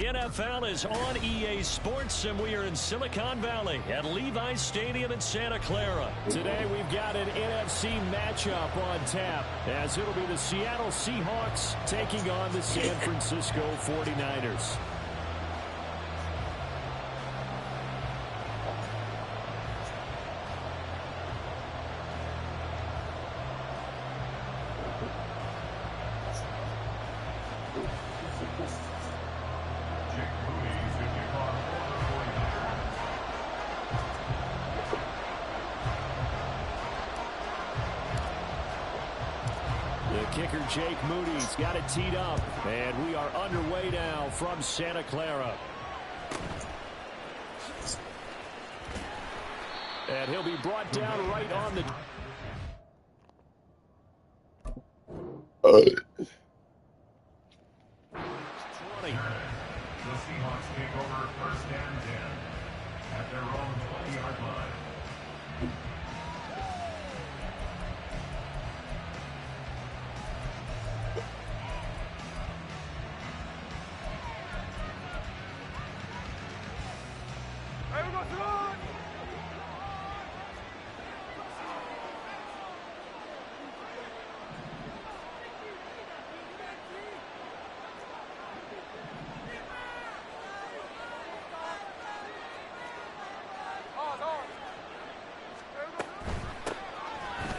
NFL is on EA Sports, and we are in Silicon Valley at Levi's Stadium in Santa Clara. Today we've got an NFC matchup on tap, as it'll be the Seattle Seahawks taking on the San Francisco 49ers. Kicker Jake Moody's got it teed up, and we are underway now from Santa Clara. And he'll be brought down right on the... 20. The Seahawks take over first and 10 at their own 20-yard line.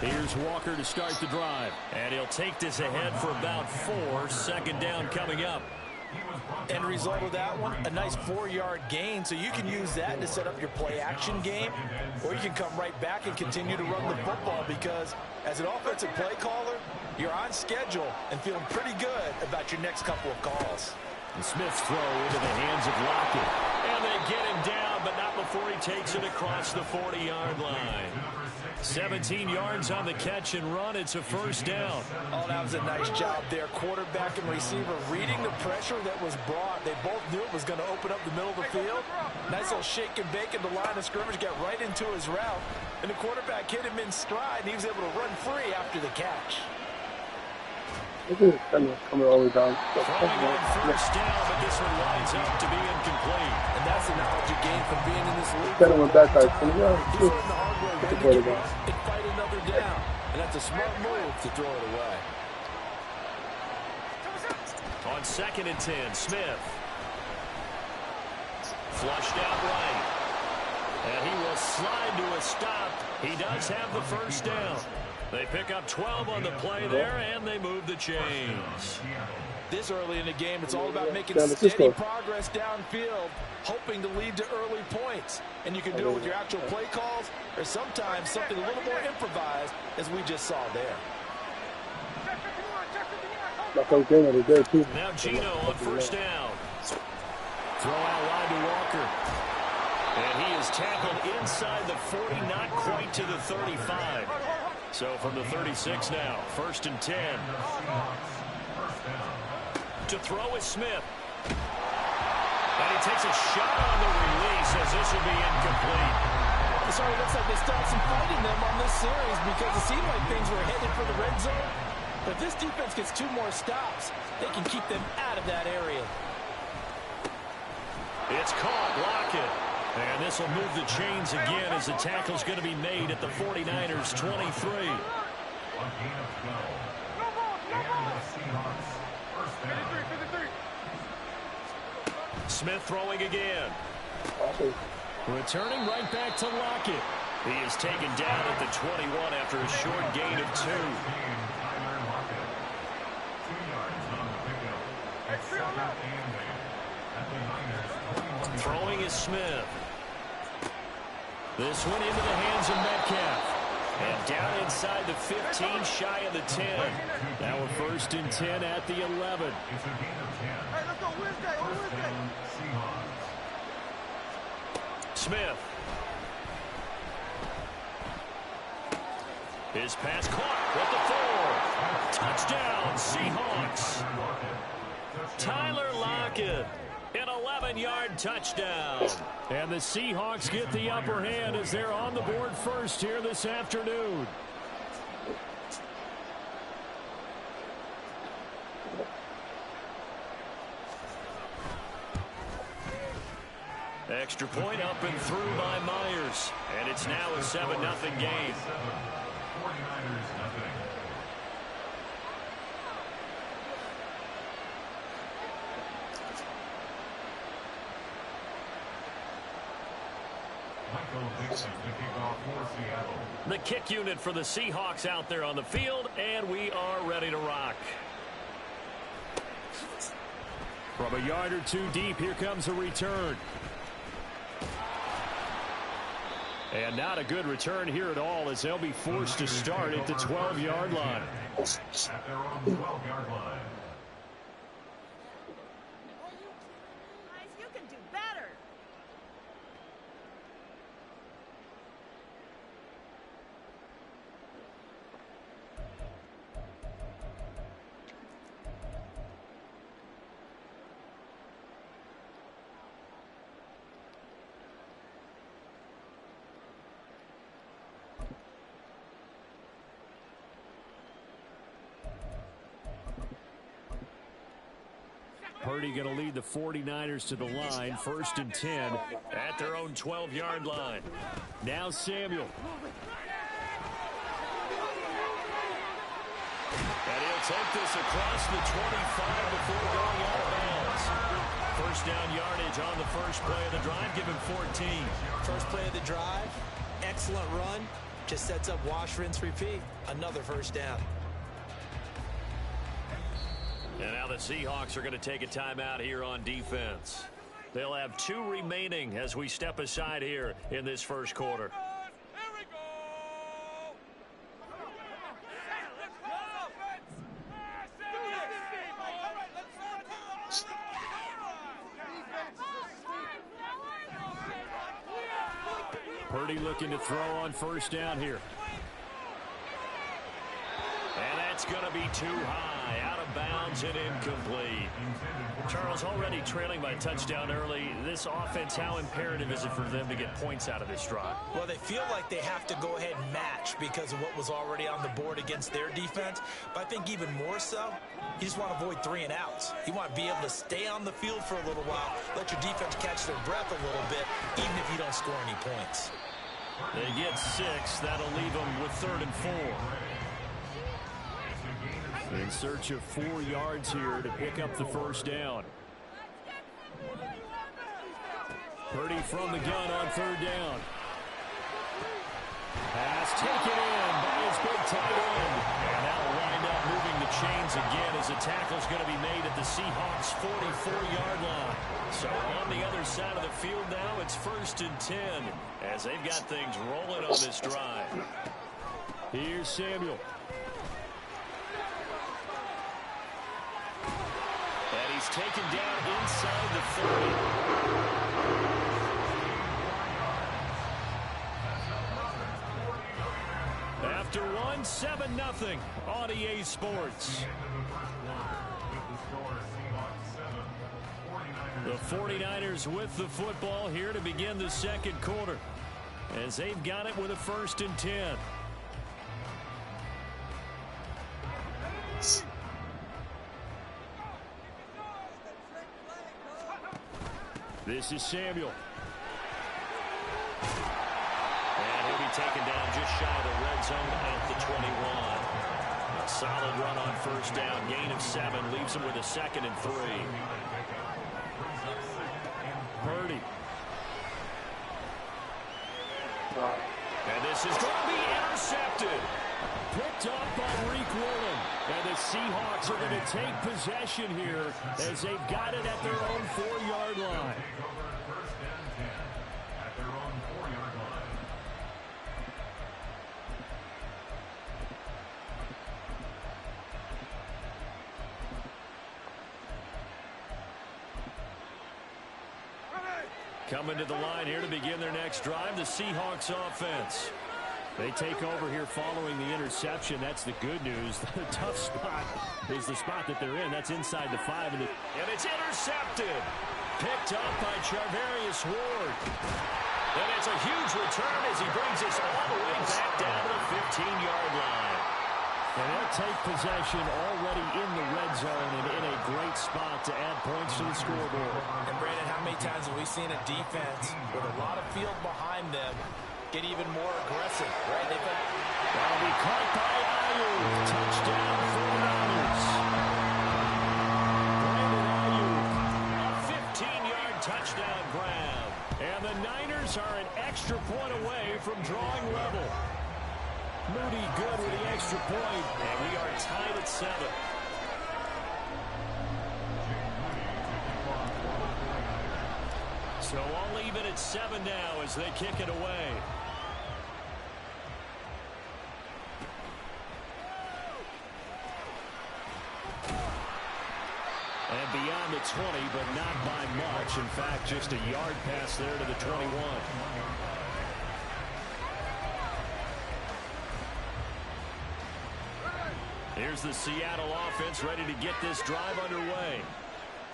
Here's Walker to start the drive, and he'll take this ahead for about 4. Second down coming up. End result of that one, a nice 4-yard gain, so you can use that to set up your play-action game, or you can come right back and continue to run the football, because as an offensive play caller, you're on schedule and feeling pretty good about your next couple of calls. And Smith's throw into the hands of Lockett, and they get him down, but not before he takes it across the 40-yard line. 17 yards on the catch and run. It's a first down. Oh, that was a nice job there. Quarterback and receiver reading the pressure that was brought. They both knew it was going to open up the middle of the field. Nice little shake and bake in the line of scrimmage. Got right into his route. And the quarterback hit him in stride, and he was able to run free after the catch. Coming all the way down. Throwing on first down, but this one winds up to be incomplete. And that's the knowledge you gain from being in this league. Kind of went back like 20 yards. And fight another down. And that's a smart move to throw it away. On 2nd and 10, Smith. Flushed out right. And he will slide to a stop. He does have the first down. They pick up 12 on the play there, and they move the chains. This early in the game, it's all about making steady progress downfield, hoping to lead to early points. And you can do it with your actual play calls, or sometimes something a little more improvised, as we just saw there. Now Gino on first down. Throw out wide to Walker. And he is tackled inside the 40, not quite to the 35. So from the 36 now, 1st and 10. To throw is Smith. And he takes a shot on the release, as this will be incomplete. Sorry, it looks like they started some fighting them on this series, because it seemed like things were headed for the red zone. But if this defense gets 2 more stops, they can keep them out of that area. It's caught. Lockett. And this will move the chains again, as the tackle's going to be made at the 49ers 23. Smith throwing again. Returning right back to Lockett. He is taken down at the 21 after a short gain of 2. Throwing is Smith. This one into the hands of Metcalf. And down inside the 15, shy of the 10. Now a 1st and 10 at the 11. Smith. His pass caught with the 4. Touchdown, Seahawks. Tyler Lockett. An 11-yard touchdown. And the Seahawks get the upper hand as they're on the board first here this afternoon. Extra point up and through by Myers. And it's now a 7-0 game. The kick unit for the Seahawks out there on the field, and we are ready to rock. From a yard or two deep, here comes a return. And not a good return here at all, as they'll be forced to start at the 12-yard line. At their own 12-yard line. You can do better. Purdy going to lead the 49ers to the line, 1st and 10 at their own 12-yard line. Now Samuel. And he'll take this across the 25 before going out of bounds. First down yardage on the first play of the drive, give him 14. First play of the drive, excellent run. Just sets up wash, rinse, repeat. Another first down. And now the Seahawks are going to take a timeout here on defense. They'll have 2 remaining as we step aside here in this first quarter. Purdy looking to throw on first down here. And that's going to be too high, out of bounds and incomplete. Charles, already trailing by a touchdown early. This offense, how imperative is it for them to get points out of this drive? Well, they feel like they have to go ahead and match because of what was already on the board against their defense. But I think even more so, you just want to avoid 3 and outs. You want to be able to stay on the field for a little while, let your defense catch their breath a little bit, even if you don't score any points. They get 6. That'll leave them with 3rd and 4. In search of 4 yards here to pick up the first down. Purdy from the gun on 3rd down. Pass taken in by his big tight end. And that'll wind up moving the chains again as a tackle's going to be made at the Seahawks' 44-yard line. So on the other side of the field now, it's 1st and 10 as they've got things rolling on this drive. Here's Samuel. And he's taken down inside the 30. After 7-0 on EA Sports. The 49ers with the football here to begin the second quarter as they've got it with a 1st and 10. This is Samuel. And he'll be taken down just shy of the red zone at the 21. A solid run on first down. Gain of 7 leaves him with a 2nd and 3. Purdy. And this is going to be intercepted. Picked up by Reek Woolen. And the Seahawks are going to take possession here as they've got it at their own 4-yard line. Coming to the line here to begin their next drive, the Seahawks offense. They take over here following the interception. That's the good news. The tough spot is the spot that they're in. That's inside the 5. And it's intercepted. Picked up by Charvarius Ward. And it's a huge return as he brings us all the way back down to the 15-yard line. And they'll take possession already in the red zone and in a great spot to add points to the scoreboard. And Brandon, how many times have we seen a defense with a lot of field behind them get even more aggressive, right? That'll be caught by Ayuk. Touchdown for the Niners. Brandon Ayuk, a 15-yard touchdown grab. And the Niners are an extra point away from drawing level. Moody good with the extra point, and we are tied at 7. So all even at 7 now as they kick it away. And beyond the 20, but not by much. In fact, just a yard pass there to the 21. Here's the Seattle offense ready to get this drive underway.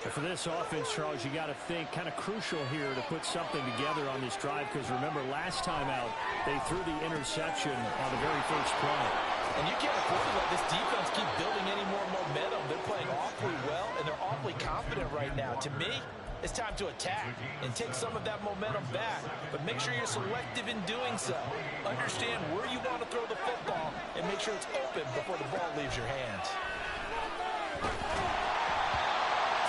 And for this offense, Charles, you got to think kind of crucial here to put something together on this drive, because remember, last time out, they threw the interception on the very first play. And you can't afford to let this defense keep building any more momentum. They're playing awfully well, and they're awfully confident right now. To me, it's time to attack and take some of that momentum back. But make sure you're selective in doing so. Understand where you want to throw the football and make sure it's open before the ball leaves your hands.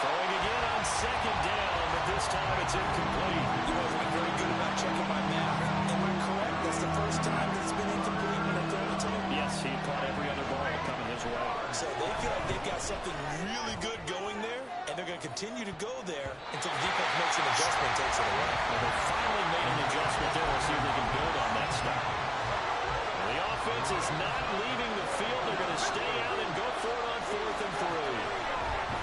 Throwing again on second down, but this time it's incomplete. He wasn't very good about checking my math. Am I correct? That's the first time it's been incomplete when they've thrown it to him? Yes, he caught every other ball coming his way. So they feel like they've got something really good going there, and they're going to continue to go there until the defense makes an adjustment and takes it away. Well, they finally made an adjustment there. We'll see if they can build on that stuff. The offense is not leaving the field. They're going to stay out and go for it on 4th and 3.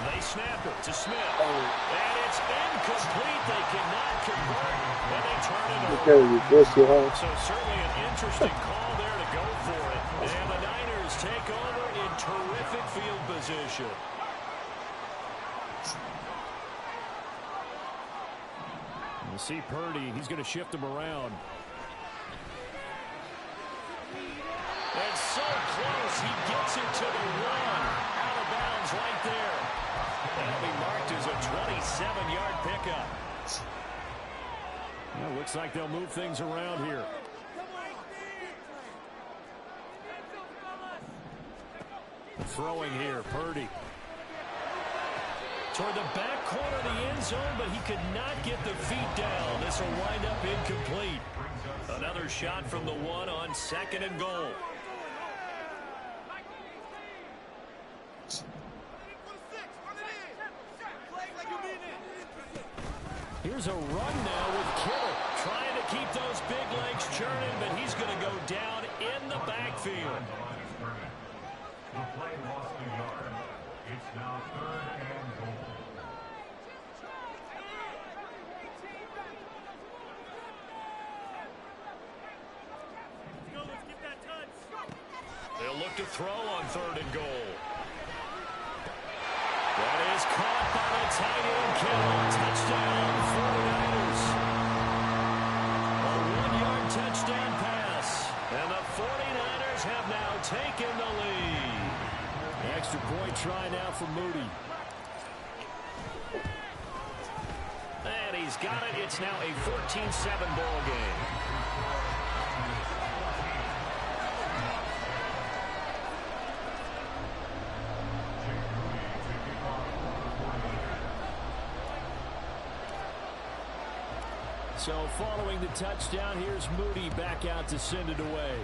They snap it to Smith. And it's incomplete. They cannot convert. And they turn it over. So certainly an interesting call there to go for it. And the Niners take over in terrific field position. You see Purdy. He's going to shift him around. And so close. He gets it to the 1. Out of bounds right there. That'll be marked as a 27-yard pickup. Well, looks like they'll move things around here. Throwing here, Purdy. Toward the back corner of the end zone, but he could not get the feet down. This will wind up incomplete. Another shot from the 1 on 2nd and goal. Here's a run now with Kittle, trying to keep those big legs churning, but he's going to go down in the backfield. The play lost a yard. It's now 3rd and goal. They'll look to throw on 3rd and goal. That is caught by the tight end, Kittle. Touchdown, 49ers. A 1-yard touchdown pass. And the 49ers have now taken the lead. Extra point try now for Moody. And he's got it. It's now a 14-7 ball game. So following the touchdown, here's Moody back out to send it away.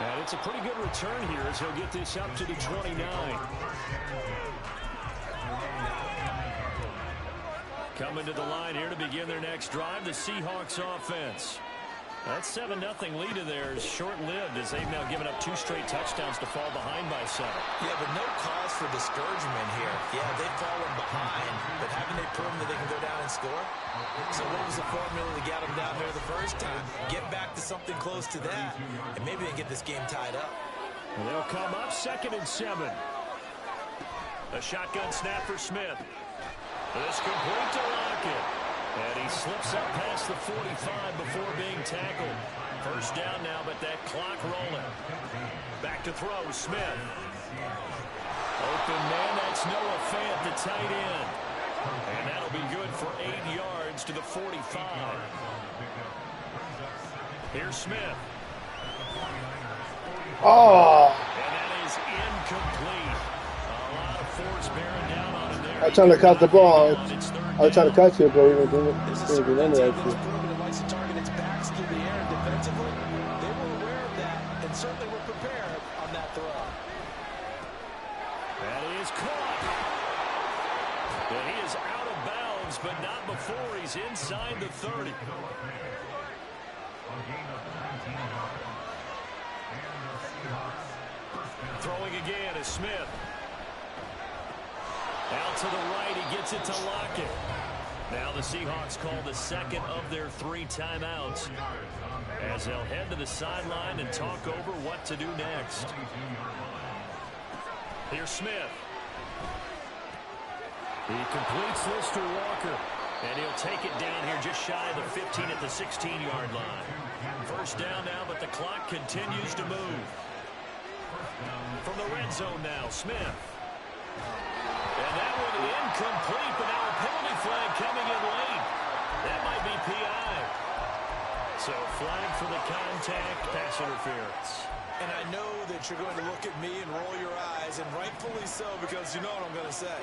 And it's a pretty good return here as he'll get this up to the 29. Coming to the line here to begin their next drive, the Seahawks offense. That 7-0 lead of theirs short-lived as they've now given up 2 straight touchdowns to fall behind by 7. Yeah, but no cause for discouragement here. Yeah, they've fallen behind, but haven't they proven that they can go down and score? So what was the formula to get them down there the first time? Get back to something close to that, and maybe they can get this game tied up. And they'll come up 2nd and 7. A shotgun snap for Smith. This complete to Lockett. And he Slips up past the 45 before being tackled. First down now, but that clock rolling. Back to throw, Smith. Open man, that's Noah Fant, the tight end. And that'll be good for 8 yards to the 45. Here's Smith. Oh! And that is incomplete. A lot of force bearing down on him there. I was trying to catch the ball. I was trying to down. catch it, but we didn't This is do certainly a any team of that that's shit. proven it likes to target its backs through the air. Defensively, they were aware of that and certainly were prepared on that throw. That is caught. And he is out of bounds, but not before he's inside the 30. Throwing again is Smith. Out to the right, he gets it to Lockett. Now the Seahawks call the second of their 3 timeouts as they'll head to the sideline and talk over what to do next. Here's Smith. He completes this to Walker, and he'll take it down here just shy of the 15 at the 16-yard line. First down now, but the clock continues to move. From the red zone now, Smith. And that one incomplete, but now a penalty flag coming in late. That might be PI. So flag for the contact, pass interference. And I know that you're going to look at me and roll your eyes, and rightfully so, because you know what I'm going to say.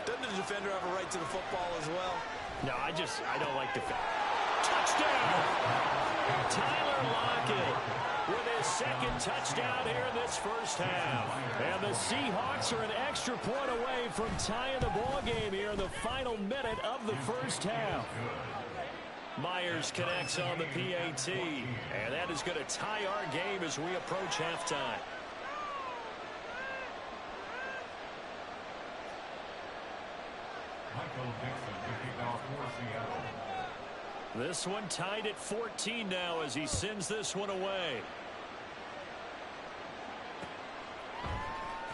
Doesn't the defender have a right to the football as well? No, I don't like defense. Touchdown! Tyler Lockett with his second touchdown here in this first half. And the Seahawks are an extra point away from tying the ball game here in the final minute of the first half. Myers connects on the PAT, and that is going to tie our game as we approach halftime. This one tied at 14 now as he sends this one away.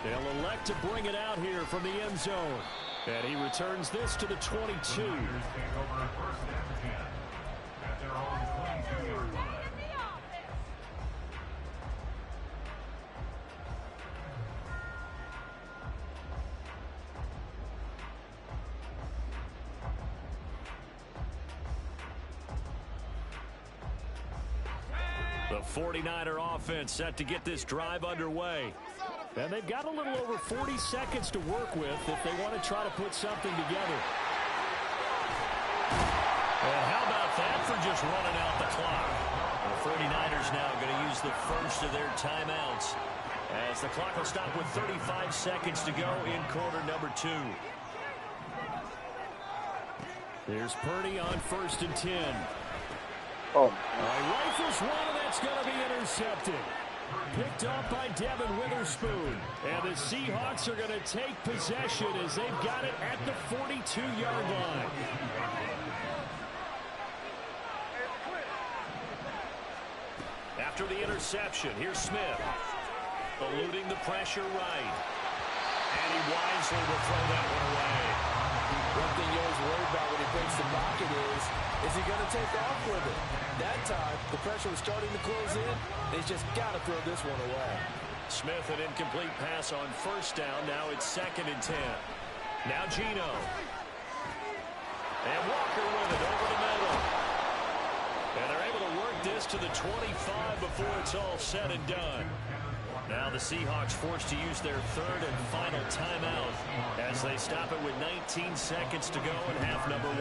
They'll elect to bring it out here from the end zone. And he returns this to the 22. The 49er offense set to get this drive underway. And they've got a little over 40 seconds to work with if they want to try to put something together. And how about that for just running out the clock? The 49ers now going to use the first of their timeouts as the clock will stop with 35 seconds to go in quarter number 2. Here's Purdy on 1st and 10. Oh. Rifles one, and that's going to be intercepted. Picked up by Devin Witherspoon. And the Seahawks are going to take possession as they've got it at the 42-yard line. After the interception, here's Smith. Eluding the pressure right. And he wisely will throw that one away. One thing you're always worried about when he breaks the pocket is he going to take off with it? That time, the pressure was starting to close in. They just got to throw this one away. Smith, an incomplete pass on 1st down. Now it's 2nd and 10. Now Geno. And Walker with it over the middle. And they're able to work this to the 25 before it's all said and done. Now the Seahawks forced to use their 3rd and final timeout as they stop it with 19 seconds to go in half number 1.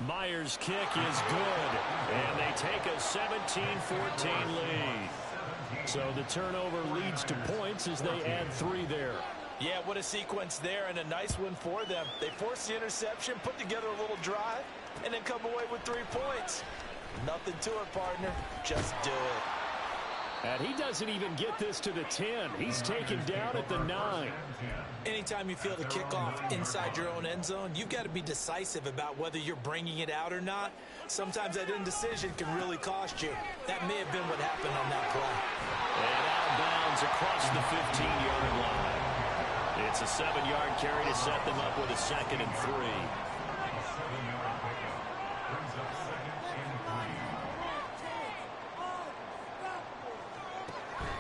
Myers' kick is good, and they take a 17-14 lead. So the turnover leads to points as they add 3 there. Yeah, what a sequence there, and a nice one for them. They forced the interception, put together a little drive, and then come away with 3 points. Nothing to it, partner. Just do it. And he doesn't even get this to the 10. He's taken down at the 9. Anytime you feel the kickoff inside your own end zone, you've got to be decisive about whether you're bringing it out or not. Sometimes that indecision can really cost you. That may have been what happened on that play. And out of bounds across the 15-yard line. It's a 7-yard carry to set them up with a 2nd and 3.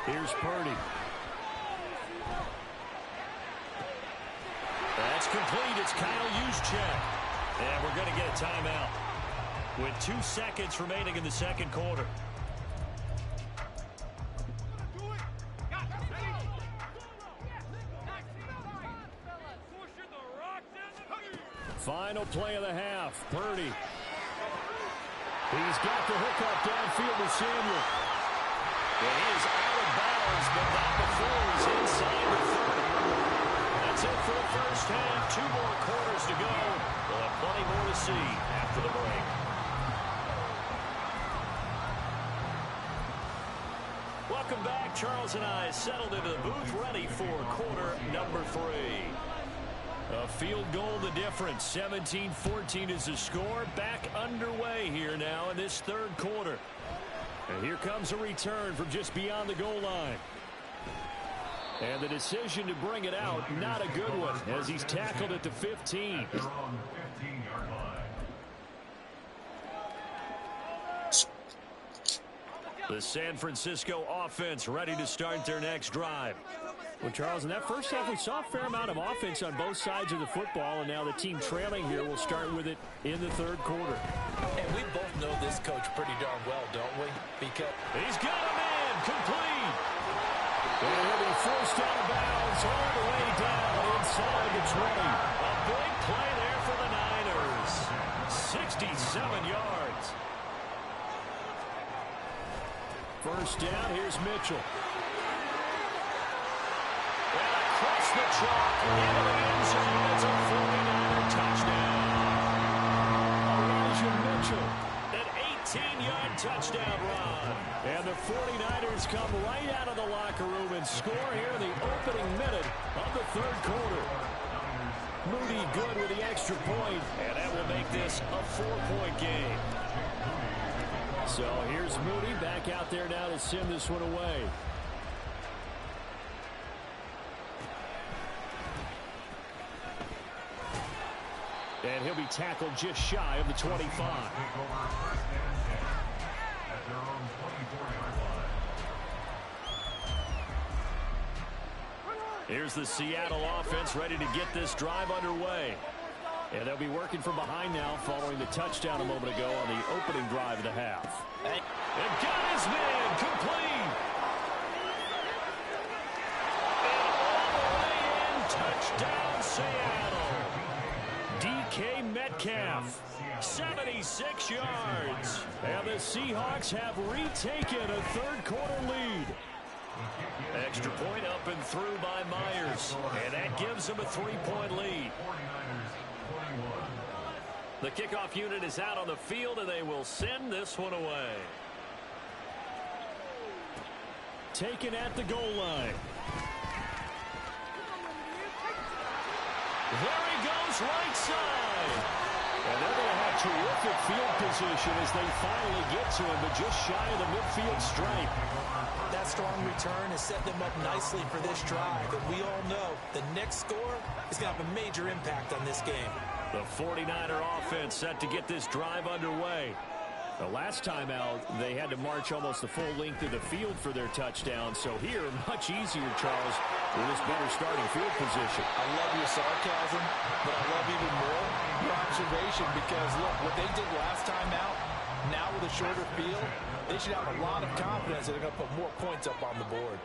Here's Purdy. That's complete. It's Kyle Juszczyk. And we're going to get a timeout with 2 seconds remaining in the second quarter. Final play of the half. Purdy. He's got the hookup downfield to Samuel. And he is out of bounds, but not before he's inside the 30. That's it for the first half. 2 more quarters to go. We'll have plenty more to see after the break. Welcome back. Charles and I settled into the booth, ready for quarter number 3. A field goal the difference. 17-14 is the score. Back underway here now in this third quarter. And here comes a return from just beyond the goal line. And the decision to bring it out, not a good one, as he's tackled at the 15. The San Francisco offense ready to start their next drive. Well, Charles, in that first half, we saw a fair amount of offense on both sides of the football, and now the team trailing here will start with it in the third quarter. And we both know this coach pretty darn well, don't we? Because he's got a man complete. And he'll be forced out of bounds all the way down inside the 20. A big play there for the Niners. 67 yards. First down, here's Mitchell. And across the chalk into the end zone. It's a 49er touchdown. Elijah Mitchell, an 18-yard touchdown run. And the 49ers come right out of the locker room and score here in the opening minute of the third quarter. Moody good with the extra point, and that will make this a 4-point game. So here's Moody back out there now to send this one away. And he'll be tackled just shy of the 25. Here's the Seattle offense ready to get this drive underway. And they'll be working from behind now following the touchdown a moment ago on the opening drive of the half. And got his man complete. And all the way in, touchdown Seattle. DK Metcalf, 76 yards. And the Seahawks have retaken a third quarter lead. Extra point up and through by Myers. And that gives them a 3-point lead. The kickoff unit is out on the field, and they will send this one away. Taken at the goal line. There he goes, right side. And they're going to have terrific field position as they finally get to him, but just shy of the midfield stripe. that strong return has set them up nicely for this drive. And we all know the next score is going to have a major impact on this game. The 49er offense set to get this drive underway. The last time out, they had to march almost the full length of the field for their touchdown. So here, much easier, Charles, with this better starting field position. I love your sarcasm, but I love even more your observation because, look, what they did last time out, now with a shorter field, they should have a lot of confidence that they're going to put more points up on the board.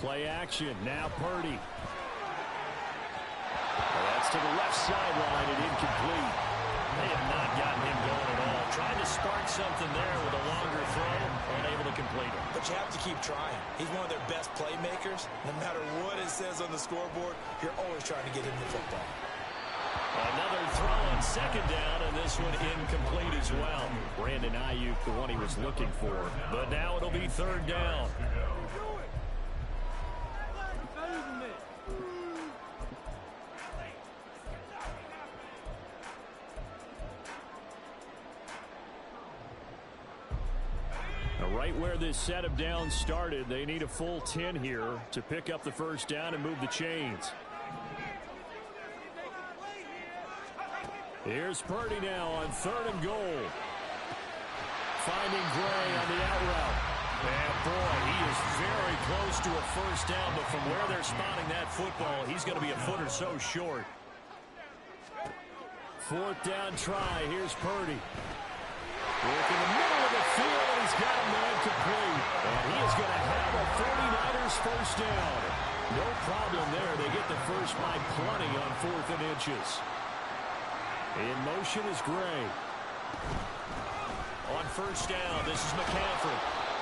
Play action. Now Purdy. Well, that's to the left sideline and incomplete. They have not gotten him going at all. Trying to spark something there with a longer throw, unable to complete it. But you have to keep trying. He's one of their best playmakers. No matter what it says on the scoreboard, you're always trying to get him the football. Another throw on second down, and this one incomplete as well. Brandon Ayuk, the one he was looking for. But now it'll be third down. Right where this set of downs started, they need a full 10 here to pick up the first down and move the chains. Here's Purdy now on 3rd and goal. Finding Gray on the out route. And boy, he is very close to a first down, but from where they're spotting that football, he's going to be a foot or so short. Fourth down try. Here's Purdy. Work in the middle of the field, and he's got a man complete. And he is going to have a 49ers first down. No problem there. They get the first by plenty on 4th and inches. In motion is Gray. On first down, this is McCaffrey.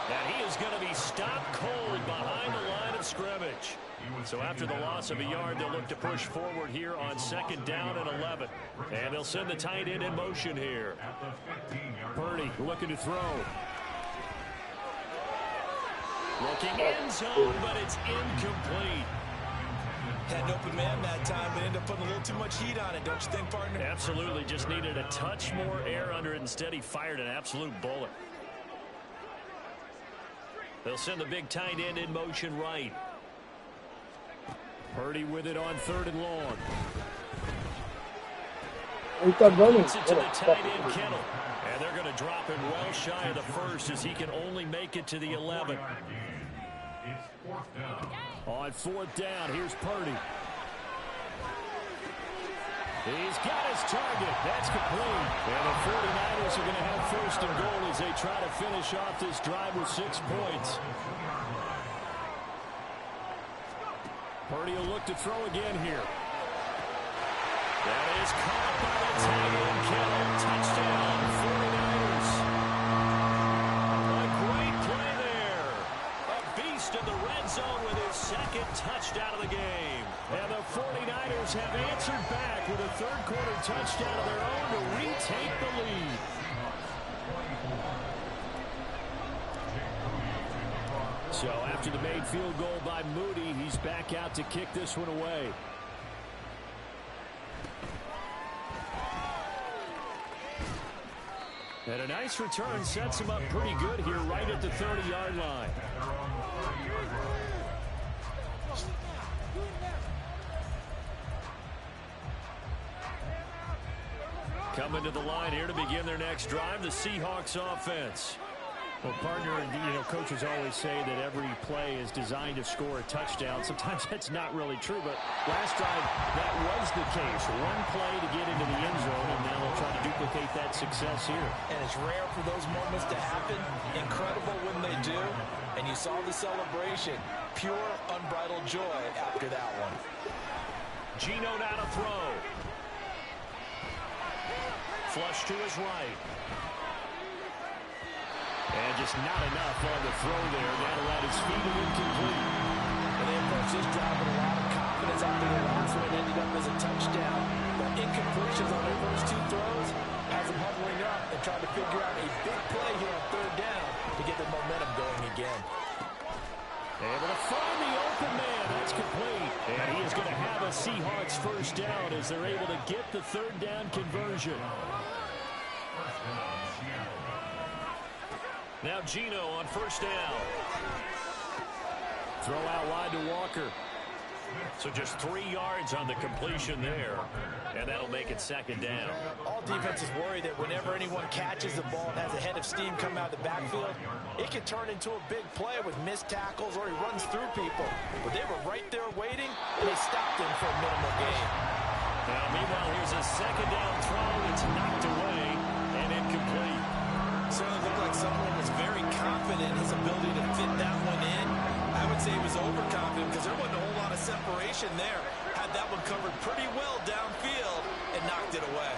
And he is going to be stopped cold behind the line of scrimmage. So after the loss of a yard, they'll look to push forward here on 2nd down and 11. And they'll send the tight end in motion here. Purdy looking to throw. Looking end zone, but it's incomplete. Had an open man that time, but ended up putting a little too much heat on it, don't you think, partner? Absolutely. Just needed a touch more air under it. Instead, he fired an absolute bullet. They'll send the big tight end in motion right. Purdy with it on 3rd and long. He started running. Gets it to the tight end, Kittle. And they're going to drop him well shy of the first as he can only make it to the 11. On 4th down, here's Purdy. He's got his target. That's complete. And the 49ers are going to have 1st and goal as they try to finish off this drive with 6 points. Purdy will look to throw again here. That is caught by the tight end, Kittle. Touchdown, 49ers. A great play there. A beast in the red zone with his 2nd touchdown of the game. And the 49ers have answered back with a 3rd quarter touchdown of their own to retake the lead. So after the made field goal by Moody, he's back out to kick this one away. And a nice return sets him up pretty good here right at the 30-yard line. Coming to the line here to begin their next drive, the Seahawks offense. Well, partner, coaches always say that every play is designed to score a touchdown. Sometimes that's not really true, but last drive, that was the case. One play to get into the end zone, and now they'll try to duplicate that success here. And it's rare for those moments to happen. Incredible when they do. And you saw the celebration. Pure, unbridled joy after that one. Geno now to throw. Flush to his right. And just not enough on the throw there. That'll let his feet incomplete. And they approached this drive with a lot of confidence after the last one. It ended up as a touchdown. But incompletions on their first 2 throws has them huddling up and trying to figure out a big play here on 3rd down to get their momentum going again. Able to find the open man. That's complete. And he is going to have a Seahawks first down as they're able to get the 3rd down conversion. Now Geno on first down. Throw out wide to Walker. So just 3 yards on the completion there. And that'll make it 2nd down. All defenses worry that whenever anyone catches the ball and has a head of steam come out of the backfield, it can turn into a big play with missed tackles or he runs through people. But they were right there waiting, and they stopped him for a minimal gain. Now, meanwhile, here's a 2nd down throw. It's knocked away and incomplete. Certainly looked like someone was very confident in his ability to fit that one in. I would say he was overconfident because there wasn't a whole lot of separation there. Had that one covered pretty well downfield and knocked it away.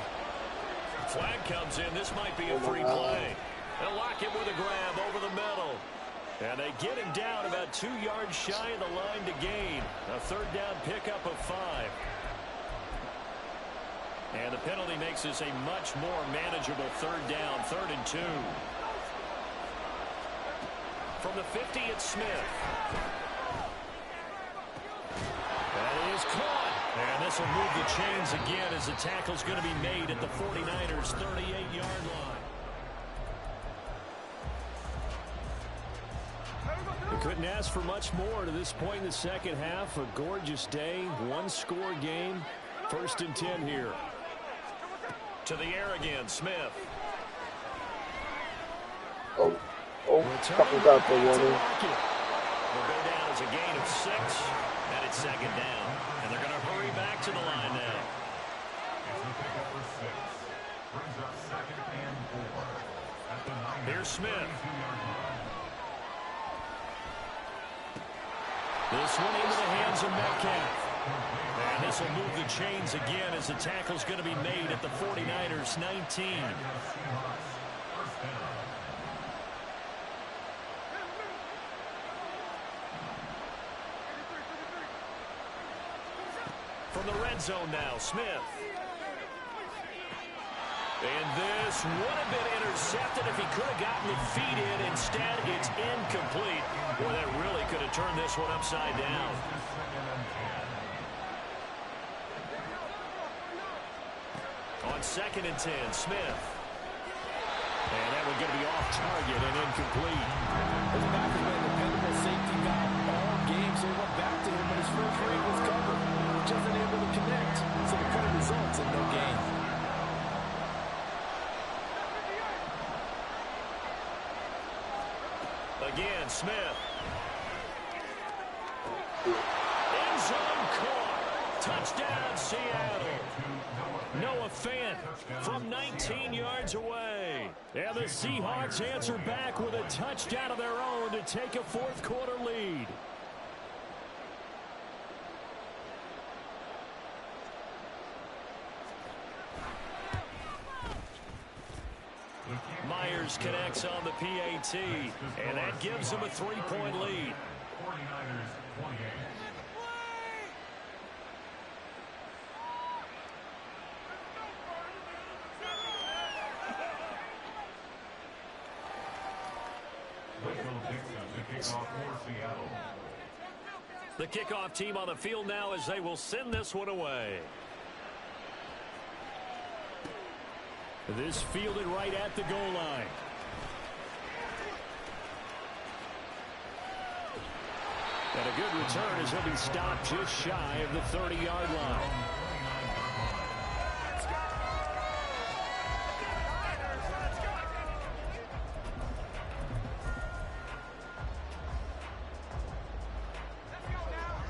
Flag comes in. This might be a free play. They'll lock him with a grab over the middle. And they get him down about 2 yards shy of the line to gain. A 3rd down pickup of 5. And the penalty makes this a much more manageable 3rd down, 3rd and 2. From the 50, it's Smith. That is caught. And this will move the chains again as the tackle's going to be made at the 49ers' 38-yard line. We couldn't ask for much more to this point in the second half. A gorgeous day, 1-score game. 1st and 10 here. To the air again, Smith. Oh. know, something's out there, Will warning. go down as a gain of 6, and it's second down. And they're going to hurry back to the line now. It's the pickup for 6. Brings up 2nd and 4. At the 9. Here's Smith. 32-yard line. This one into the hands of Metcalf. And this will move the chains again as the tackle's going to be made at the 49ers 19. From the red zone now, Smith. And this would have been intercepted if he could have gotten the feet in. Instead, it's incomplete. Boy, that really could have turned this one upside down. On 2nd and 10, Smith. And that one going to be off target and incomplete. This back has been a dependable safety valve all game, so he went back to him when his first read was covered. Just unable to connect, so the play results in no gain. Again, Smith. End zone caught. Touchdown, Seattle. Noah Fant from 19 yards away. And the Seahawks answer back with a touchdown of their own to take a fourth-quarter lead. Myers connects on the PAT, and that gives them a 3-point lead. 49ers 28. The kickoff team on the field now as they will send this one away. This fielded right at the goal line. And a good return as he'll be stopped just shy of the 30-yard line.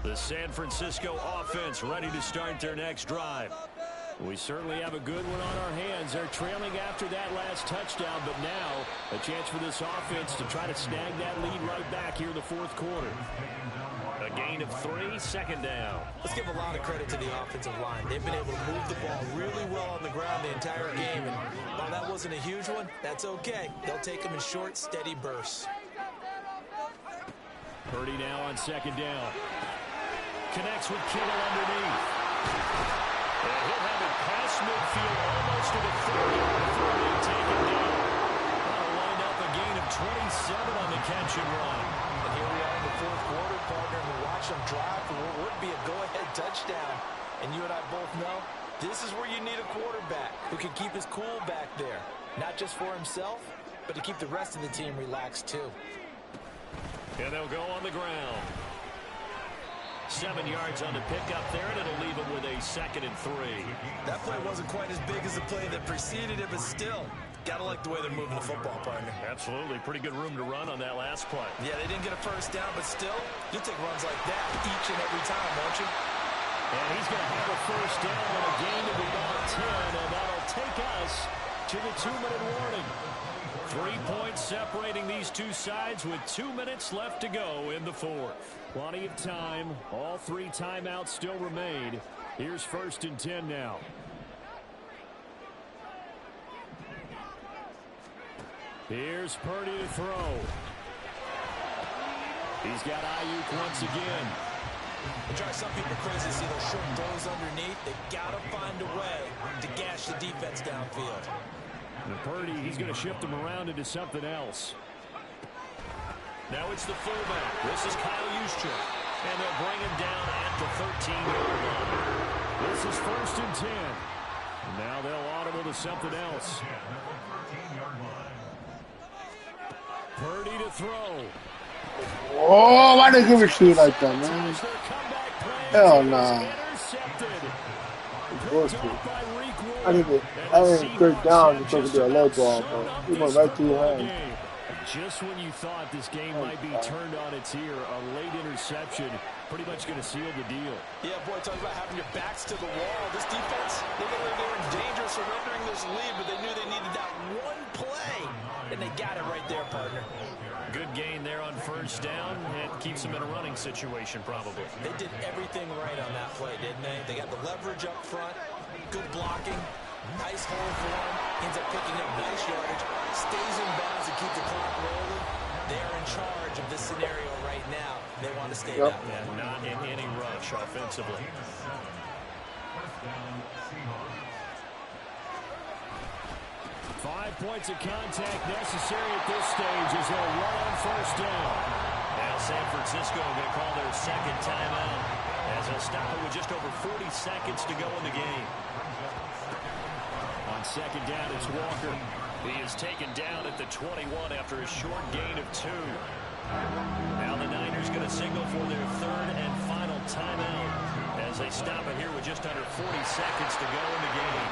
The San Francisco offense ready to start their next drive. We certainly have a good one on our hands. They're trailing after that last touchdown, but now a chance for this offense to try to snag that lead right back here in the fourth quarter. A gain of 3, second down. Let's give a lot of credit to the offensive line. They've been able to move the ball really well on the ground the entire game, and while that wasn't a huge one, that's okay. They'll take them in short, steady bursts. Purdy now on second down. Connects with Kittle underneath. And he'll have it past midfield almost to the 30 before being taken down. That'll wind up a gain of 27 on the catch and run. And here we are in the fourth quarter, partner, and we watch them drive for what would be a go-ahead touchdown. And you and I both know this is where you need a quarterback who can keep his cool back there. Not just for himself, but to keep the rest of the team relaxed too. And they'll go on the ground. 7 yards on the pickup there, and it'll leave them with a 2nd and 3. That play wasn't quite as big as the play that preceded it, but still, gotta like the way they're moving the football, partner. Absolutely. Pretty good room to run on that last play. Yeah, they didn't get a first down, but still, you'll take runs like that each and every time, won't you? And he's going to have a first down and a gain of about 10, and that'll take us to the 2-minute warning. 3 points separating these two sides with 2 minutes left to go in the fourth. Plenty of time. All 3 timeouts still remain. Here's 1st and 10 now. Here's Purdy to throw. He's got Ayuk once again. It drives some people crazy to see those short throws underneath. They got to find a way to gash the defense downfield. And Purdy, he's going to shift him around into something else. Now it's the fullback. This is Kyle Juszczyk. And they'll bring him down at the 13-yard line. This is 1st and 10. And now they'll audible to something else. Purdy to throw. Oh, why did they give a shoot like that, man? Hell nah. I didn't break down because of a low ball, but he went right through your hand. Just when you thought this game might be turned on its ear, a late interception pretty much going to seal the deal. Yeah, boy, talk about having your backs to the wall. This defense, they were in danger of surrendering this lead, but they knew they needed that one play, and they got it right there, partner. Good gain there on first down, and keeps them in a running situation probably. They did everything right on that play, didn't they? They got the leverage up front, good blocking, nice hole for him, ends up picking up nice yardage, stays in bounds to keep the clock rolling. They're in charge of this scenario right now. They want to stay that way. And not in any rush offensively. 5 points of contact necessary at this stage as they'll run on first down. Now San Francisco going to call their second timeout as they'll stop it with just over 40 seconds to go in the game. On second down, it's Walker. He is taken down at the 21 after a short gain of 2. Now the Niners going to signal for their third and final timeout as they stop it here with just under 40 seconds to go in the game.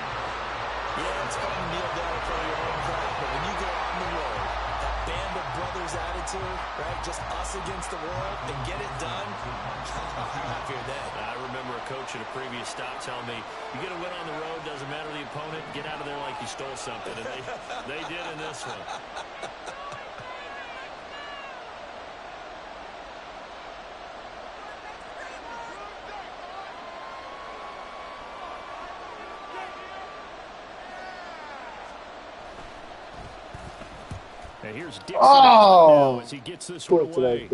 Yeah, it's fun to kneel down in front of your home crowd, but when you go on the road, that band of brothers attitude, right, just us against the world, and get it done, I'm happier than. I remember a coach at a previous stop telling me, you get a win on the road, doesn't matter the opponent, get out of there like you stole something. And they did in this one. And here's Dixon now as he gets this one away.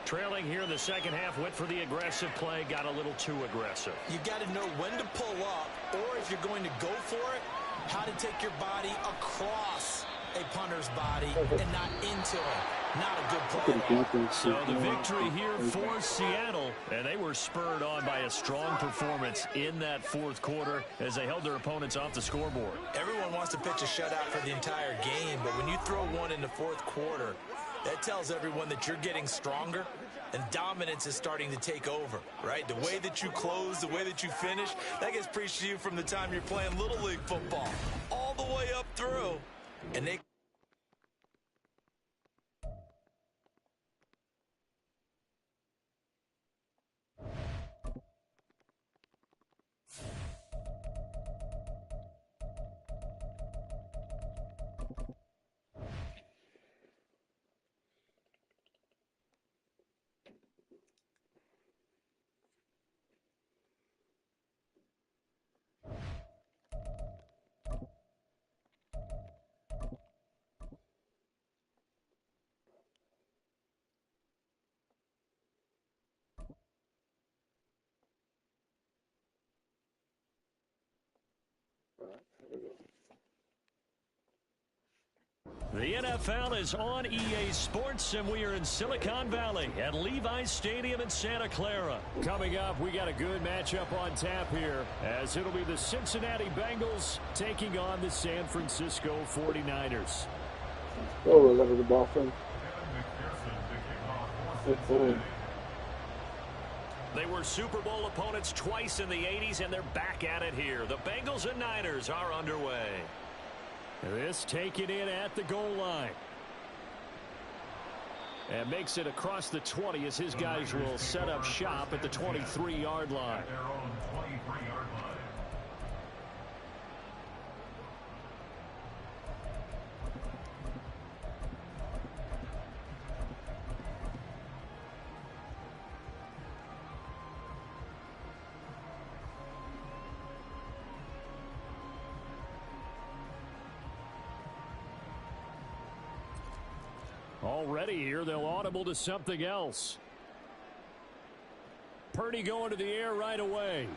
Trailing here in the second half, went for the aggressive play, got a little too aggressive. You got to know when to pull up, or if you're going to go for it, how to take your body across a punter's body and not into it. Not a good play. So the victory here for Seattle, and they were spurred on by a strong performance in that fourth quarter as they held their opponents off the scoreboard. Everyone wants to pitch a shutout for the entire game, but when you throw one in the fourth quarter, that tells everyone that you're getting stronger and dominance is starting to take over, right? The way that you close, the way that you finish, that gets preached to you from the time you're playing Little League football all the way up through. And they The NFL is on EA Sports, and we are in Silicon Valley at Levi's Stadium in Santa Clara. Coming up, we got a good matchup on tap here, as it'll be the Cincinnati Bengals taking on the San Francisco 49ers. Oh, look at the ball from. They were Super Bowl opponents twice in the 80s, and they're back at it here. The Bengals and Niners are underway. This taken in at the goal line. And makes it across the 20 as his guys will set up shop at the 23-yard line. Already here, they'll audible to something else. Purdy going to the air right away.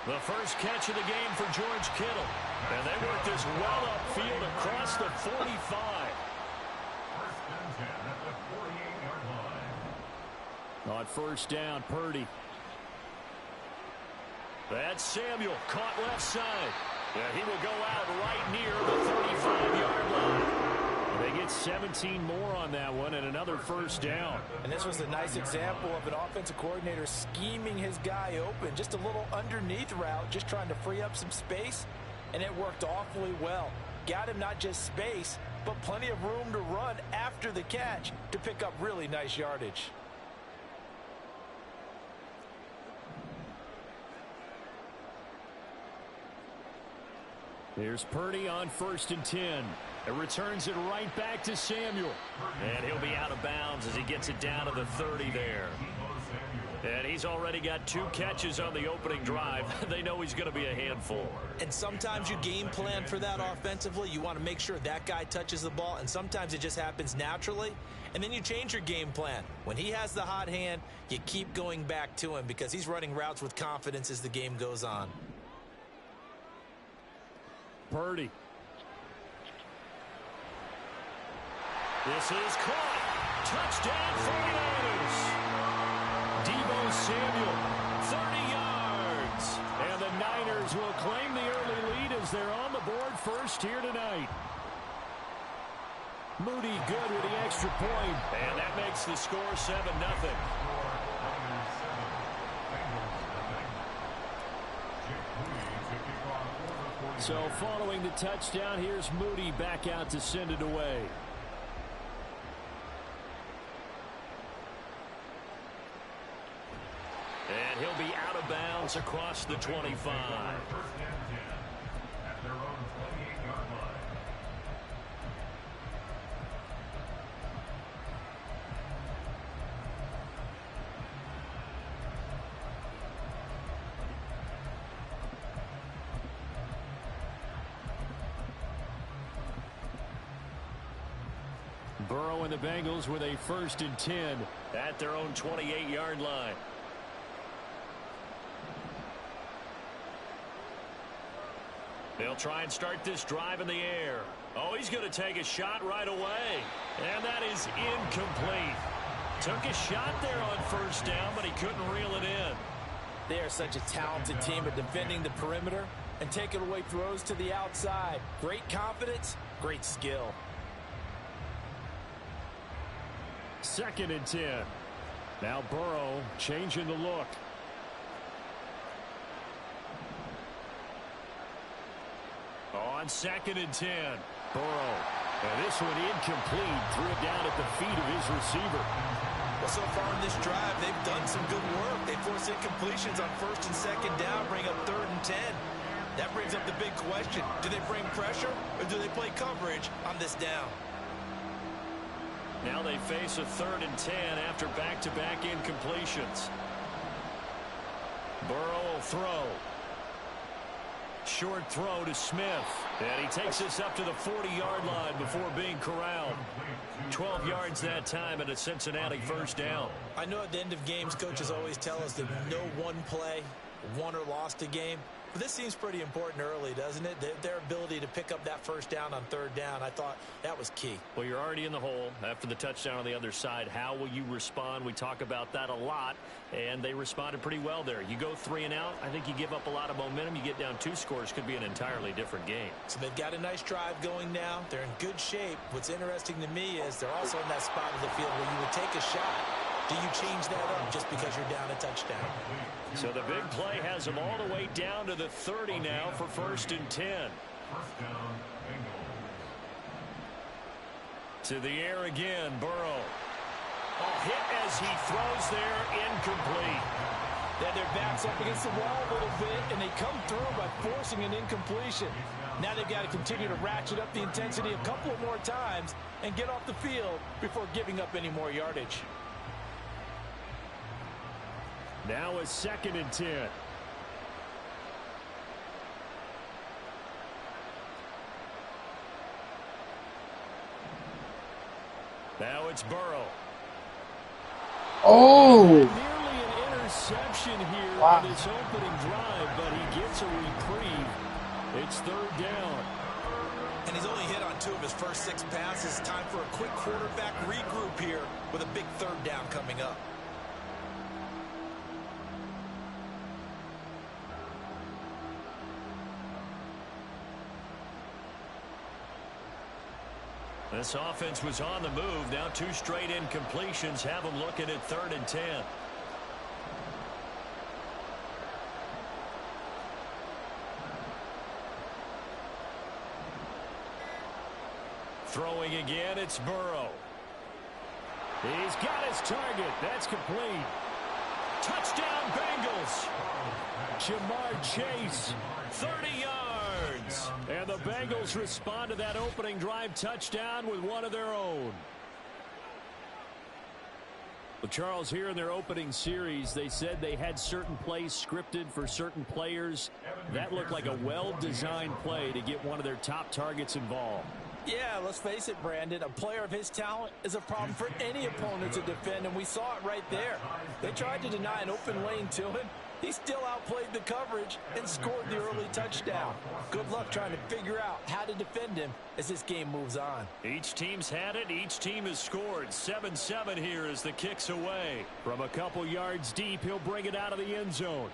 The first catch of the game for George Kittle. And they work this well upfield across the 45. On first down, Purdy. That's Samuel, caught left side. Yeah, he will go out right near the 35-yard line. They get 17 more on that one and another first down. And this was a nice example of an offensive coordinator scheming his guy open. Just a little underneath route, just trying to free up some space, and it worked awfully well. Got him not just space, but plenty of room to run after the catch to pick up really nice yardage. Here's Purdy on 1st and 10. It returns it right back to Samuel. And he'll be out of bounds as he gets it down to the 30 there. And he's already got 2 catches on the opening drive. They know he's going to be a handful. And sometimes you game plan for that offensively. You want to make sure that guy touches the ball, and sometimes it just happens naturally. And then you change your game plan. When he has the hot hand, you keep going back to him because he's running routes with confidence as the game goes on. Purdy. This is caught. Touchdown 49ers. Deebo Samuel, 30 yards. And the Niners will claim the early lead as they're on the board first here tonight. Moody good with the extra point. And that makes the score 7-0. So following the touchdown, here's Moody back out to send it away. And he'll be out of bounds across the 25. Burrow and the Bengals with a 1st and 10 at their own 28-yard line. They'll try and start this drive in the air. Oh, he's going to take a shot right away. And that is incomplete. Took a shot there on 1st down, but he couldn't reel it in. They are such a talented team at defending the perimeter and taking away throws to the outside. Great confidence, great skill. 2nd and 10. Now Burrow changing the look. On 2nd and 10. Burrow. And this one incomplete. Threw it down at the feet of his receiver. Well, so far in this drive, they've done some good work. They force incompletions on 1st and 2nd down, bring up 3rd and 10. That brings up the big question. Do they bring pressure or do they play coverage on this down? Now they face a 3rd and 10 after back-to-back incompletions. Burrow will throw. Short throw to Smith. And he takes this up to the 40-yard line before being corralled. 12 yards that time and a Cincinnati 1st down. I know at the end of games, coaches always tell us that no one play won or lost a game. But this seems pretty important early, doesn't it? Their ability to pick up that 1st down on 3rd down, I thought that was key. Well, you're already in the hole after the touchdown on the other side. How will you respond? We talk about that a lot, and they responded pretty well there. You go 3 and out, I think you give up a lot of momentum. You get down 2 scores, could be an entirely different game. So they've got a nice drive going now. They're in good shape. What's interesting to me is they're also in that spot of the field where you would take a shot. Do you change that up just because you're down a touchdown? So the big play has them all the way down to the 30 now for 1st and 10. To the air again, Burrow. Oh, hit as he throws there, incomplete. Then their backs up against the wall a little bit, and they come through by forcing an incompletion. Now they've got to continue to ratchet up the intensity a couple of more times and get off the field before giving up any more yardage. Now a 2nd and 10. Now it's Burrow. Oh! Nearly an interception here on his opening drive, but he gets a reprieve. It's 3rd down. And he's only hit on 2 of his first 6 passes. Time for a quick quarterback regroup here with a big 3rd down coming up. This offense was on the move. Now 2 straight incompletions have them looking at 3rd and 10. Throwing again, it's Burrow. He's got his target. That's complete. Touchdown, Bengals. Jamar Chase, 30 yards. And the Bengals respond to that opening drive touchdown with one of their own. Well, Charles, here in their opening series, they said they had certain plays scripted for certain players. That looked like a well-designed play to get one of their top targets involved. Yeah, let's face it, Brandon. A player of his talent is a problem for any opponent to defend, and we saw it right there. They tried to deny an open lane to him. He still outplayed the coverage and scored the early touchdown. Good luck trying to figure out how to defend him as this game moves on. Each team's had it. Each team has scored. 7-7 here as the kick's away. From a couple yards deep, he'll bring it out of the end zone.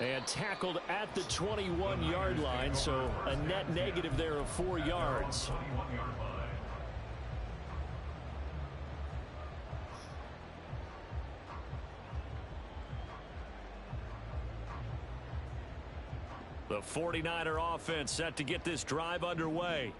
And tackled at the 21-yard line, so a net negative there of 4 yards. The 49er offense set to get this drive underway.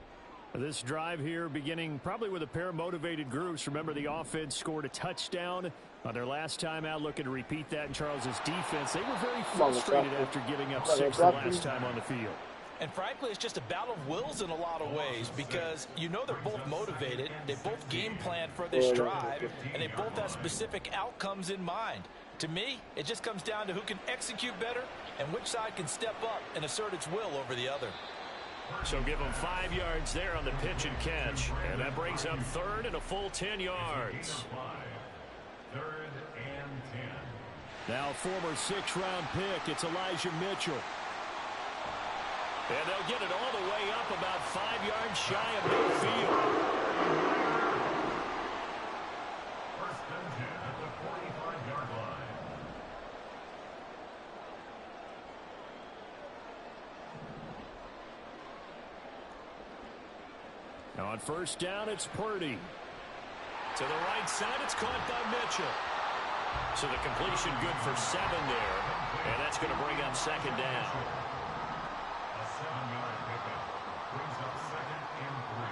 This drive here beginning probably with a pair of motivated groups. Remember, the offense scored a touchdown on their last time out, looking to repeat that in Charles's defense. They were very frustrated after giving up 6 the last time on the field. And frankly, it's just a battle of wills in a lot of ways because you know they're both motivated, they both game plan for this drive, and they both have specific outcomes in mind. To me, it just comes down to who can execute better and which side can step up and assert its will over the other. So give them 5 yards there on the pitch and catch. And that brings up 3rd and a full 10 yards. 3rd and 10. Now former 6th-round pick, it's Elijah Mitchell. And they'll get it all the way up about 5 yards shy of midfield. 1st and 10 at the 45-yard line. Now on 1st down, it's Purdy. To the right side, it's caught by Mitchell. So the completion good for 7 there. And that's going to bring up 2nd down. A 7-yard pickup brings up 2nd and 3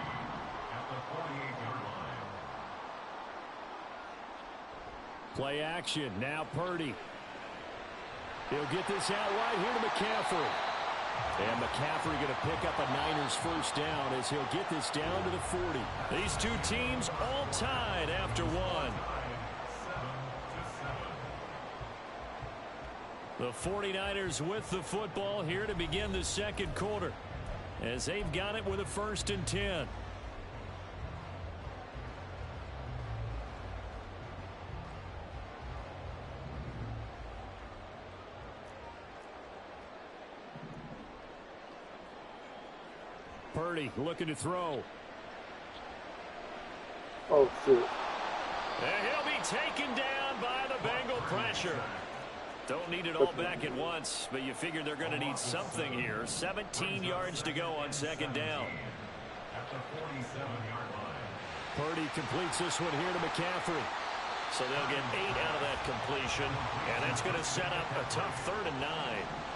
at the 48-yard line. Play action. Now Purdy. He'll get this out wide here to McCaffrey. And McCaffrey going to pick up a Niners 1st down as he'll get this down to the 40. These two teams all tied after 1. 7-7. The 49ers with the football here to begin the 2nd quarter as they've got it with a 1st and 10. Purdy looking to throw. Oh, shoot. And he'll be taken down by the Bengal pressure. Don't need it all back at once, but you figure they're going to need something here. 17 yards to go on 2nd down. At the 47-yard line. Purdy completes this one here to McCaffrey. So they'll get 8 out of that completion, and that's going to set up a tough 3rd and 9.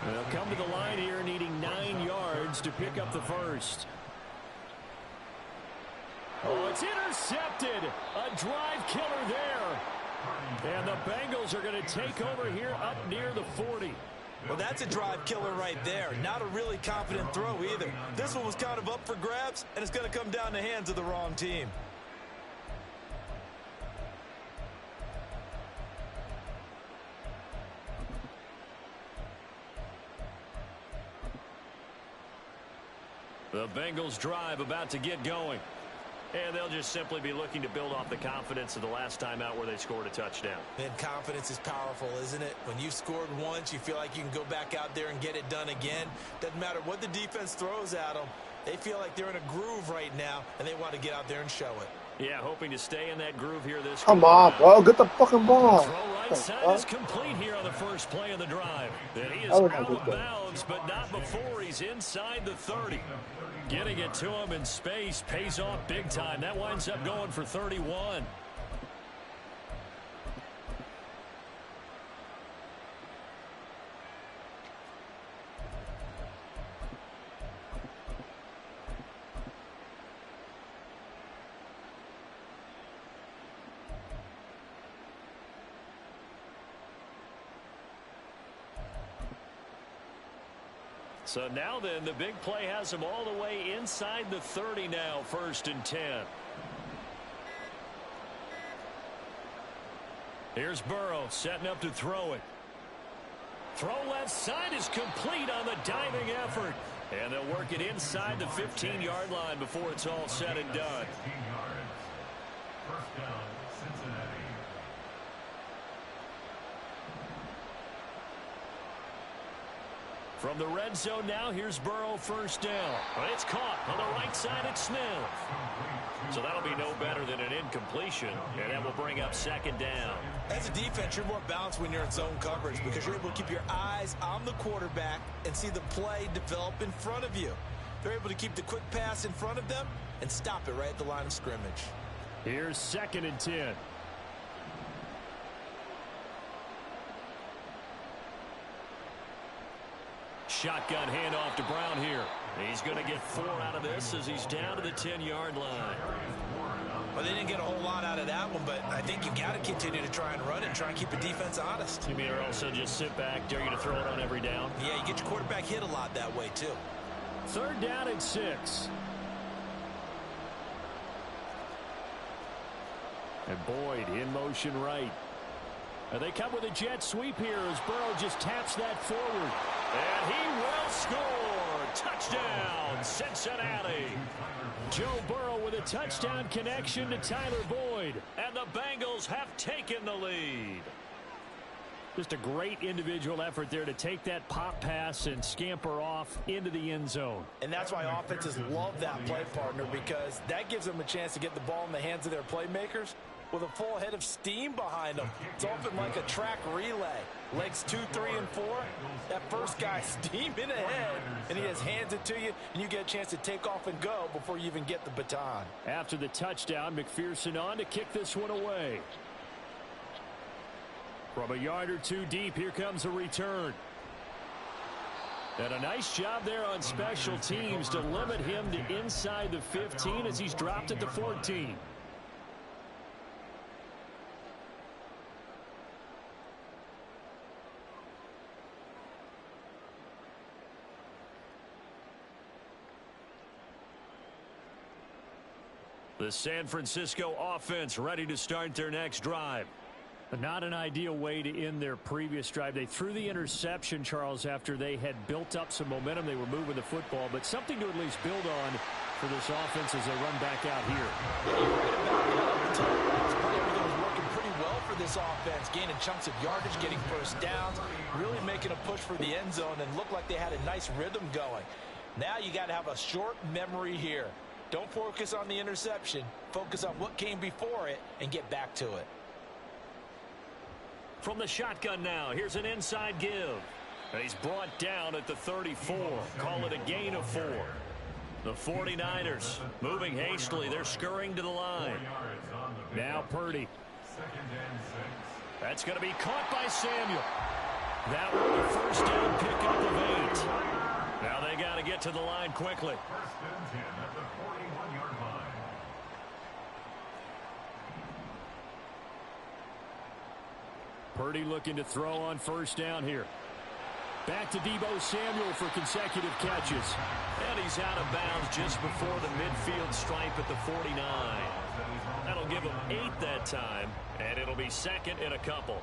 They'll come to the line here needing 9 yards to pick up the 1st. Oh, it's intercepted. A drive killer there. And the Bengals are going to take over here up near the 40. Well, that's a drive killer right there. Not a really confident throw either. This one was kind of up for grabs, and it's going to come down the hands of the wrong team. The Bengals drive about to get going. And they'll just simply be looking to build off the confidence of the last time out where they scored a touchdown. And confidence is powerful, isn't it? When you've scored once, you feel like you can go back out there and get it done again. Doesn't matter what the defense throws at them. They feel like they're in a groove right now, and they want to get out there and show it. Yeah, hoping to stay in that groove here this Come on, bro. Get the fucking ball. Throw right side is complete here on the first play of the drive. And he is That was out a good of play. bounds, but not before he's inside the 30. Getting it to him in space pays off big time. That winds up going for 31. So now then, the big play has him all the way inside the 30 now, 1st and 10. Here's Burrow setting up to throw it. Throw left side is complete on the diving effort. And they'll work it inside the 15-yard line before it's all said and done. 15 yards. First down, Cincinnati. From the red zone now, here's Burrow, 1st down. But it's caught on the right side at Smith. So that'll be no better than an incompletion, and that will bring up 2nd down. As a defense, you're more balanced when you're in zone coverage because you're able to keep your eyes on the quarterback and see the play develop in front of you. They're able to keep the quick pass in front of them and stop it right at the line of scrimmage. Here's 2nd and 10. Shotgun handoff to Brown here. He's going to get 4 out of this as he's down to the 10-yard line. Well, they didn't get a whole lot out of that one, but I think you've got to continue to try and run and try and keep the defense honest. You mean or also just sit back, dare you to throw it on every down? Yeah, you get your quarterback hit a lot that way, too. 3rd down and 6. And Boyd in motion right. And they come with a jet sweep here as Burrow just taps that forward. And he will score. Touchdown, Cincinnati. Joe Burrow with a touchdown connection to Tyler Boyd. And the Bengals have taken the lead. Just a great individual effort there to take that pop pass and scamper off into the end zone. And that's why offenses love that play partner, because that gives them a chance to get the ball in the hands of their playmakers with a full head of steam behind them. It's often like a track relay. Legs 2, 3, and 4. That first guy steaming ahead, and he just hands it to you, and you get a chance to take off and go before you even get the baton. After the touchdown, McPherson on to kick this one away. From a yard or 2 deep, here comes a return. And a nice job there on special teams to limit him to inside the 15 as he's dropped at the 14. The San Francisco offense ready to start their next drive. Not an ideal way to end their previous drive. They threw the interception, Charles, after they had built up some momentum. They were moving the football, but something to at least build on for this offense as they run back out here. Yeah, you're right about that. Everything was working pretty well for this offense, gaining chunks of yardage, getting first downs, really making a push for the end zone, and looked like they had a nice rhythm going. Now you got to have a short memory here. Don't focus on the interception. Focus on what came before it and get back to it. From the shotgun now, here's an inside give. And he's brought down at the 34. Call it a gain of 4. The 49ers moving hastily. They're scurrying to the line. Now Purdy. That's going to be caught by Samuel. That will be first down pickup of 8. Now they got to get to the line quickly. First and 10 at the 41-yard line. Purdy looking to throw on first down here. Back to Deebo Samuel for consecutive catches. And he's out of bounds just before the midfield stripe at the 49. That'll give him 8 that time, and it'll be second and a couple.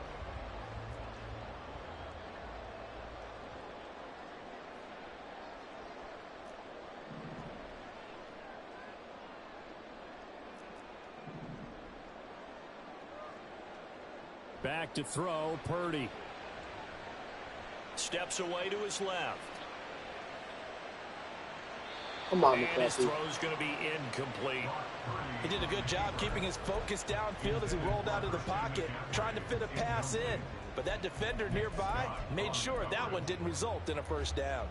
Back to throw, Purdy. Steps away to his left. Come on, And his McCaffrey. throw's going to be incomplete. He did a good job keeping his focus downfield as he rolled out of the pocket, trying to fit a pass in. But that defender nearby made sure that one didn't result in a first down.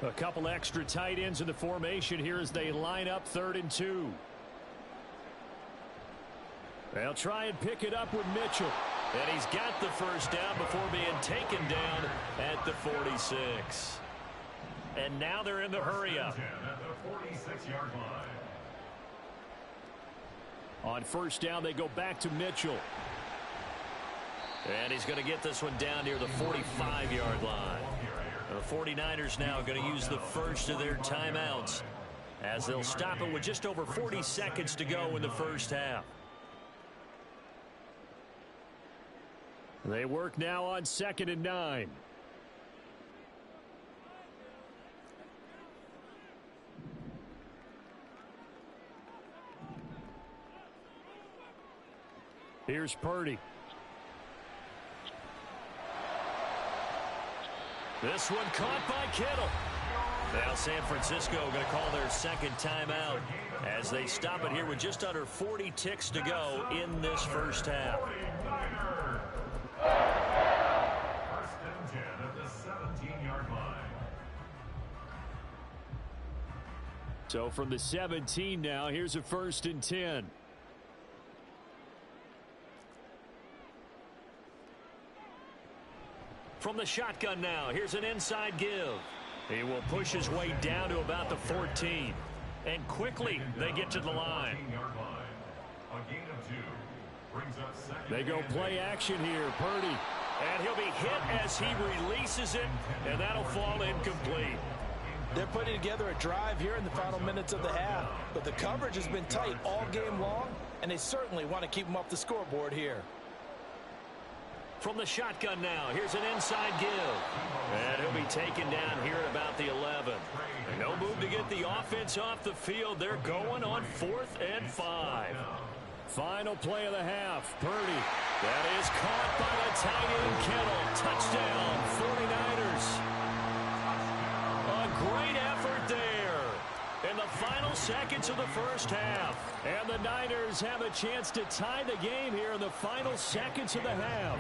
A couple extra tight ends in the formation here as they line up 3rd and 2. They'll try and pick it up with Mitchell. And he's got the first down before being taken down at the 46. And now they're in the hurry up. At the 46-yard line. On first down, they go back to Mitchell. And he's going to get this one down near the 45-yard line. The 49ers now going to use the first of their timeouts as they'll stop it with just over 40 seconds to go in the first half. They work now on 2nd and 9. Here's Purdy. This one caught by Kittle. Now San Francisco going to call their second timeout as they stop it here with just under 40 ticks to go in this first half. First and 10 at the 17-yard line. So from the 17 now, here's a 1st and 10. From the shotgun now, here's an inside give. He will push his way down to about the 14. And quickly, they get to the line. A gain of 2 brings up second. They go play action here, Purdy. And he'll be hit as he releases it, and that'll fall incomplete. They're putting together a drive here in the final minutes of the half, but the coverage has been tight all game long, and they certainly want to keep them off the scoreboard here. From the shotgun now, here's an inside give. And he'll be taken down here at about the 11. No move to get the offense off the field. They're going on 4th and 5. Final play of the half, Purdy. That is caught by the tight end Kittle. Touchdown, 49ers. A great effort there in the final seconds of the first half. And the Niners have a chance to tie the game here in the final seconds of the half.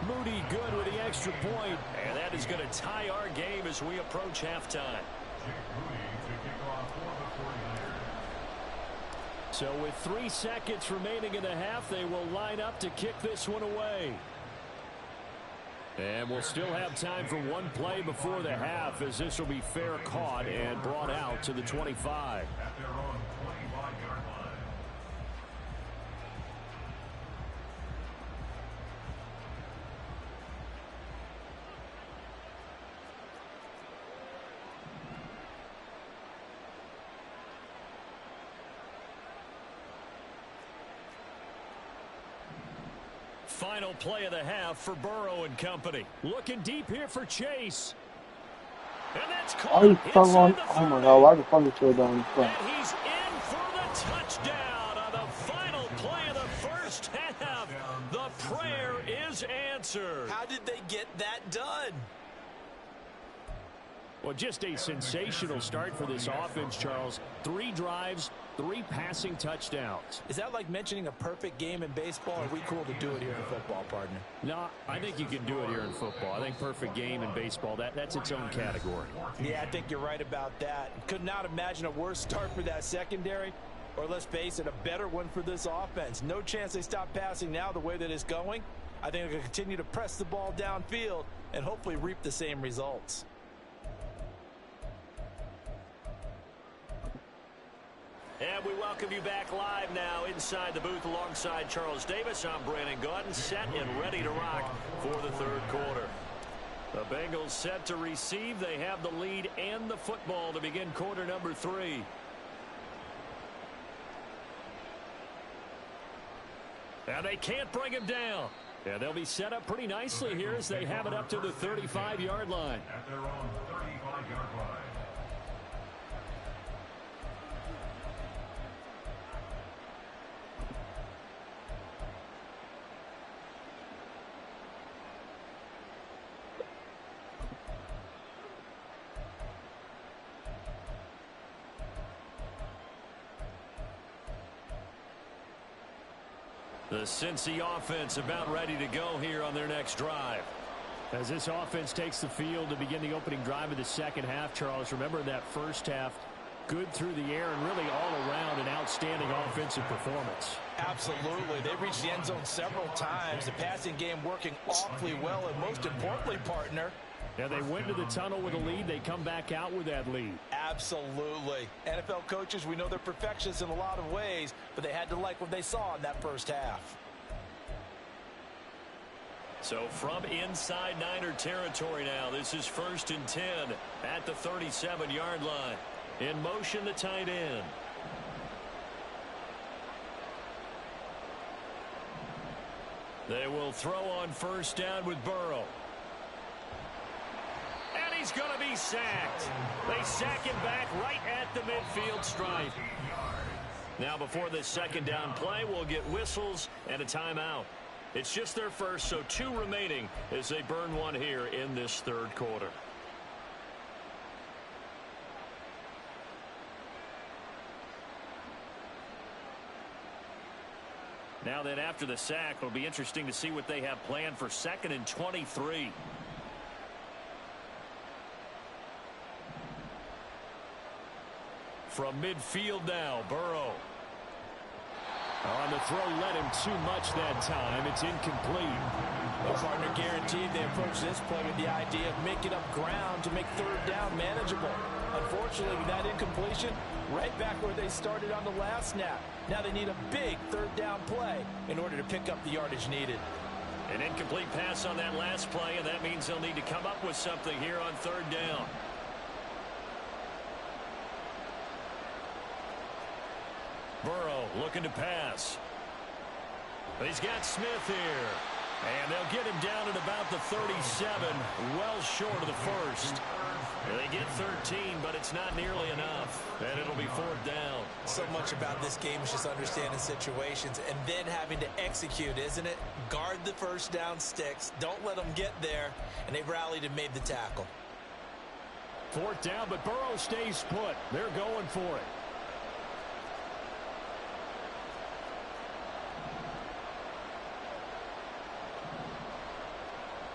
Moody good with the extra point, and that is going to tie our game as we approach halftime. So with 3 seconds remaining in the half, they will line up to kick this one away. And we'll still have time for one play before the half, as this will be fair caught and brought out to the 25. At their own 25-yard line. Final play of the half for Burrow and company. Looking deep here for Chase. And that's caught. Are you on? Oh my God, why the fuck is he down in front? And he's in for the touchdown on the final play of the first half. The prayer is answered. How did they get that done? Well, just a sensational start for this offense, Charles. 3 drives, 3 passing touchdowns. Is that like mentioning a perfect game in baseball, or are we cool to do it here in football, partner? No, I think you can do it here in football. I think perfect game in baseball, that's its own category. Yeah, I think you're right about that. Could not imagine a worse start for that secondary, or let's face it, a better one for this offense. No chance they stop passing now the way that it's going. I think they're going to continue to press the ball downfield and hopefully reap the same results. And we welcome you back live now inside the booth alongside Charles Davis. I'm Brandon Gaudin, set and ready to rock for the third quarter. The Bengals set to receive. They have the lead and the football to begin quarter number 3. And they can't bring him down. And they'll be set up pretty nicely here as they have it up to the 35-yard line. At their own 35-yard line. The Cincy offense about ready to go here on their next drive. As this offense takes the field to begin the opening drive of the second half, Charles, remember that first half, good through the air and really all around an outstanding offensive performance. Absolutely. They reached the end zone several times. The passing game working awfully well, and most importantly, partner, yeah, they went to the tunnel with a lead. They come back out with that lead. absolutely. NFL coaches, we know they're perfectionists in a lot of ways, but they had to like what they saw in that first half. So from inside Niner territory now, this is 1st and 10 at the 37-yard line. In motion, the tight end. They will throw on 1st down with Burrow. And he's going to be sacked. They sack him back right at the midfield stripe. Now before this 2nd down play, we'll get whistles and a timeout. It's just their first, so 2 remaining as they burn one here in this 3rd quarter. Now then, after the sack, it'll be interesting to see what they have planned for 2nd and 23. From midfield now, Burrow. On the throw, led him too much that time. It's incomplete. Well, partner, guaranteed they approach this play with the idea of making up ground to make 3rd down manageable. Unfortunately, with that incompletion, right back where they started on the last snap. Now they need a big 3rd down play in order to pick up the yardage needed. An incomplete pass on that last play, and that means they'll need to come up with something here on 3rd down. Burrow looking to pass. He's got Smith here. And they'll get him down at about the 37, well short of the 1st. They get 13, but it's not nearly enough. And it'll be 4th down. So much about this game is just understanding situations and then having to execute, isn't it? Guard the 1st down sticks. Don't let them get there. And they've rallied and made the tackle. 4th down, but Burrow stays put. They're going for it.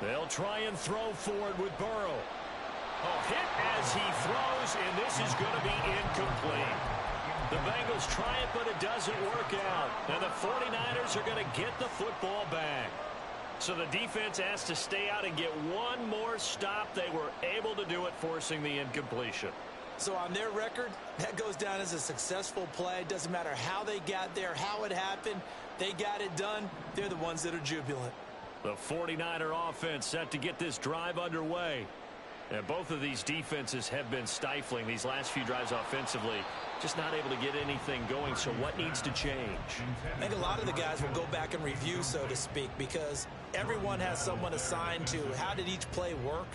They'll try and throw forward with Burrow. Oh, hit as he throws, and this is going to be incomplete. The Bengals try it, but it doesn't work out. And the 49ers are going to get the football back. So the defense has to stay out and get one more stop. They were able to do it, forcing the incompletion. So on their record, that goes down as a successful play. It doesn't matter how they got there, how it happened. They got it done. They're the ones that are jubilant. The 49er offense set to get this drive underway. And both of these defenses have been stifling these last few drives offensively. Just not able to get anything going, so what needs to change? I think a lot of the guys will go back and review, so to speak, because everyone has someone assigned to how did each play work.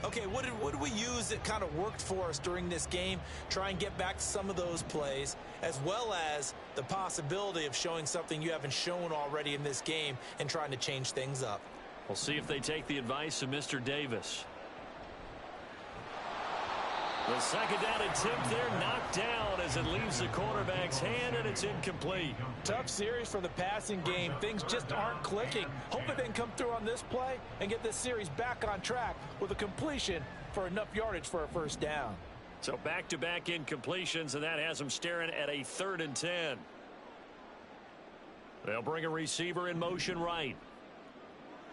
Okay, what did we use that kind of worked for us during this game? Try and get back to some of those plays, as well as the possibility of showing something you haven't shown already in this game and trying to change things up. We'll see if they take the advice of Mr. Davis. The 2nd down attempt there knocked down as it leaves the quarterback's hand, and it's incomplete. Tough series for the passing game. Things just aren't clicking. Hopefully they can come through on this play and get this series back on track with a completion for enough yardage for a 1st down. So back-to-back incompletions, and that has them staring at a 3rd and 10. They'll bring a receiver in motion right.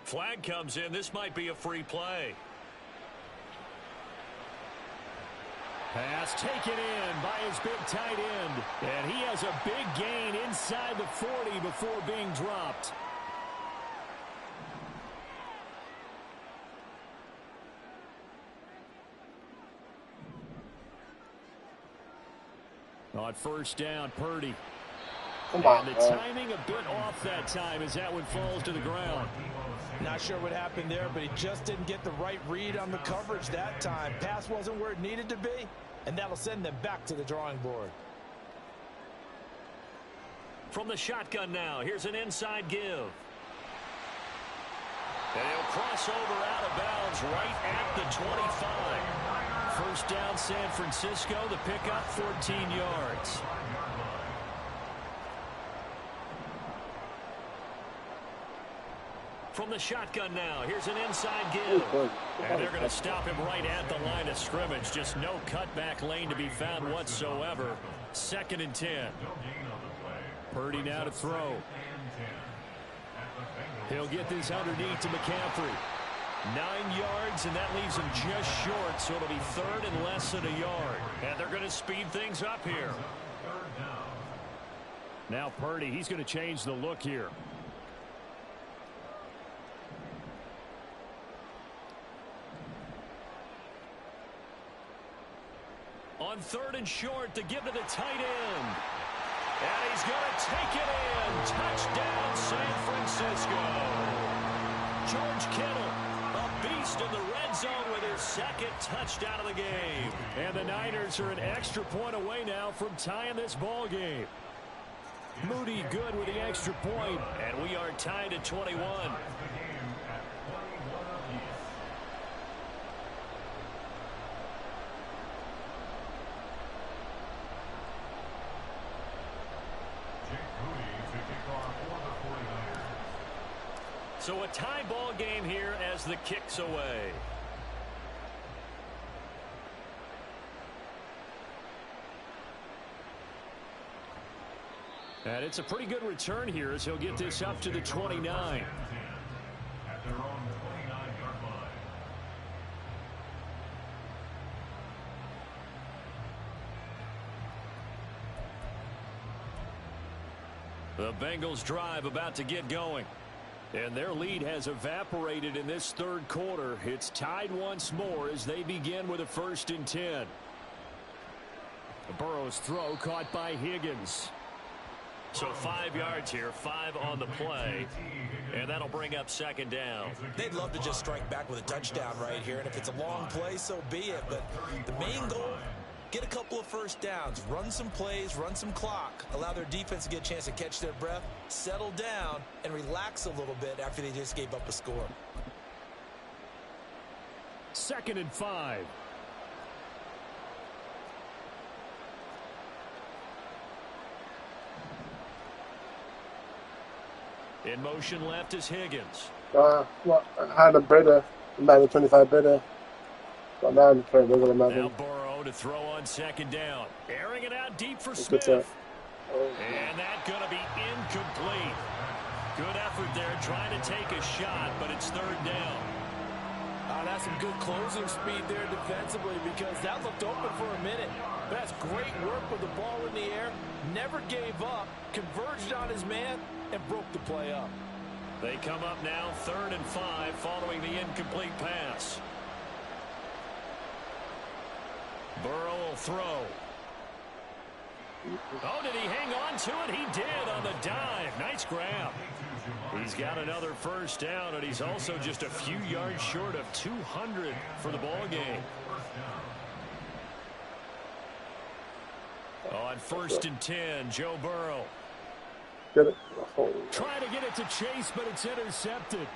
Flag comes in. This might be a free play. Pass taken in by his big tight end. And he has a big gain inside the 40 before being dropped. On 1st down, Purdy. Come on, and the timing a bit off that time as that one falls to the ground. Not sure what happened there, but he just didn't get the right read on the coverage that time. Pass wasn't where it needed to be, and that'll send them back to the drawing board. From the shotgun now, here's an inside give. And he'll cross over out of bounds right at the 25. 1st down, San Francisco. The pickup, 14 yards. from the shotgun now. Here's an inside give. And they're going to stop him right at the line of scrimmage. Just no cutback lane to be found whatsoever. 2nd and 10. Purdy now to throw. He'll get this underneath to McCaffrey. 9 yards, and that leaves him just short, so it'll be 3rd and less than a yard. And they're going to speed things up here. Now Purdy, he's going to change the look here. On 3rd and short to give to the tight end. And he's going to take it in. Touchdown, San Francisco. George Kittle, a beast in the red zone with his 2nd touchdown of the game. And the Niners are an extra point away now from tying this ball game. Moody good with the extra point. And we are tied at 21. So a tie ball game here as the kick's away. And it's a pretty good return here as he'll get this up to the 29. At their own 29-yard line. The Bengals drive about to get going. And their lead has evaporated in this 3rd quarter. It's tied once more as they begin with a 1st and 10. Burrow's throw caught by Higgins. So 5 yards here, 5 on the play. And that'll bring up 2nd down. They'd love to just strike back with a touchdown right here. And if it's a long play, so be it. But the main goal, get a couple of first downs, run some plays, run some clock, allow their defense to get a chance to catch their breath, settle down, and relax a little bit after they just gave up a score. 2nd and 5. In motion left is Higgins. Well, I had a better, Madden 25 better. But now I'm playing regular Madden. Now Burrow to throw on 2nd down. Airing it out deep for Smith. And that's going to be incomplete. Good effort there trying to take a shot, but it's 3rd down. That's some good closing speed there defensively because that looked open for a minute. But that's great work with the ball in the air. Never gave up, converged on his man, and broke the play up. They come up now 3rd and 5 following the incomplete pass. Burrow will throw. Oh, did he hang on to it? He did on the dive. Nice grab. He's got another 1st down, and he's also just a few yards short of 200 for the ball game. On 1st and 10, Joe Burrow. Trying to get it to Chase, but it's intercepted.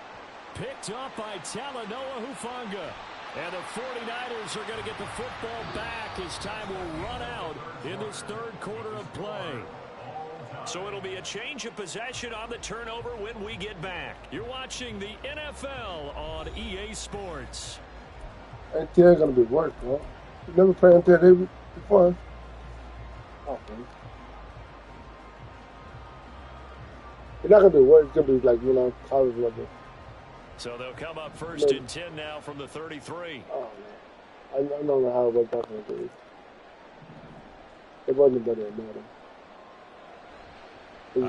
Picked up by Talanoa Hufanga. And the 49ers are going to get the football back as time will run out in this 3rd quarter of play. So it'll be a change of possession on the turnover when we get back. You're watching the NFL on EA Sports. NTA going to be worse, bro. You never played NTA before. Oh, man. It's not going to be worse. It's going to be like, college level. So they'll come up 1st and 10 now from the 33. Oh, man. I don't know how it worked out for me. It wasn't better than Madden. They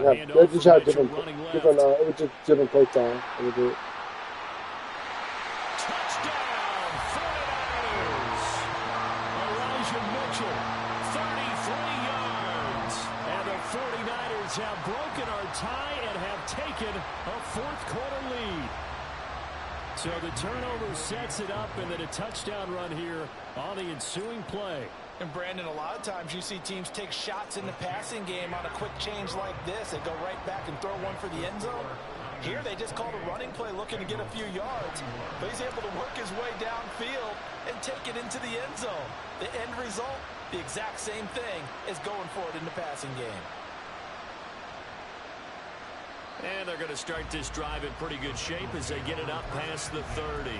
just had different it was just different play time. Touchdown, 49ers! Elijah Mitchell, 33 yards. And the 49ers have broken our tie and have taken a 4th quarter lead. So the turnover sets it up, and then a touchdown run here on the ensuing play. And Brandon, a lot of times you see teams take shots in the passing game on a quick change like this. They go right back and throw one for the end zone. Here they just called a running play looking to get a few yards. But he's able to work his way downfield and take it into the end zone. The end result, the exact same thing as going for it in the passing game. And they're going to start this drive in pretty good shape as they get it up past the 30.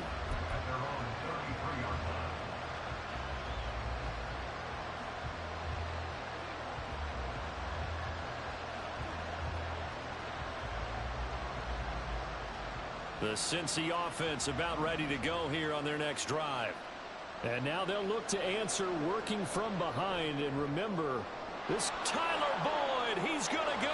The Cincy offense about ready to go here on their next drive. And now they'll look to answer working from behind. And remember, this Tyler Boyd, he's going to go.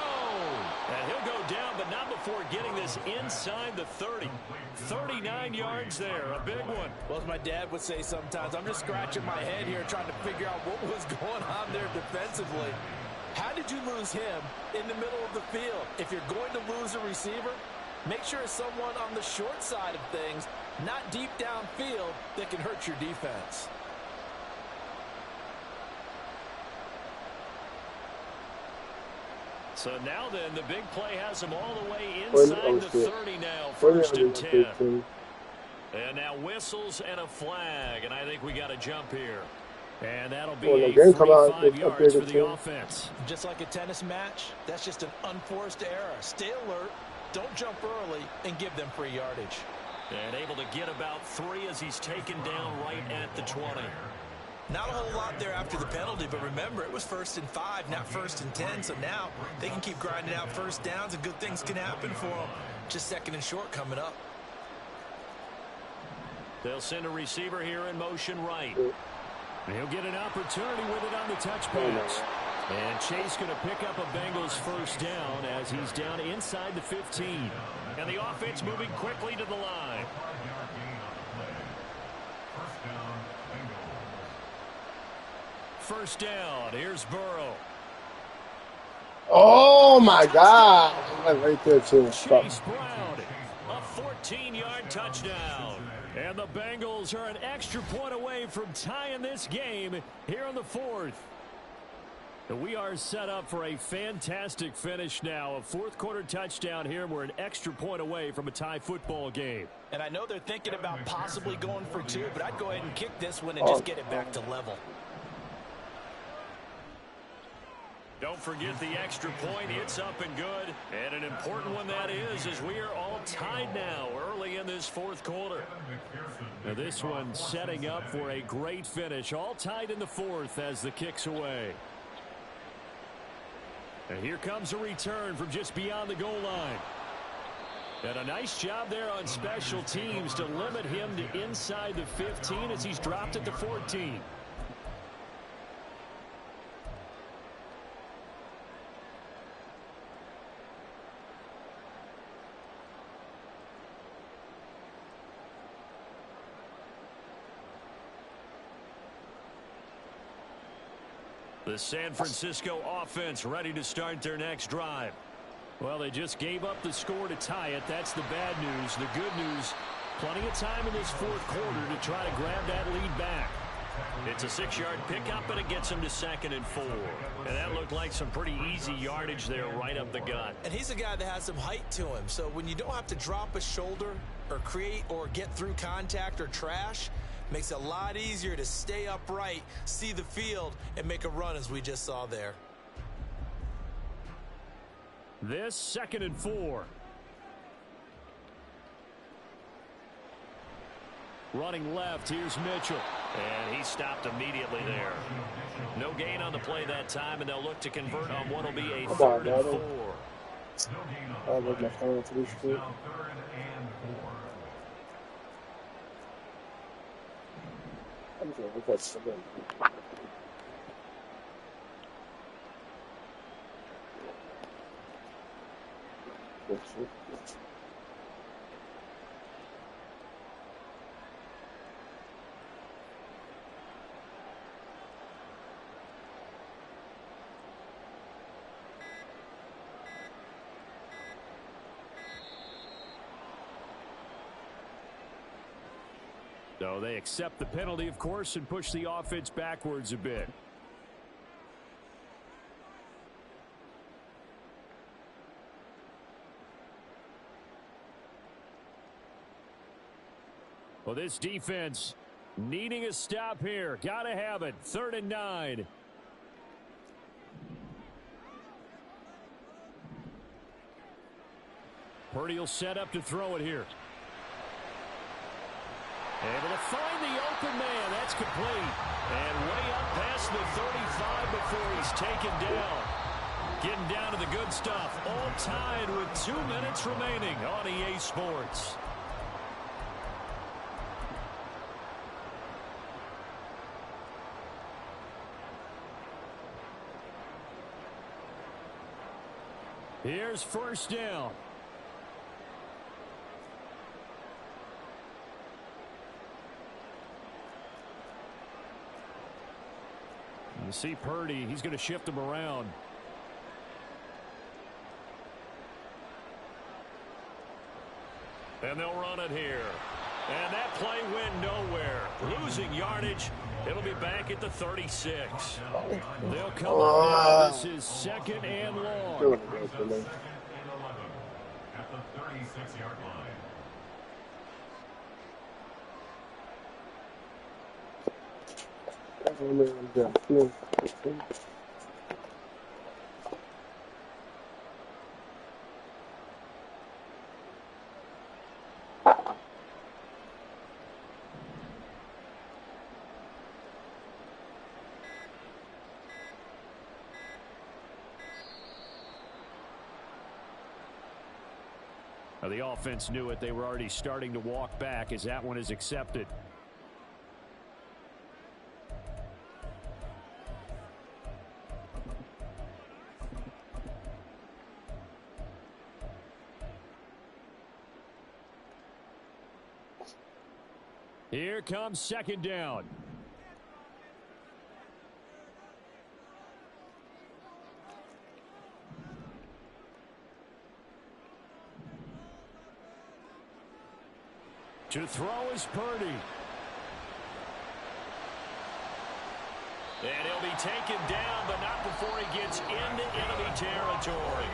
And he'll go down, but not before getting this inside the 30. 39 yards there, a big one. Well, as my dad would say sometimes, I'm just scratching my head here trying to figure out what was going on there defensively. How did you lose him in the middle of the field? If you're going to lose a receiver, make sure it's someone on the short side of things, not deep downfield, that can hurt your defense. So now then, the big play has them all the way inside the 30 now, first and 10. And now whistles and a flag, and I think we got a jump here. And that'll be a 45 yards for the offense. Just like a tennis match, that's just an unforced error. Stay alert, don't jump early, and give them free yardage. And able to get about 3 as he's taken down right at the 20. Not a whole lot there after the penalty, but remember, it was 1st and 5, not 1st and 10, so now they can keep grinding out first downs, and good things can happen for them. Just 2nd and short coming up. They'll send a receiver here in motion right. He'll get an opportunity with it on the touch pass. And Chase going to pick up a Bengals first down as he's down inside the 15. And the offense moving quickly to the line. First down, here's Burrow. Oh, my God. Right there, too. Chase Brown, a 14-yard touchdown. And the Bengals are an extra point away from tying this game here in the 4th. We are set up for a fantastic finish now. A 4th quarter touchdown here. We're an extra point away from a tie football game. And I know they're thinking about possibly going for 2, but I'd go ahead and kick this one and just get it back to level. Don't forget the extra point. It's up and good. And an important one that is, as we are all tied now early in this 4th quarter. Now this one setting up for a great finish. All tied in the 4th as the kick's away. And here comes a return from just beyond the goal line. And a nice job there on special teams to limit him to inside the 15 as he's dropped at the 14. The San Francisco offense ready to start their next drive. Well, they just gave up the score to tie it. That's the bad news. The good news, plenty of time in this 4th quarter to try to grab that lead back. It's a 6-yard pickup, and it gets him to 2nd and 4. And that looked like some pretty easy yardage there right up the gut. And he's a guy that has some height to him. So when you don't have to drop a shoulder or create or get through contact or trash, makes it a lot easier to stay upright, see the field, and make a run as we just saw there. This 2nd and 4. Running left, here's Mitchell. And he stopped immediately there. No gain on the play that time, and they'll look to convert on what will be a 3rd and 4. I love my phone to this shit. I'm going to look at something. So they accept the penalty, of course, and push the offense backwards a bit. Well, this defense needing a stop here. Got to have it. 3rd and 9. Purdy will set up to throw it here. Able to find the open man. That's complete. And way up past the 35 before he's taken down. Getting down to the good stuff. All tied with 2 minutes remaining on EA Sports. Here's first down. You see Purdy, he's going to shift him around. And they'll run it here. And that play went nowhere. Losing yardage. It'll be back at the 36. They'll come up now. This is second and long. Second and 11 at the 36-yard line. The offense knew it. They were already starting to walk back as that one is accepted. Here comes second down. To throw is Purdy. And he'll be taken down, but not before he gets into enemy territory.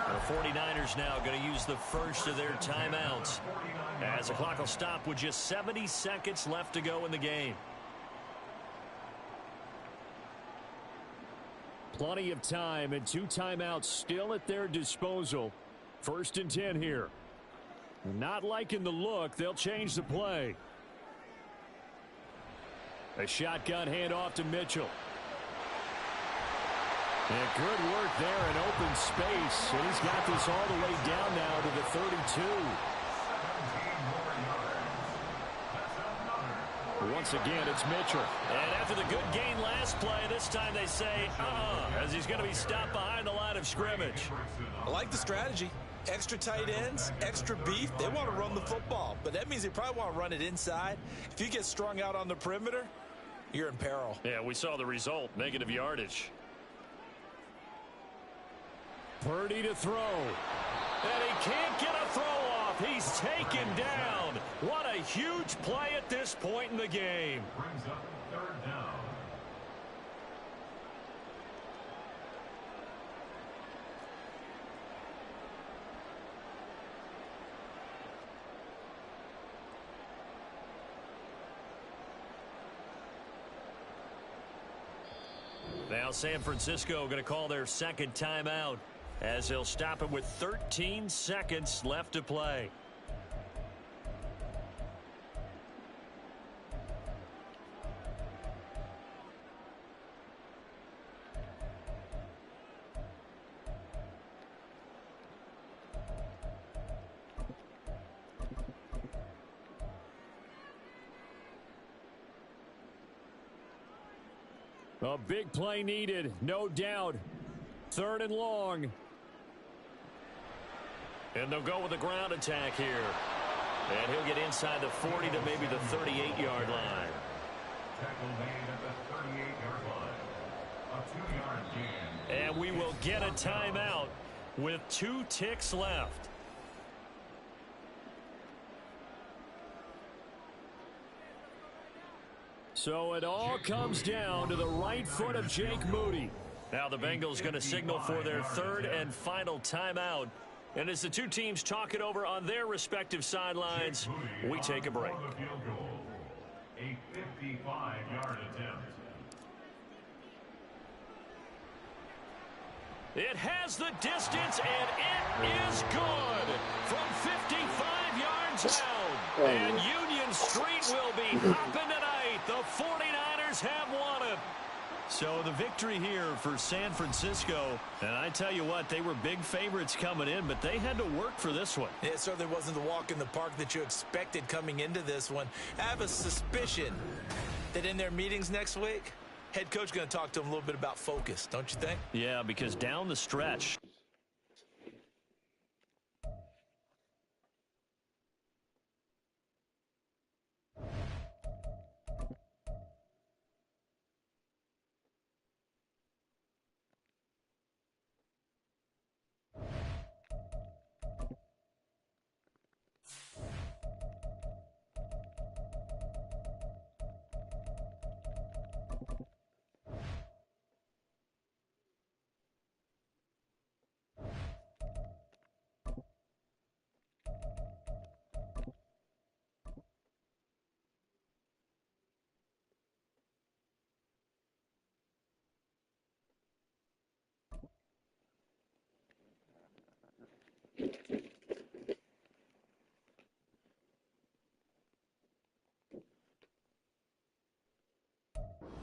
The 49ers now going to use the first of their timeouts, as the clock will stop with just 70 seconds left to go in the game. Plenty of time and 2 timeouts still at their disposal. First and 10 here. Not liking the look. They'll change the play. A shotgun handoff to Mitchell. And good work there in open space. And he's got this all the way down now to the 32. Once again, it's Mitchell. And after the good gain last play, this time they say, as he's going to be stopped behind the line of scrimmage. I like the strategy. Extra tight ends, extra beef. They want to run the football, but that means they probably want to run it inside. If you get strung out on the perimeter, you're in peril. Yeah, we saw the result, negative yardage. Purdy to throw. And he can't get a throw off. He's taken down. What a huge play at this point in the game. Brings up third down. Now San Francisco going to call their second timeout as they'll stop it with 13 seconds left to play. A big play needed, no doubt. Third and long. And they'll go with a ground attack here. And he'll get inside the 40 to maybe the 38-yard line. Tackle made at the 38-yard line. A 2-yard gain. And we will get a timeout with 2 ticks left. So it all comes down to the right foot of Jake Moody. Now the Bengals going to signal for their third and final timeout. And as the two teams talk it over on their respective sidelines, we take a break. A 55-yard attempt. It has the distance, and it is good from 55 yards out. And Union Street will be hopping tonight. The 49ers have won it. So the victory here for San Francisco. And I tell you what, they were big favorites coming in, but they had to work for this one. It certainly wasn't the walk in the park that you expected coming into this one. I have a suspicion that in their meetings next week, head coach is going to talk to them a little bit about focus, don't you think? Yeah, because down the stretch,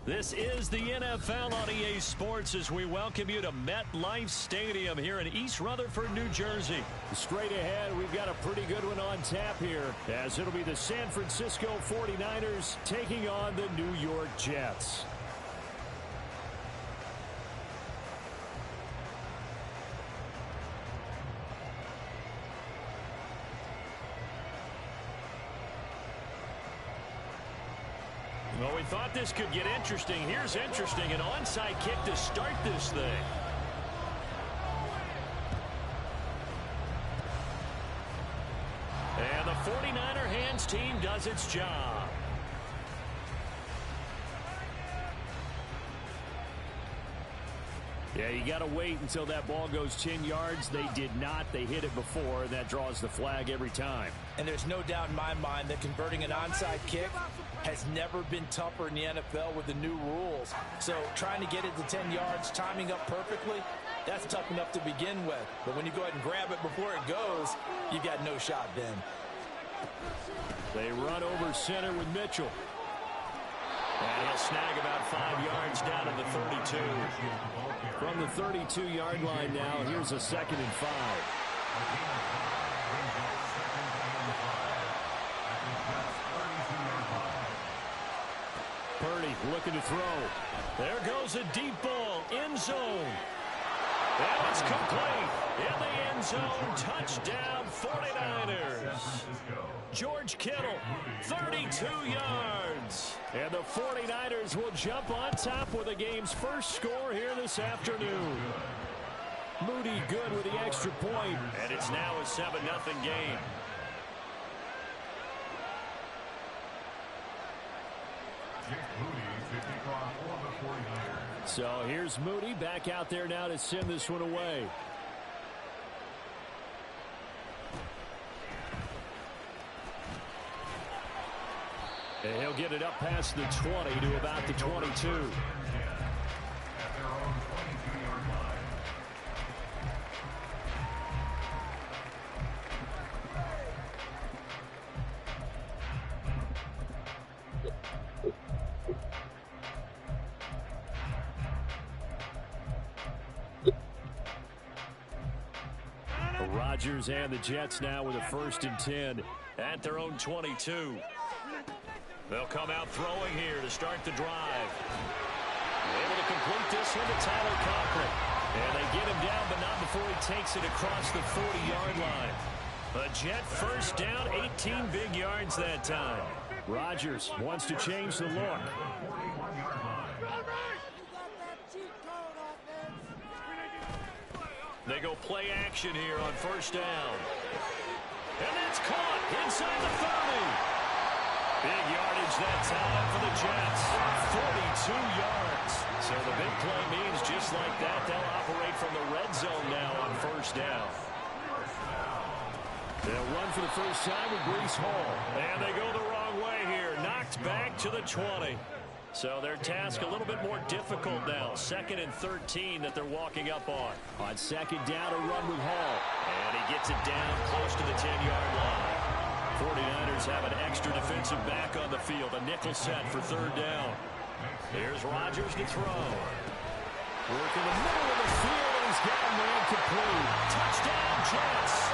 this is the NFL on EA Sports as we welcome you to MetLife Stadium here in East Rutherford, New Jersey. Straight ahead, we've got a pretty good one on tap here as it'll be the San Francisco 49ers taking on the New York Jets. Well, we thought this could get interesting. Here's interesting. An onside kick to start this thing. And the 49er hands team does its job. Yeah, you got to wait until that ball goes 10 yards. They did not. They hit it before, and that draws the flag every time. And there's no doubt in my mind that converting an onside kick has never been tougher in the NFL with the new rules. So trying to get it to 10 yards, timing up perfectly, that's tough enough to begin with. But when you go ahead and grab it before it goes, you've got no shot then. They run over center with Mitchell. And he'll snag about 5 yards down to the 32. From the 32-yard line now, here's a 2nd and 5. Purdy looking to throw. There goes a deep ball, end zone. And it's complete. In the end zone, touchdown 49ers. George Kittle, 32 yards. And the 49ers will jump on top with the game's first score here this afternoon. Moody good with the extra point. And it's now a 7-0 game. So here's Moody back out there now to send this one away. And he'll get it up past the 20 to about the 22. Rodgers and the Jets now with a 1st and 10 at their own 22. They'll come out throwing here to start the drive. Able to complete this one to Tyler Conklin. And they get him down, but not before he takes it across the 40-yard line. A Jet 1st down, 18 big yards that time. Rodgers wants to change the look. They go play action here on 1st down. And that's caught inside the 30. Big yardage that time for the Jets. 42 yards. So the big play means just like that, they'll operate from the red zone now on 1st down. They'll run for the first time with Breece Hall. And they go the wrong way here. Knocked back to the 20. So their task a little bit more difficult now. 2nd and 13 that they're walking up on. On 2nd down, a run with Hall. And he gets it down close to the 10-yard line. 49ers have an extra defensive back on the field. A nickel set for 3rd down. Here's Rodgers to throw. Work in the middle of the field, and he's got a man complete. Touchdown, Jets.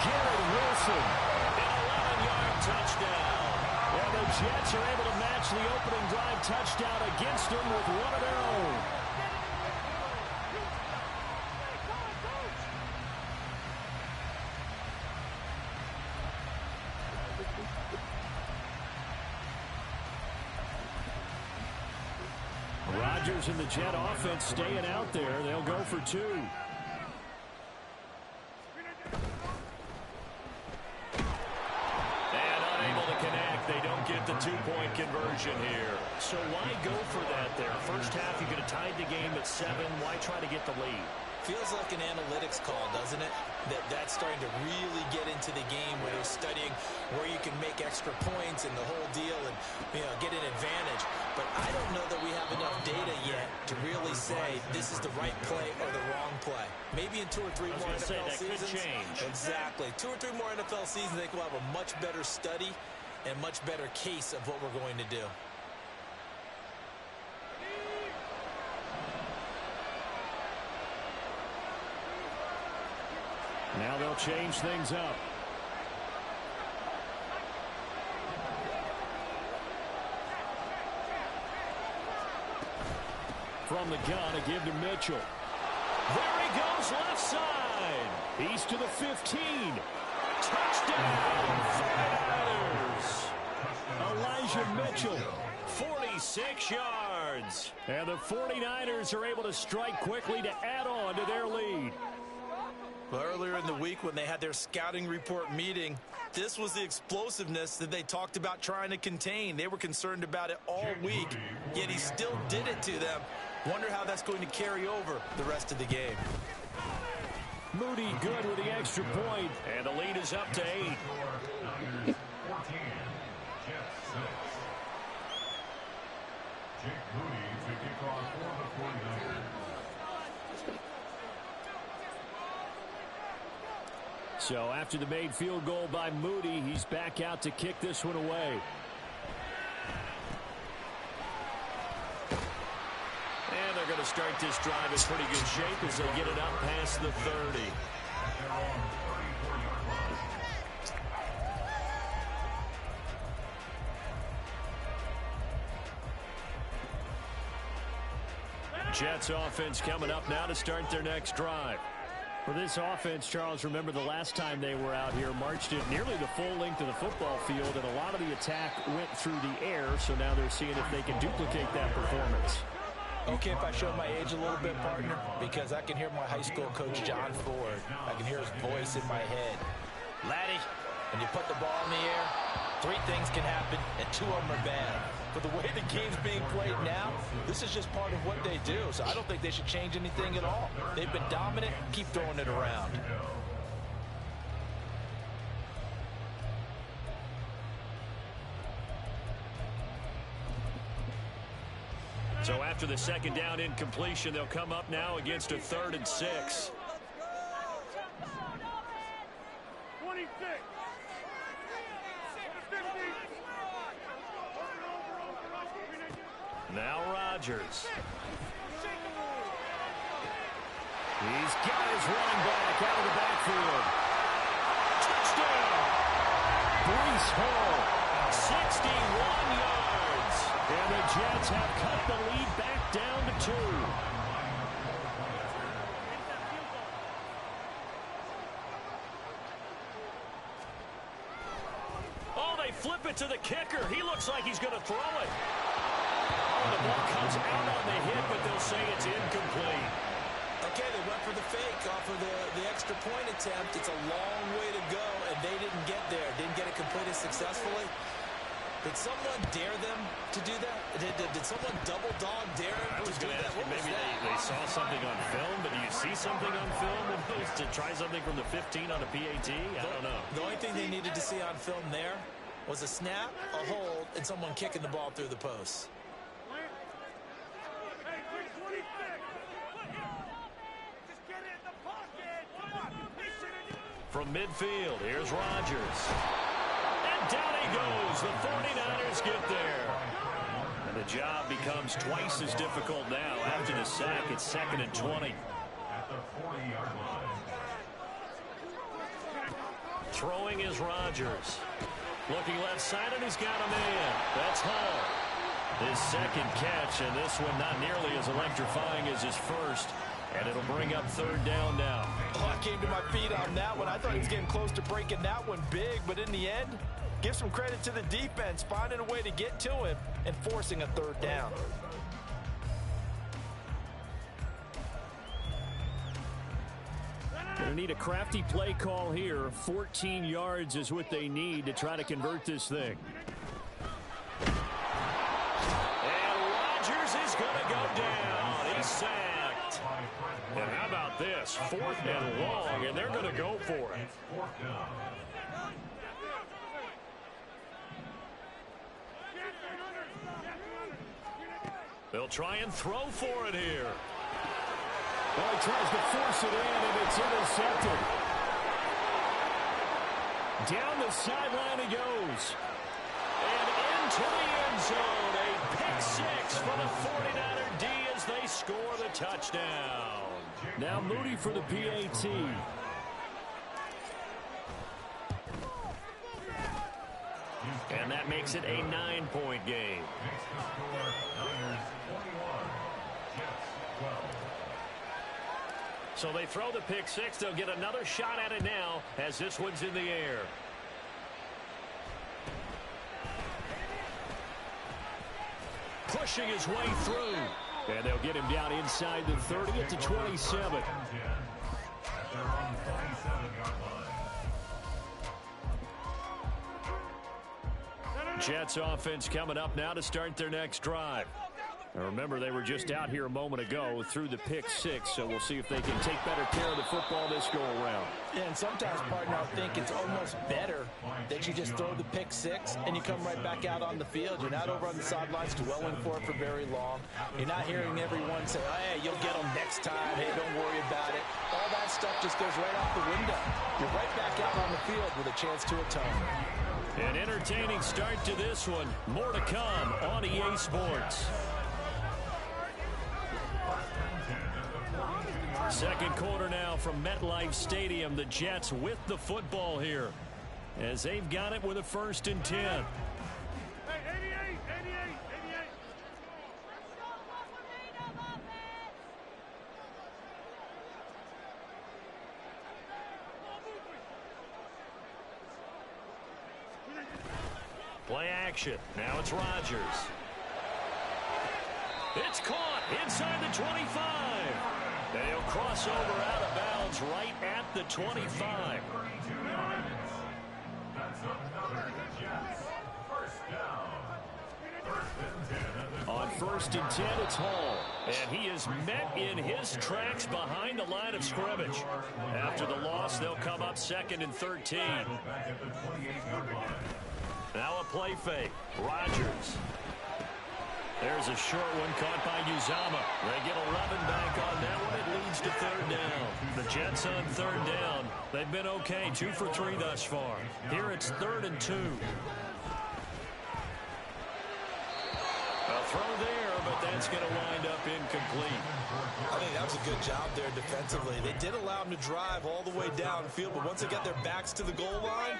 Garrett Wilson, an 11-yard touchdown. And the Jets are able to match the opening drive touchdown against them with one of their own. Rodgers and the Jet offense staying out there. They'll go for 2. They don't get the 2-point conversion here. So why go for that there? First half, you could have tied the game at 7. Why try to get the lead? Feels like an analytics call, doesn't it? That's starting to really get into the game where they're studying where you can make extra points and the whole deal and get an advantage. But I don't know that we have enough data yet to really say this is the right play or the wrong play. Maybe in 2 or 3 more NFL seasons. Could change. Exactly. 2 or 3 more NFL seasons, I think we'll have a much better study and much better case of what we're going to do. Now they'll change things up. From the gun, a give to Mitchell. There he goes, left side. He's to the 15. Touchdown, 49ers. Elijah Mitchell, 46 yards. And the 49ers are able to strike quickly to add on to their lead. Well, earlier in the week when they had their scouting report meeting, this was the explosiveness that they talked about trying to contain. They were concerned about it all week, yet he still did it to them. Wonder how that's going to carry over the rest of the game. Moody good with the extra point. And the lead is up to 8. 14, Jets 6. Jake Moody to kick off for the 49ers. So after the made field goal by Moody, he's back out to kick this one away. And they're going to start this drive in pretty good shape as they get it up past the 30. Jets offense coming up now to start their next drive. For this offense, Charles, remember the last time they were out here, marched it nearly the full length of the football field, and a lot of the attack went through the air, so now they're seeing if they can duplicate that performance. Okay, if I show my age a little bit, partner, because I can hear my high school coach, John Ford. I can hear his voice in my head. Laddie, when you put the ball in the air, 3 things can happen, and 2 of them are bad. But the way the game's being played now, this is just part of what they do. So I don't think they should change anything at all. They've been dominant. Keep throwing it around. So after the second down incompletion, they'll come up now against a 3rd and 6. 26. Now Rodgers. He's got his running back out of the backfield. Touchdown! Breece Hall, 61 yards. And the Jets have cut the lead back down to 2. Oh, they flip it to the kicker. He looks like he's going to throw it. Oh, the ball comes out on the hit, but they'll say it's incomplete. Okay, they went for the fake off of the extra point attempt. It's a long way to go, and they didn't get there. Didn't get it completed successfully. Did someone dare them to do that? Did someone double dog dare them to do that? Maybe they saw something on film, but do you see something on film to try something from the 15 on a PAT? I don't know. The only thing they needed to see on film there was a snap, a hold, and someone kicking the ball through the post. from midfield. Here's Rodgers. And down he goes. The 49ers get there. And the job becomes twice as difficult now. After the sack, it's 2nd and 20. At the 40-yard line. Throwing is Rodgers. Looking left side, and he's got a man. That's Hall. His second catch, and this one not nearly as electrifying as his first. And it'll bring up 3rd down now. Oh, I came to my feet on that one. I thought he was getting close to breaking that one big, but in the end, give some credit to the defense, finding a way to get to him and forcing a 3rd down. Going to need a crafty play call here. 14 yards is what they need to try to convert this thing. And Rodgers is going to go down. He's sacked. And how about this? 4th and long, and they're going to go for it. It's 4th down. They'll try and throw for it here. Well, he tries to force it in, and it's intercepted. Down the sideline he goes. And into the end zone. A pick 6 for the 49er D as they score the touchdown. Now Moody for the PAT. And that makes it a 9-point game. Makes the score Niners 21, Jets 12. So they throw the pick 6. They'll get another shot at it now as this one's in the air. Pushing his way through. And they'll get him down inside the 30 at the 27. At their own 27-yard line. Jets offense coming up now to start their next drive. Now remember, they were just out here a moment ago through the pick 6, so we'll see if they can take better care of the football this go-around. Yeah, and sometimes, partner, I think it's almost better that you just throw the pick 6 and you come right back out on the field. You're not over on the sidelines dwelling for it for very long. You're not hearing everyone say, oh, hey, you'll get them next time. Hey, don't worry about it. All that stuff just goes right out the window. You're right back out on the field with a chance to atone. An entertaining start to this one. More to come on EA Sports. Second quarter now from MetLife Stadium. The Jets with the football here as they've got it with a 1st and 10. Hey, 88, 88, 88. Play action. Now it's Rodgers. It's caught inside the 25. They'll cross over out of bounds right at the 25. That's another Jets. 1st down. 1st and 10 at the On 1st and 10, it's Hall. And he is met in his tracks behind the line of scrimmage. After the loss, they'll come up 2nd and 13. back at the 28-yard line. Now a play fake. Rodgers. There's a short one caught by Uzama. They get 11 back on that one. It leads to 3rd down. The Jets on 3rd down. They've been okay, 2 for 3 thus far. Here it's 3rd and 2. A throw there, but that's going to wind up incomplete. I think that was a good job there defensively. They did allow them to drive all the way downfield, but once they got their backs to the goal line,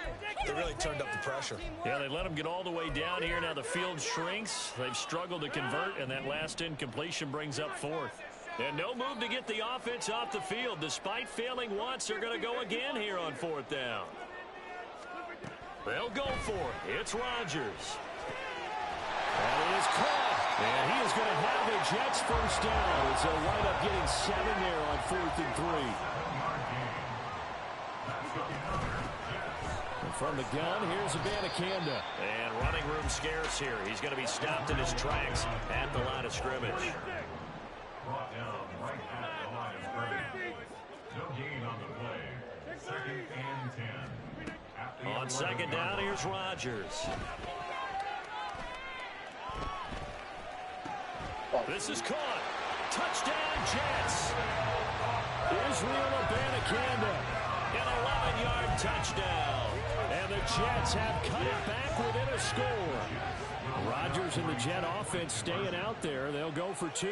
they really turned up the pressure. Yeah, they let them get all the way down here. Now the field shrinks. They've struggled to convert, and that last incompletion brings up 4th. And no move to get the offense off the field. Despite failing once, they're going to go again here on 4th down. They'll go for it. It's Rodgers. That is caught. And he is going to have the Jets 1st down as they'll wind up getting 7 there on 4th and 3. And from the gun, here's Abanikanda. And running room scarce here. He's going to be stopped in his tracks at the line of scrimmage. Brought down right at the line of scrimmage. No gain on the play. 2nd and 10. At the On 2nd down, here's Rodgers. This is caught. Touchdown, Jets. Israel Abanikanda. An 11-yard touchdown. And the Jets have cut it back within a score. Rodgers and the Jet offense staying out there. They'll go for 2.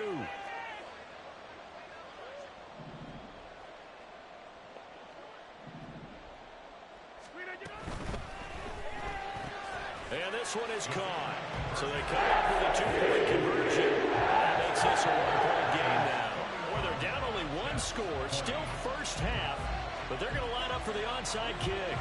And this one is caught. So they come up with a 2-point conversion. That makes this a 1-point game now. Well, they're down only 1 score. Still first half. But they're going to line up for the onside kick.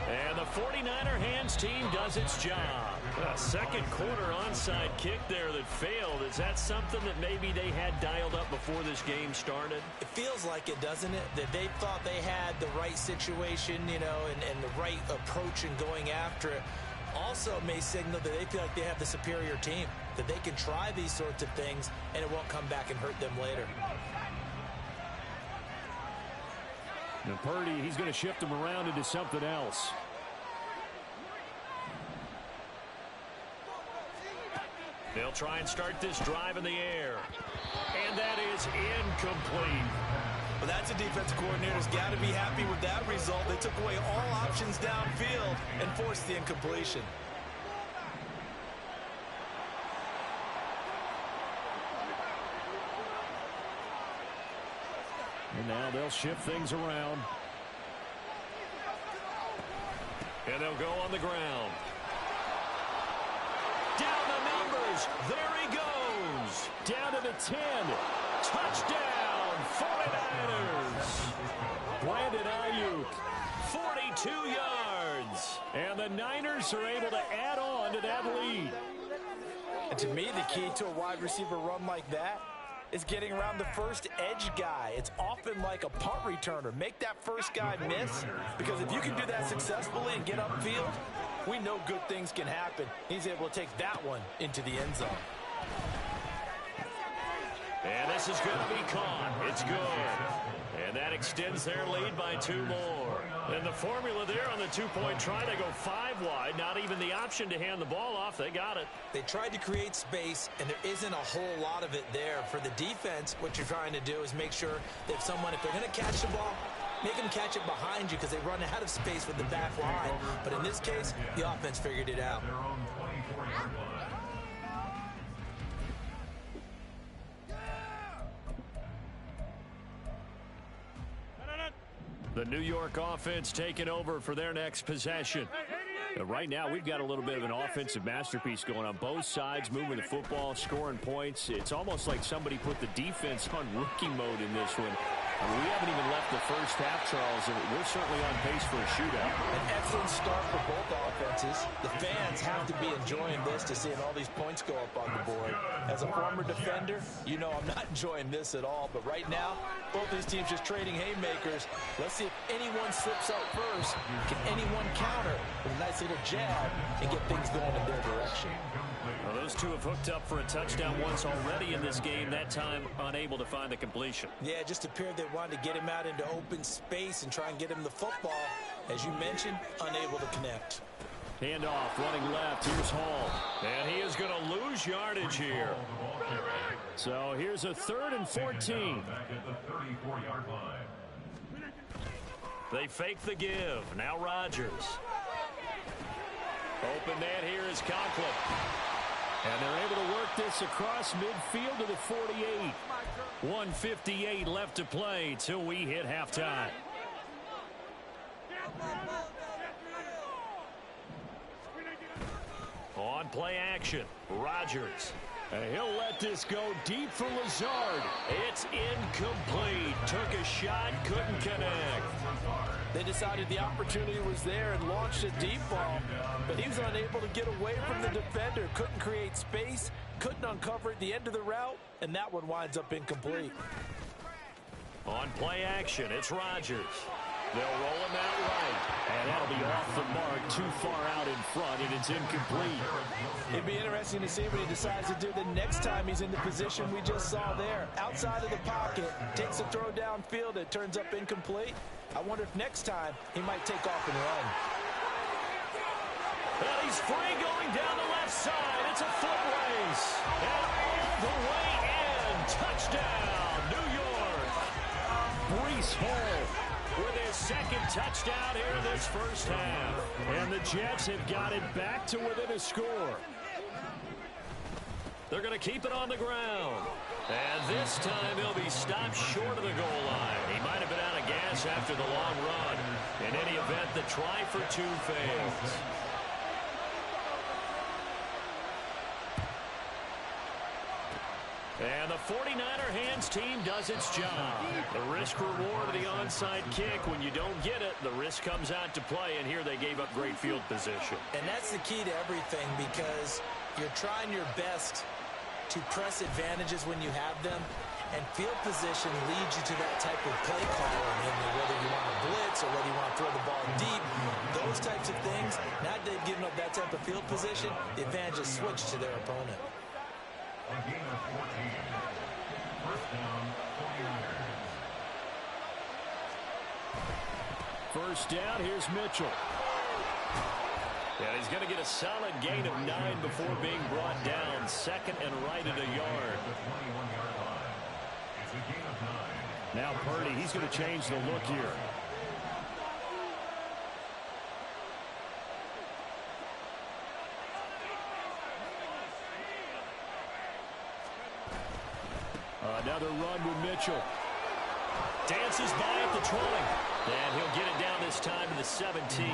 And the 49er hands team does its job. A second quarter onside kick there that failed. Is that something that maybe they had dialed up before this game started? It feels like it, doesn't it? That they thought they had the right situation, you know, and the right approach in going after it. Also may signal that they feel like they have the superior team, that they can try these sorts of things and it won't come back and hurt them later. Now Purdy, he's going to shift him around into something else. They'll try and start this drive in the air. And that is incomplete. Well, that's a defensive coordinator's got to be happy with that result. They took away all options downfield and forced the incompletion. And now they'll shift things around. And they'll go on the ground. Down the numbers. There he goes. Down to the 10. Touchdown, 49ers. Brandon Ayuk. 42 yards. And the Niners are able to add on to that lead. And to me, the key to a wide receiver run like that is getting around the first edge guy. It's often like a punt returner. Make that first guy miss, because if you can do that successfully and get upfield, we know good things can happen. He's able to take that one into the end zone. And this is going to be caught. It's good. And that extends their lead by 2 more. And the formula there on the 2-point try, they go 5 wide. Not even the option to hand the ball off. They got it. They tried to create space, and there isn't a whole lot of it there. For the defense, what you're trying to do is make sure that if they're going to catch the ball, make them catch it behind you because they run out of space with the back line. But in this case, the offense figured it out. Their own 24-yard line. The New York offense taking over for their next possession. Right now, we've got a little bit of an offensive masterpiece going on. Both sides moving the football, scoring points. It's almost like somebody put the defense on rookie mode in this one. I mean, we haven't even left the first half, Charles, and we're certainly on pace for a shootout. An excellent start for both offenses. The fans have to be enjoying this to seeing all these points go up on the board. As a former defender, you know I'm not enjoying this at all. But right now, both these teams just trading haymakers. Let's see if anyone slips up first. Can anyone counter with a nice little jab and get things going in their direction? Well, those two have hooked up for a touchdown once already in this game, that time unable to find the completion. Yeah, it just appeared they wanted to get him out into open space and try and get him the football. As you mentioned, unable to connect. Handoff, running left. Here's Hall. And he is going to lose yardage here. So here's a 3rd and 14. Back at the 34-yard line. They fake the give. Now Rodgers. Open net here is Conklin. And they're able to work this across midfield to the 48. 1:58 left to play till we hit halftime. On play action, Rodgers. And he'll let this go deep for Lazard. It's incomplete. Took a shot, couldn't connect. They decided the opportunity was there and launched a deep ball, but he was unable to get away from the defender. Couldn't create space, couldn't uncover at the end of the route, and that one winds up incomplete. On play action, it's Rodgers. They'll roll him out right. And that'll be off the mark, too far out in front, and it's incomplete. It'd be interesting to see what he decides to do the next time he's in the position we just saw there. Outside of the pocket, takes a throw downfield, it turns up incomplete. I wonder if next time he might take off and run. And he's free going down the left side. It's a foot race. And all the way in. Touchdown, New York. Breece Hall with his second touchdown here in this first half. And the Jets have got it back to within a score. They're going to keep it on the ground. And this time he'll be stopped short of the goal line. He might have been out of gas after the long run. In any event, the try for two fails. And the 49er hands team does its job. The risk-reward of the onside kick. When you don't get it, the risk comes out to play, and here they gave up great field position. And that's the key to everything, because you're trying your best to press advantages when you have them, and field position leads you to that type of play calling, whether you want to blitz or whether you want to throw the ball deep. Those types of things, now that they've given up that type of field position, the advantage is switched to their opponent. A gain of 14. First down, 49ers. First down, here's Mitchell. And he's going to get a solid gain of 9 before being brought down. Second and right at a yard. The 21-yard line. It's a gain of 9. Now Purdy, he's going to change the look here. Another run with Mitchell. Dances by at the 20. And he'll get it down this time to the 17.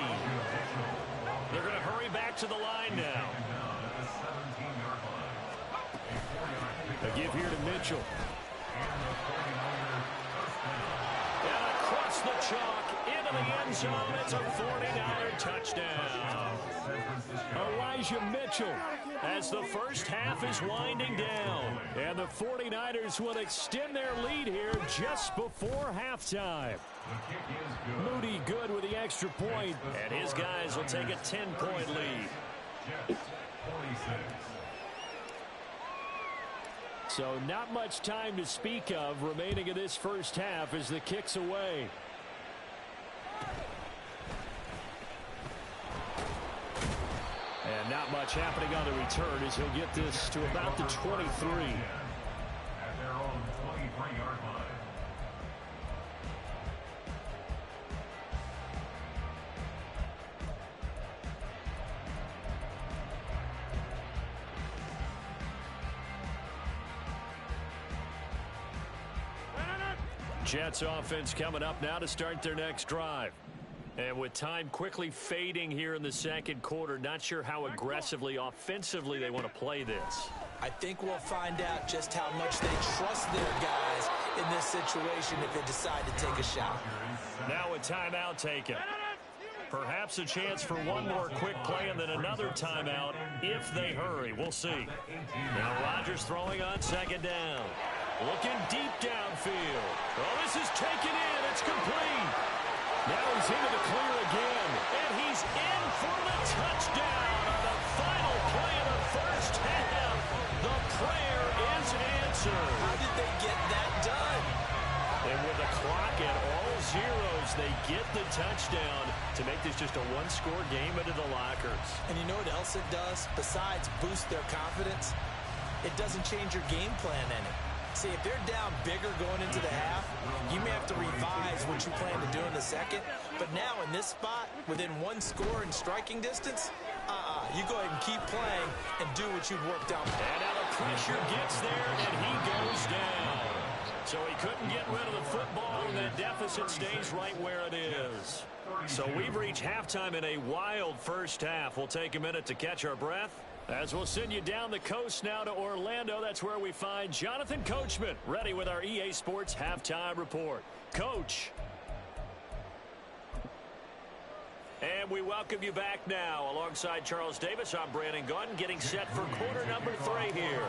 They're going to hurry back to the line now. A give here to Mitchell. And across the chalk into the end zone. It's a 49er touchdown. Elijah Mitchell as the first half is winding down. And the 49ers will extend their lead here just before halftime. Moody good with the extra point. And his guys will take a 10-point lead. So not much time to speak of remaining in this first half as the kick's away. And not much happening on the return as he'll get this to about the 23. At their own 23-yard line. Jets offense coming up now to start their next drive. And with time quickly fading here in the second quarter, not sure how aggressively, offensively they want to play this. I think we'll find out just how much they trust their guys in this situation if they decide to take a shot. Now a timeout taken. Perhaps a chance for one more quick play and then another timeout if they hurry. We'll see. Now Rodgers throwing on second down. Looking deep downfield. Oh, this is taken in. It's complete. Now he's into the clear again. And he's in for the touchdown on the final play of the first half. The prayer is answered. How did they get that done? And with the clock at all zeros, they get the touchdown to make this just a one-score game into the lockers. And you know what else it does? Besides boost their confidence, it doesn't change your game plan any. See, if they're down bigger going into the half, you may have to revise what you plan to do in the second. But now in this spot, within one score in striking distance, you go ahead and keep playing and do what you've worked out. And now the pressure gets there, and he goes down. So he couldn't get rid of the football, and that deficit stays right where it is. So we've reached halftime in a wild first half. We'll take a minute to catch our breath, as we'll send you down the coast now to Orlando. That's where we find Jonathan Coachman, ready with our EA Sports Halftime Report. Coach. And we welcome you back now. Alongside Charles Davis, I'm Brandon Gunn, getting set for quarter number 3 here.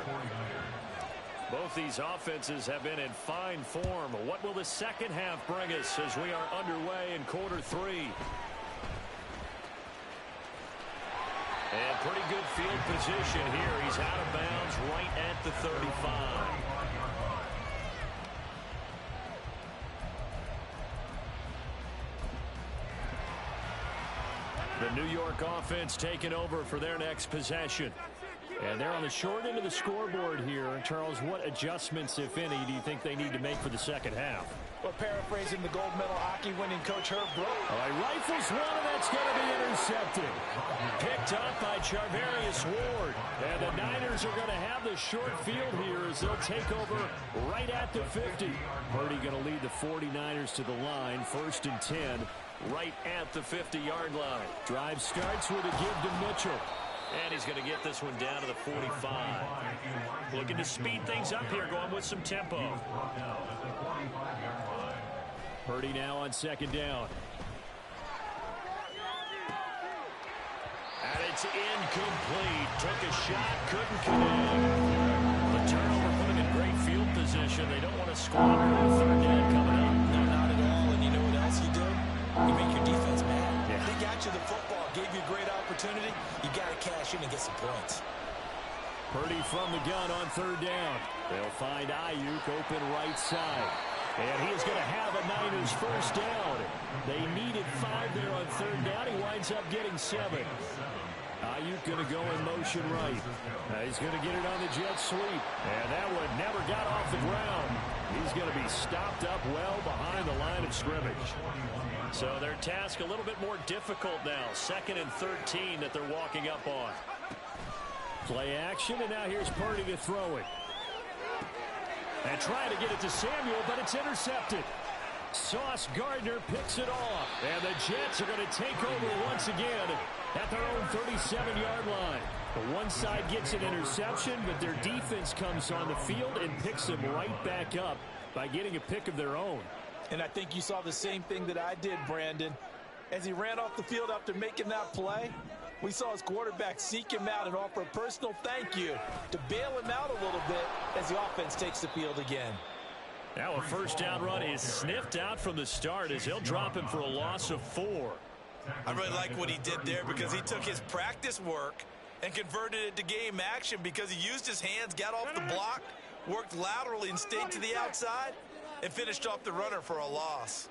Both these offenses have been in fine form. What will the second half bring us as we are underway in quarter 3? And pretty good field position here. He's out of bounds right at the 35. The New York offense taking over for their next possession. And they're on the short end of the scoreboard here. Charles, what adjustments, if any, do you think they need to make for the second half? Well, paraphrasing the gold medal hockey winning coach Herb Brooks. All right, rifles one, and that's going to be intercepted. Picked up by Charvarius Ward. And the Niners are going to have the short field here as they'll take over right at the 50. Purdy going to lead the 49ers to the line. 1st and 10, right at the 50-yard line. Drive starts with a give to Mitchell. And he's going to get this one down to the 45. Looking to speed things up here, going with some tempo. Purdy now on 2nd down. And it's incomplete. Took a shot, couldn't connect. The turnover put him in great field position. They don't want to squander a 3rd down coming up. No, not at all. And you know what else you do? You make your defense mad. Yeah. They got you the football, gave you a great opportunity. You got to cash in and get some points. Purdy from the gun on 3rd down. They'll find Ayuk open right side. And he is going to have a Niners 1st down. They needed 5 there on 3rd down. He winds up getting 7. Ayuk going to go in motion right. He's going to get it on the jet sweep. And that one never got off the ground. He's going to be stopped up well behind the line of scrimmage. So their task a little bit more difficult now. 2nd and 13 that they're walking up on. Play action, and now here's Purdy to throw it. And trying to get it to Samuel, but it's intercepted. Sauce Gardner picks it off. And the Jets are going to take over once again at their own 37-yard line. The one side gets an interception, but their defense comes on the field and picks them right back up by getting a pick of their own. And I think you saw the same thing that I did, Brandon. As he ran off the field after making that play, we saw his quarterback seek him out and offer a personal thank you to bail him out a little bit as the offense takes the field again. Now a 1st down run is sniffed out from the start as he'll drop him for a loss of 4. I really like what he did there because he took his practice work and converted it to game action because he used his hands, got off the block, worked laterally and stayed to the outside, and finished off the runner for a loss.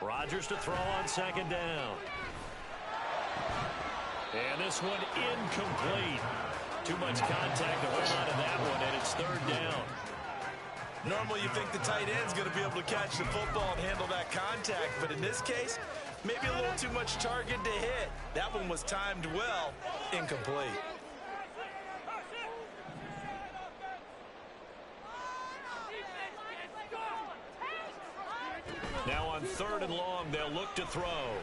Rodgers to throw on 2nd down. And this one incomplete. Too much contact to hold on to that one, and it's 3rd down. Normally you think the tight end's going to be able to catch the football and handle that contact, but in this case, maybe a little too much target to hit. That one was timed well, incomplete. Now on 3rd and long, they'll look to throw.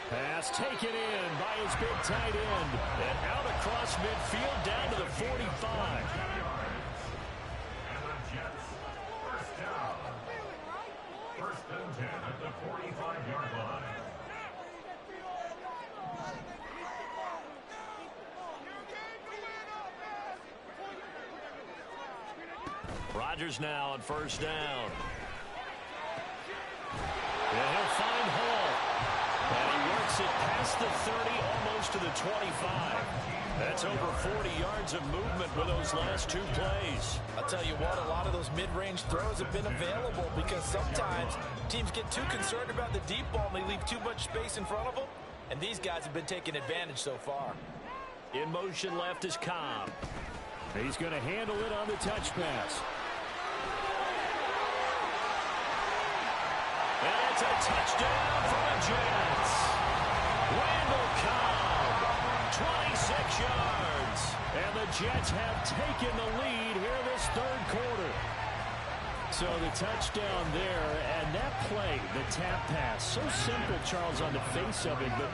Pass taken in by his big tight end. And out across midfield down to the 45. And the Jets, 1st down. 1st and 10 at the 45-yard line. Rodgers now on 1st down. And he'll find Hall. And he works it past the 30, almost to the 25. That's over 40 yards of movement with those last 2 plays. I'll tell you what, a lot of those mid-range throws have been available because sometimes teams get too concerned about the deep ball and they leave too much space in front of them. And these guys have been taking advantage so far. In motion left is Cobb. He's going to handle it on the touch pass. And it's a touchdown for the Jets. Randall Cobb, 26 yards. And the Jets have taken the lead here this 3rd quarter. So the touchdown there, and that play, the tap pass, so simple, Charles, on the face of it, but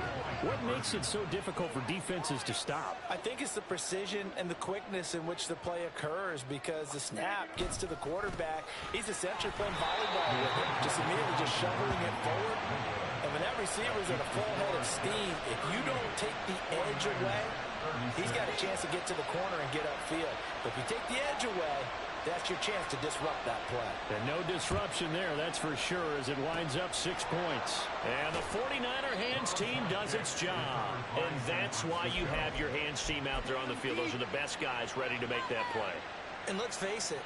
what makes it so difficult for defenses to stop? I think it's the precision and the quickness in which the play occurs because the snap gets to the quarterback. He's essentially playing volleyball with it, just immediately just shoveling it forward. And when that receiver's at a full head of steam, if you don't take the edge away, he's got a chance to get to the corner and get upfield. But if you take the edge away, that's your chance to disrupt that play. And no disruption there, that's for sure, as it winds up 6 points. And the 49er hands team does its job. And that's why you have your hands team out there on the field. Those are the best guys ready to make that play. And let's face it,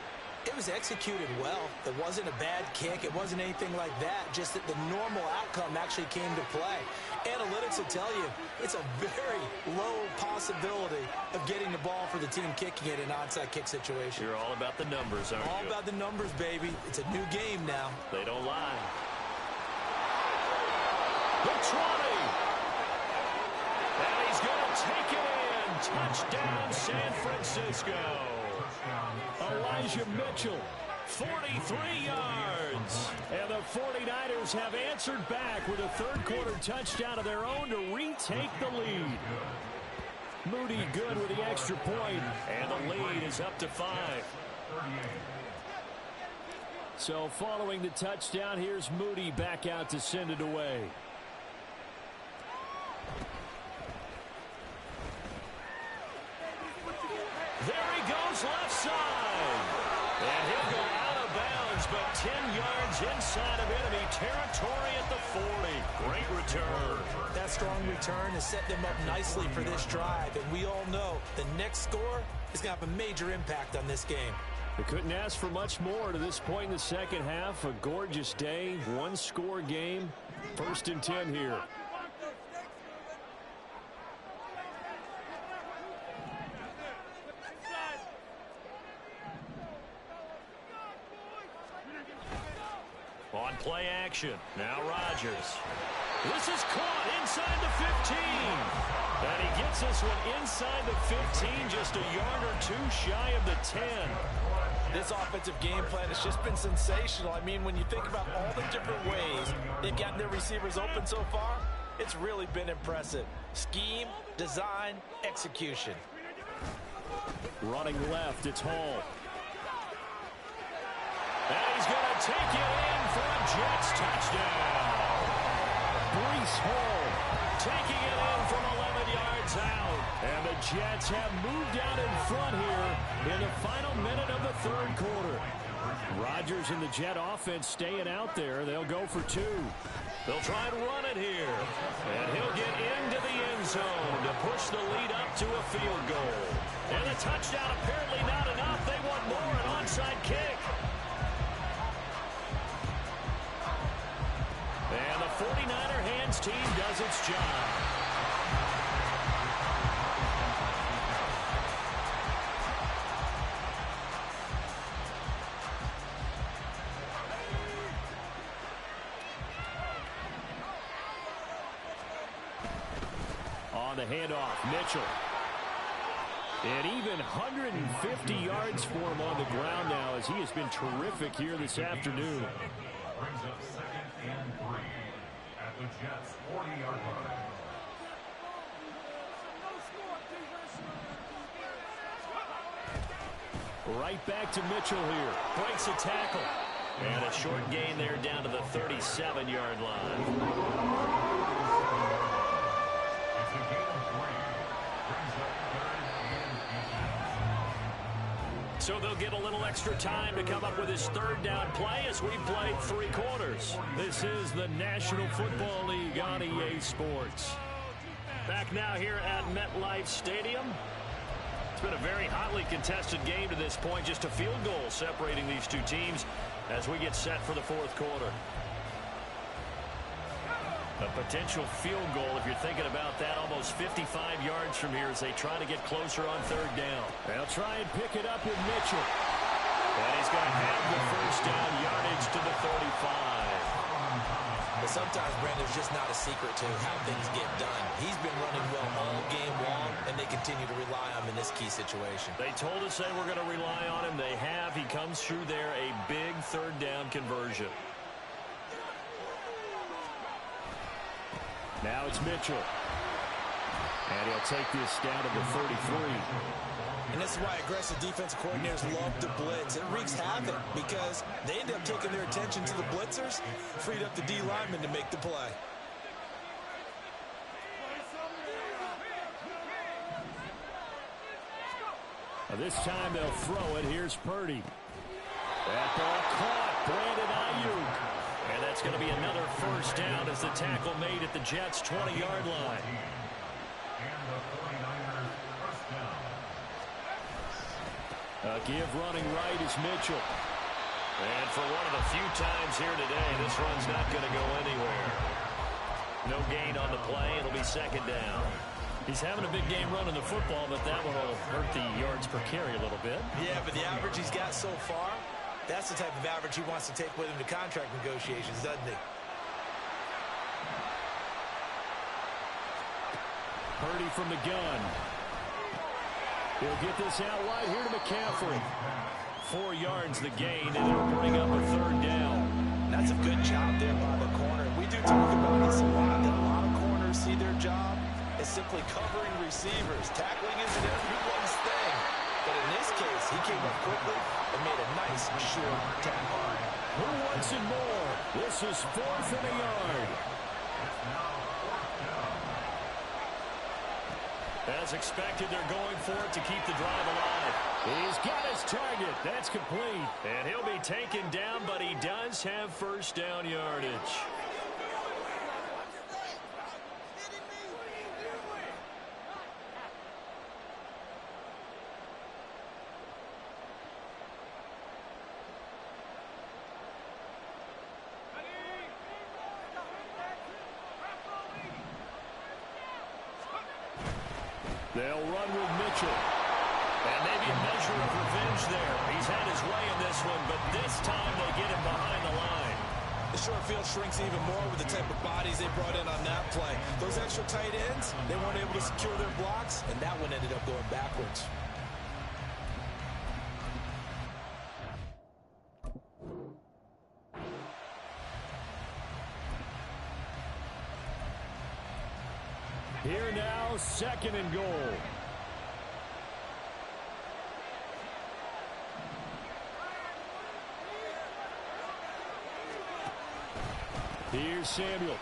it was executed well. It wasn't a bad kick. It wasn't anything like that. Just that the normal outcome actually came to play. Analytics will tell you it's a very low possibility of getting the ball for the team kicking it in an onside kick situation. You're all about the numbers, aren't you? All about the numbers, baby. It's a new game now. They don't lie. The 20. And he's going to take it in. Touchdown, San Francisco. Elijah Mitchell, 43 yards. And the 49ers have answered back with a third-quarter touchdown of their own to retake the lead. Moody good with the extra point, and the lead is up to 5. So following the touchdown, here's Moody back out to send it away. There he goes left side. And he'll go out of bounds, but 10 yards inside of enemy territory at the 40. Great return. That strong return has set them up nicely for this drive. And we all know the next score is going to have a major impact on this game. They couldn't ask for much more to this point in the second half. A gorgeous day, one-score game. 1st and 10 here. On play action. Now Rodgers. This is caught inside the 15. And he gets this one inside the 15, just a yard or two shy of the 10. This offensive game plan has just been sensational. I mean, when you think about all the different ways they've gotten their receivers open so far, it's really been impressive. Scheme, design, execution. Running left, it's Hall. And he's going to take it in for a Jets touchdown. Breece Hall taking it in from 11 yards out. And the Jets have moved out in front here in the final minute of the third quarter. Rodgers and the Jet offense staying out there. They'll go for 2. They'll try and run it here. And he'll get into the end zone to push the lead up to a field goal. And the touchdown apparently not enough. They want more, an onside kick. And the 49er hands team does its job. On the handoff, Mitchell. And even 150 yards for him on the ground now as he has been terrific here this afternoon. Brings up 2nd and 3 at the Jets' 40-yard line. Right back to Mitchell here. Breaks a tackle. And a short gain there down to the 37-yard line. It's a gain of 3. Brings up 3rd and 18. So they'll get a little extra time to come up with his third down play as we played 3 quarters. This is the National Football League on EA Sports. Back now here at MetLife Stadium. It's been a very hotly contested game to this point. Just a field goal separating these two teams as we get set for the fourth quarter. A potential field goal, if you're thinking about that, almost 55 yards from here as they try to get closer on third down. They'll try and pick it up with Mitchell. And he's going to have the first down yardage to the 35. But sometimes, Brandon, there's just not a secret to how things get done. He's been running well all game long, and they continue to rely on him in this key situation. They told us they were going to rely on him. They have. He comes through there, a big third down conversion. Now it's Mitchell. And he'll take this down to the 33. And this is why aggressive defensive coordinators love to blitz. It wreaks havoc because they end up taking their attention to the blitzers, freed up the D lineman to make the play. This time they'll throw it. Here's Purdy. That ball caught. Brandon Ayuk. And that's going to be another first down as the tackle made at the Jets' 20-yard line. And the 49ers first down. Give running right is Mitchell. And for one of the few times here today, this run's not going to go anywhere. No gain on the play. It'll be second down. He's having a big game running the football, but that one will hurt the yards per carry a little bit. Yeah, but the average he's got so far, that's the type of average he wants to take with him to contract negotiations, doesn't he? Purdy from the gun. He'll get this out wide here to McCaffrey. 4 yards the gain, and it'll bring up a third down. That's a good job there by the corner. We do talk about this a lot, that a lot of corners see their job as simply covering receivers. Tackling isn't everyone's thing. But in this case, he came up quickly and made a nice, short tackle. Who wants it more? This is 4th and a yard. As expected, they're going for it to keep the drive alive. He's got his target. That's complete. And he'll be taken down, but he does have first down yardage. They'll run with Mitchell. And maybe a measure of revenge there. He's had his way in this one, but this time they get him behind the line. The short field shrinks even more with the type of bodies they brought in on that play. Those extra tight ends, they weren't able to secure their blocks, and that one ended up going backwards. Here now, 2nd and goal. Here's Samuel.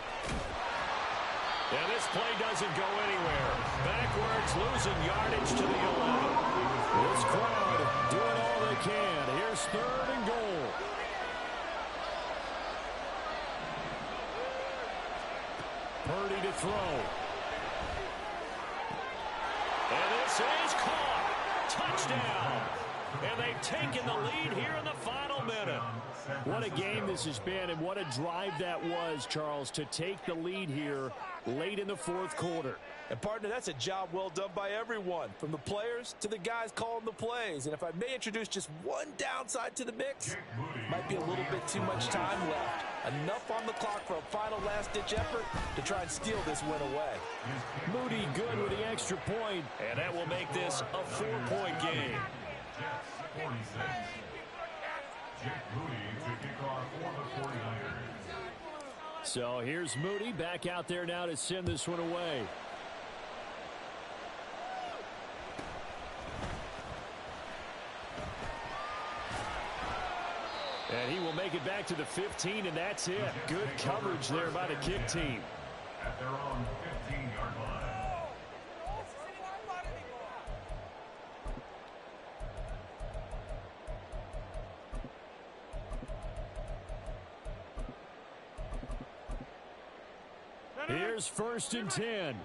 And this play doesn't go anywhere. Backwards, losing yardage to the 11. This crowd doing all they can. Here's 3rd and goal. Purdy to throw. And this is caught. Touchdown. And they've taken the lead here in the final minute. What a game this has been, and what a drive that was, Charles, to take the lead here late in the 4th quarter. And, partner, that's a job well done by everyone, from the players to the guys calling the plays. And if I may introduce just one downside to the mix, might be a little bit too much time left. Enough on the clock for a final last-ditch effort to try and steal this win away. Moody good with the extra point, and that will make this a 4-point game. Jets 46. Jake Moody to kick off for the 49ers. So here's Moody back out there now to send this one away. And he will make it back to the 15, and that's it. Good coverage there by the kick team. At their own 15-yard line. Here's 1st and 10.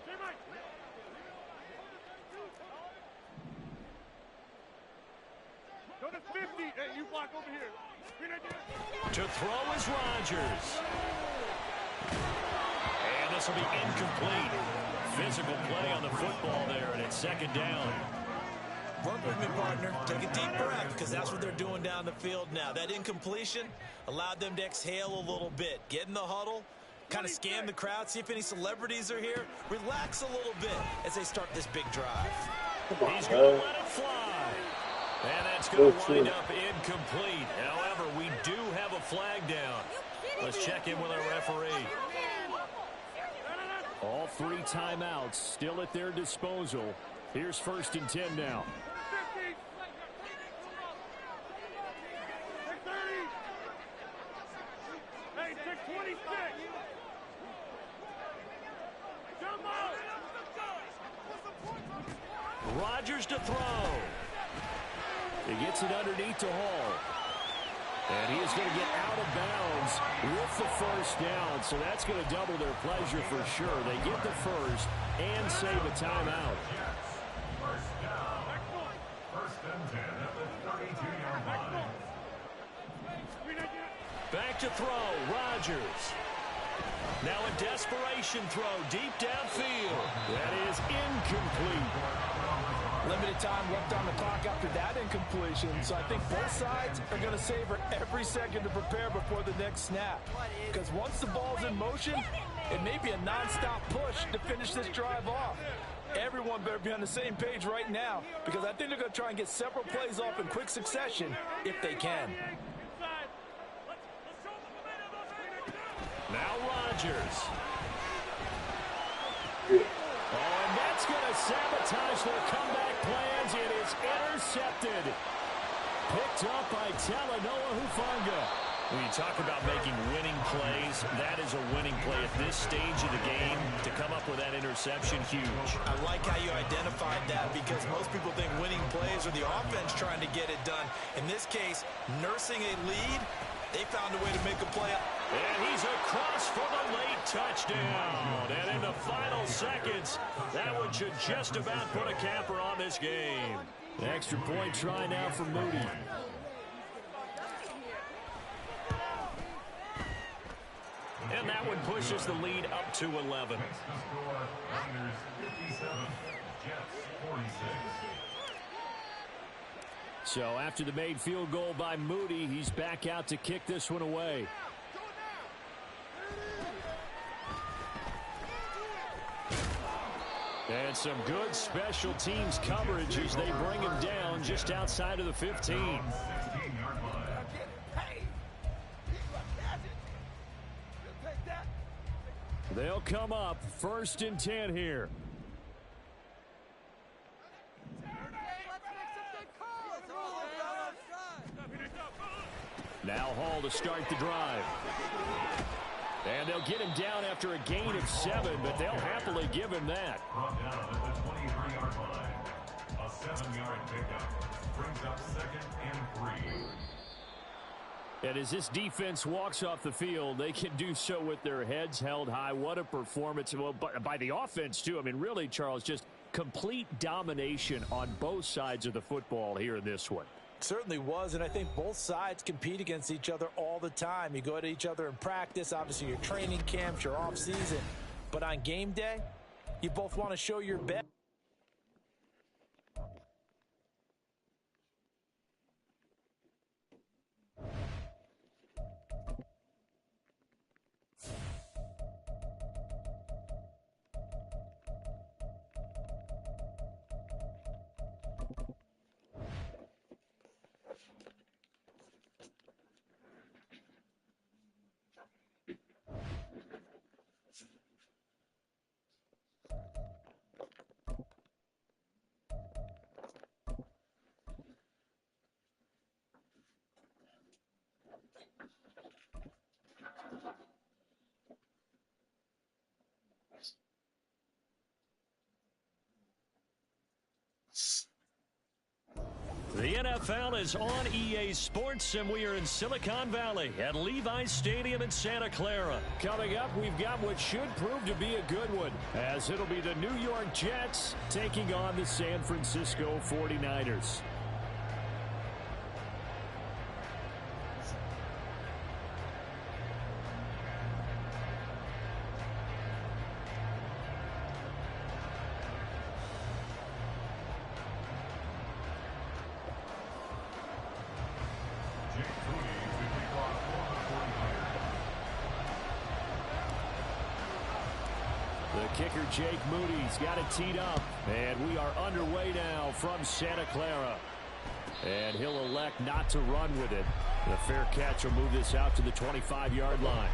Go to 50. Hey, you block over here. To throw is Rodgers. And this will be incomplete. Physical play on the football there, and it's 2nd down. Work with me, partner. Take a deep breath, because that's what they're doing down the field now. That incompletion allowed them to exhale a little bit. Get in the huddle, kind of scan the crowd, see if any celebrities are here. Relax a little bit as they start this big drive. He's going to let it fly. And that's going to wind up incomplete. However, we do have a flag down. Let's check in with our referee. All 3 timeouts still at their disposal. Here's 1st and 10 now. Hey, take 26. Rodgers to throw. He gets it underneath to Hall. And he is going to get out of bounds with the 1st down. So that's going to double their pleasure for sure. They get the 1st and save a timeout. First down. 1st and 10 at the Back to throw, Rodgers. Now a desperation throw deep downfield. That is incomplete. Limited time left on the clock after that incompletion, so I think both sides are going to savor every second to prepare before the next snap. Because once the ball's in motion, it may be a nonstop push to finish this drive off. Everyone better be on the same page right now, because I think they're going to try and get several plays off in quick succession if they can. Now Rodgers. Oh, and that's going to sabotage their comeback plans. It is intercepted. Picked up by Talanoa Hufanga. When you talk about making winning plays, that is a winning play at this stage of the game. To come up with that interception, huge. I like how you identified that, because most people think winning plays are the offense trying to get it done. In this case, nursing a lead, they found a way to make a play. And he's across for the late touchdown. And in the final seconds, that one should just about put a capper on this game. Extra point try now for Moody. And that one pushes the lead up to 11. Next to score, Niners 57, Jets 46. So after the made field goal by Moody, he's back out to kick this one away. And some good special teams coverage as they bring him down just outside of the 15. 16-yard line. They'll come up 1st and 10 here. Now Hall to start the drive. And they'll get him down after a gain of 7, but they'll happily give him that. Brought down at the 23-yard line. A 7-yard pickup brings up 2nd and 3. And as this defense walks off the field, they can do so with their heads held high. What a performance. Well, by the offense, too. I mean, really, Charles, just complete domination on both sides of the football here in this one. Certainly was, and I think both sides compete against each other all the time. You go at each other in practice, obviously your training camps, your off season, but on game day, you both want to show your best. The NFL is on EA Sports, and we are in Silicon Valley at Levi's Stadium in Santa Clara. Coming up, we've got what should prove to be a good one, as it'll be the New York Jets taking on the San Francisco 49ers. The kicker, Jake Moody's got it teed up. And we are underway now from Santa Clara. And he'll elect not to run with it. The fair catch will move this out to the 25-yard line.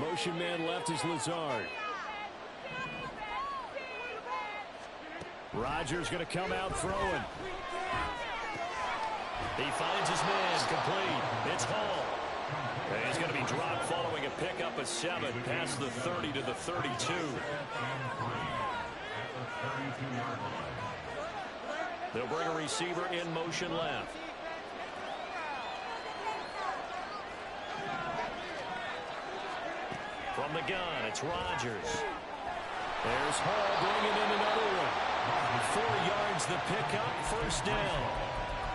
Motion man left is Lazard. Rodgers going to come out throwing. He finds his man complete. It's Hall. And he's going to be dropped following a pickup of 7 past the 30 to the 32. 32-yard line. They'll bring a receiver in motion left. From the gun, it's Rodgers. There's Hall bringing in another one. 4 yards the pickup, first down.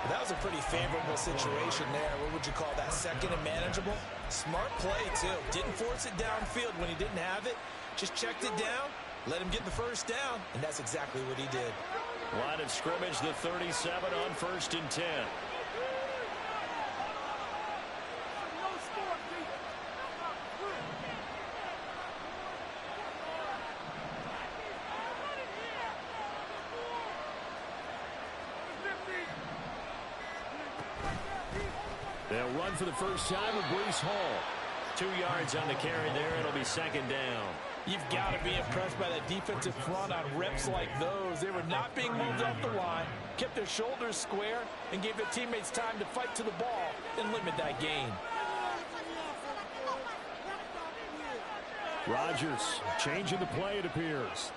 That was a pretty favorable situation there. What would you call that? Second and manageable? Smart play, too. Didn't force it downfield when he didn't have it. Just checked it down, let him get the first down, and that's exactly what he did. Line of scrimmage, the 37 on 1st and 10. They'll run for the first time with Breece Hall. 2 yards on the carry there. It'll be second down. You've got to be impressed by that defensive front on reps like those. They were not being moved off the line, kept their shoulders square, and gave their teammates time to fight to the ball and limit that gain. Rodgers changing the play, it appears.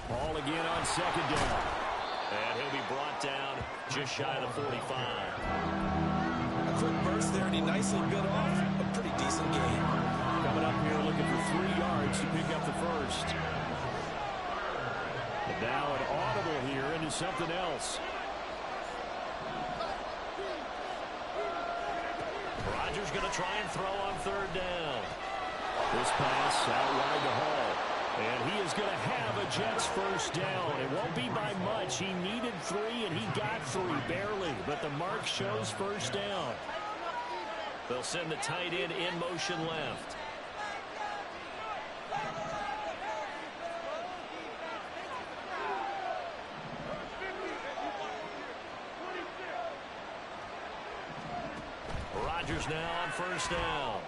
Ball again on second down. And he'll be brought down just shy of the 45. A quick burst there, and he nicely bit off a pretty decent gain. Coming up here looking for 3 yards to pick up the first. And now an audible here into something else. Rodgers going to try and throw on third down. This pass out wide to Hall. And he is going to have a Jets first down. It won't be by much. He needed 3, and he got 3, barely. But the mark shows first down. They'll send the tight end in motion left. Rodgers now on first down.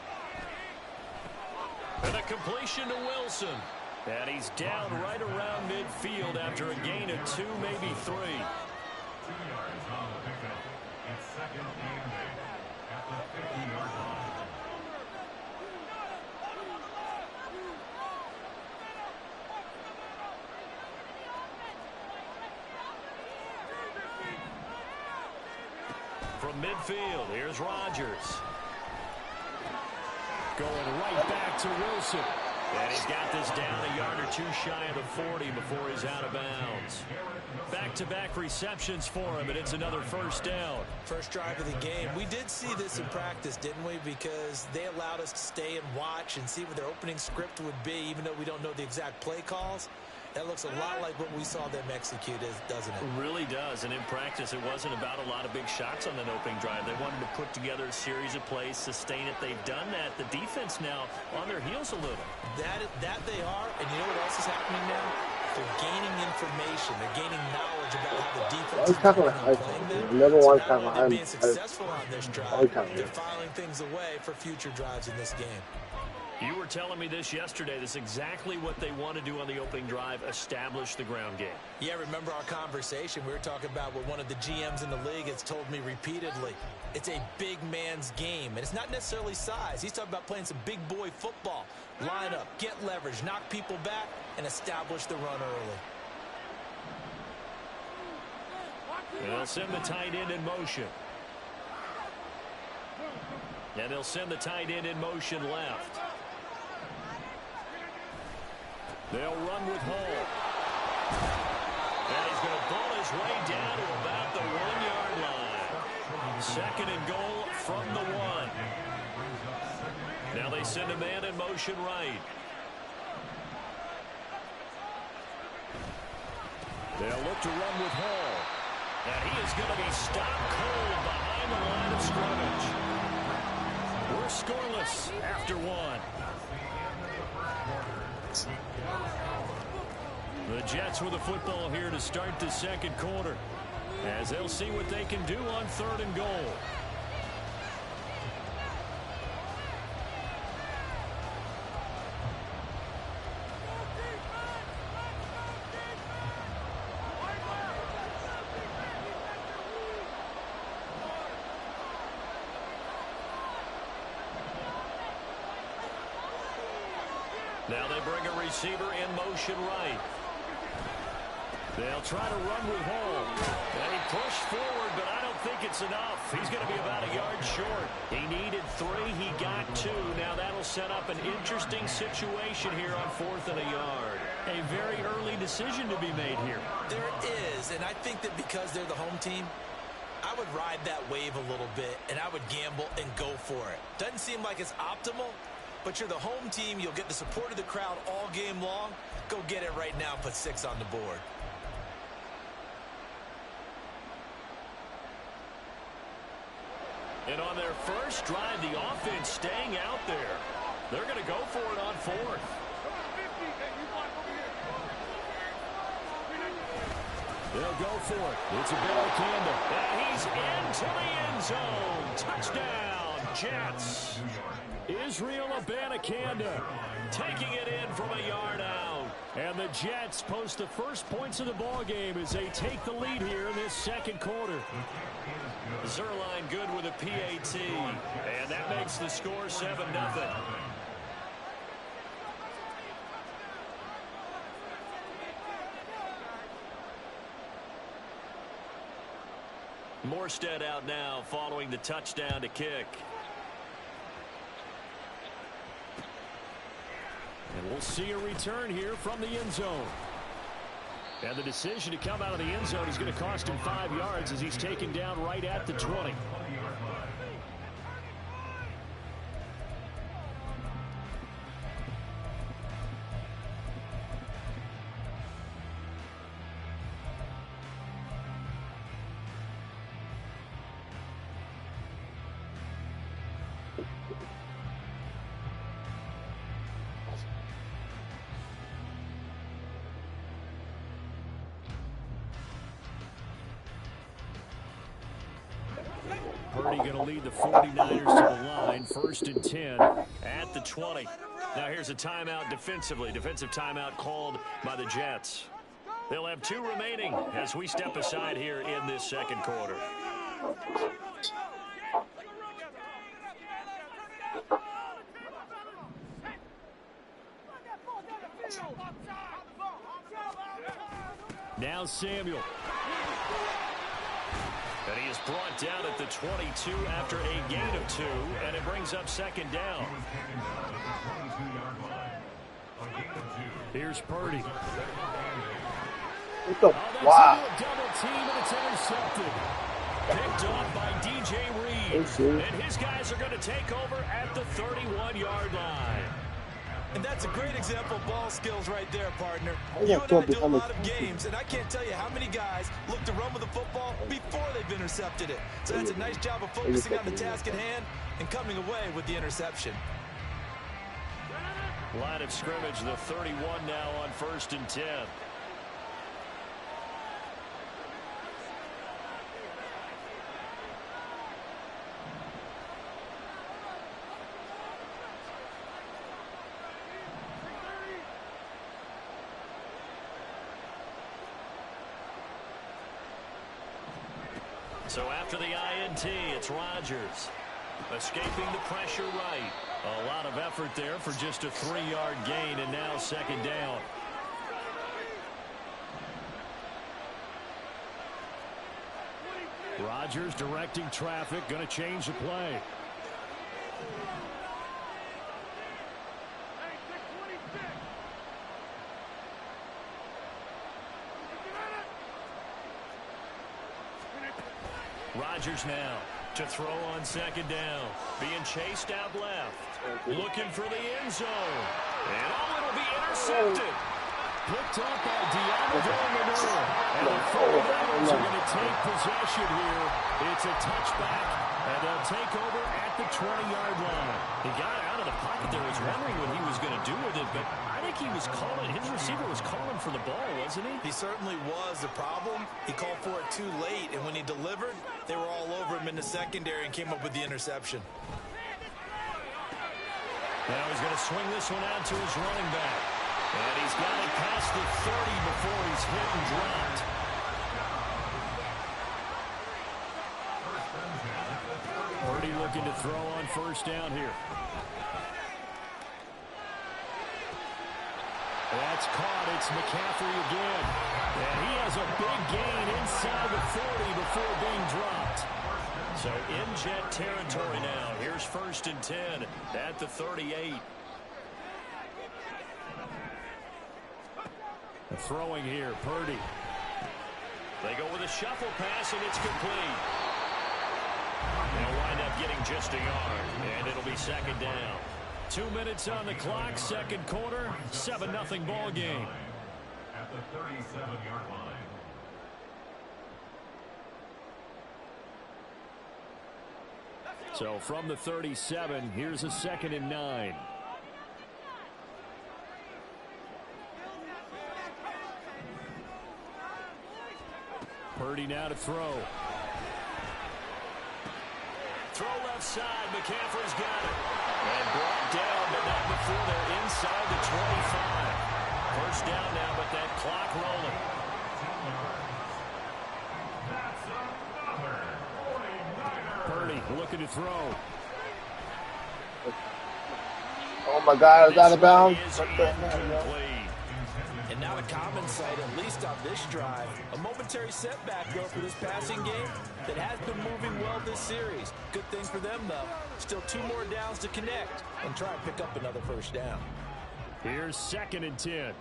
And a completion to Wilson. And he's down right around midfield after a gain of 2, maybe 3. 2 yards on the pickup. It's second and 8 at the 50-yard line. From midfield, here's Rodgers. Going right back to Wilson. And he's got this down a yard or 2 shy of the 40 before he's out of bounds. Back-to-back receptions for him, and it's another first down. First drive of the game. We did see this in practice, didn't we? Because they allowed us to stay and watch and see what their opening script would be, even though we don't know the exact play calls. That looks a lot like what we saw them execute, doesn't it? It really does. And in practice, it wasn't about a lot of big shots on that opening drive. They wanted to put together a series of plays, sustain it. They've done that. The defense now on their heels a little. That they are. And you know what else is happening now? They're gaining information. They're gaining knowledge about how the defense is playing them. So not only they're being successful on this drive, they're filing things away for future drives in this game. You were telling me this yesterday. This is exactly what they want to do on the opening drive, establish the ground game. Yeah, remember our conversation. We were talking about what one of the GMs in the league has told me repeatedly. It's a big man's game, and it's not necessarily size. He's talking about playing some big boy football. Line up, get leverage, knock people back, and establish the run early. And they'll send the tight end in motion. And they'll send the tight end in motion left. They'll run with Hall. And he's going to ball his way down to about the 1-yard line. Second and goal from the 1. Now they send a man in motion right. They'll look to run with Hall. And he is going to be stopped cold behind the line of scrimmage. We're scoreless after 1. The Jets with the football here to start the second quarter, as they'll see what they can do on 3rd and goal. Now they bring a receiver in motion right. They'll try to run with Hall. And he pushed forward, but I don't think it's enough. He's going to be about a yard short. He needed 3. He got 2. Now that'll set up an interesting situation here on 4th and a yard. A very early decision to be made here. There is, and I think that because they're the home team, I would ride that wave a little bit, and I would gamble and go for it. Doesn't seem like it's optimal, but you're the home team. You'll get the support of the crowd all game long. Go get it right now and put 6 on the board. And on their first drive, the offense staying out there. They're going to go for it on 4th. They'll go for it. It's a Abanikanda. And he's into the end zone. Touchdown, Jets. Israel Abanikanda taking it in from a yard out. And the Jets post the first points of the ball game as they take the lead here in this second quarter. Zerline good with a PAT. And that makes the score 7-0. Morstead out now following the touchdown to kick. And we'll see a return here from the end zone. And the decision to come out of the end zone is going to cost him 5 yards as he's taken down right at the 20. Purdy going to lead the 49ers to the line. 1st and 10 at the 20. Now here's a timeout defensively. Defensive timeout called by the Jets. They'll have 2 remaining as we step aside here in this second quarter. Now Samuel. And he is brought down at the 22 after a gain of 2, and it brings up 2nd down. Here's Purdy. Wow. Double team, and it's intercepted. Picked off by DJ Reed. And his guys are going to take over at the 31-yard line. And that's a great example of ball skills right there, partner. You and I do a lot of games, and I can't tell you how many guys look to run with the football before they've intercepted it. So that's a nice job of focusing on the task at hand and coming away with the interception. Line of scrimmage, the 31 now on 1st and 10. So after the INT, it's Rodgers. Escaping the pressure right. A lot of effort there for just a 3-yard gain, and now 2nd down. Rodgers directing traffic, going to change the play. Rodgers now to throw on 2nd down. Being chased out left. Looking for the end zone. And it'll be intercepted. Picked up by Diablo Lenore. And the 49ers are going to take possession here. It's a touchback, and they'll take over at the 20-yard line. He got out of the pocket there. Was wondering what he was going to do with it, but I think he was calling. His receiver was calling for the ball, wasn't he? He certainly was. The problem, he called for it too late, and when he delivered, they were all over him in the secondary and came up with the interception. Now he's going to swing this one out to his running back. And he's got it past the 30 before he's hit and dropped. Purdy looking to throw on 1st down here. That's caught. It's McCaffrey again. And he has a big gain inside the 40 before being dropped. So in Jet territory now. Here's 1st and 10 at the 38. Throwing here, Purdy. They go with a shuffle pass, and it's complete. They'll wind up getting just a yard, and it'll be 2nd down. 2 minutes on the clock, 2nd quarter, 7-0 ball game. At the 37-yard line. So from the 37, here's a 2nd and 9. Purdy now to throw. Throw left side. McCaffrey's got it. And brought down, but not before they're inside the 25. 1st down now, but that clock rolling. Purdy looking to throw. Oh my God, it's out of bounds. And not a common sight, at least on this drive. A momentary setback, though, for this passing game that has been moving well this series. Good thing for them, though. Still 2 more downs to connect and try and pick up another 1st down. Here's 2nd and 10.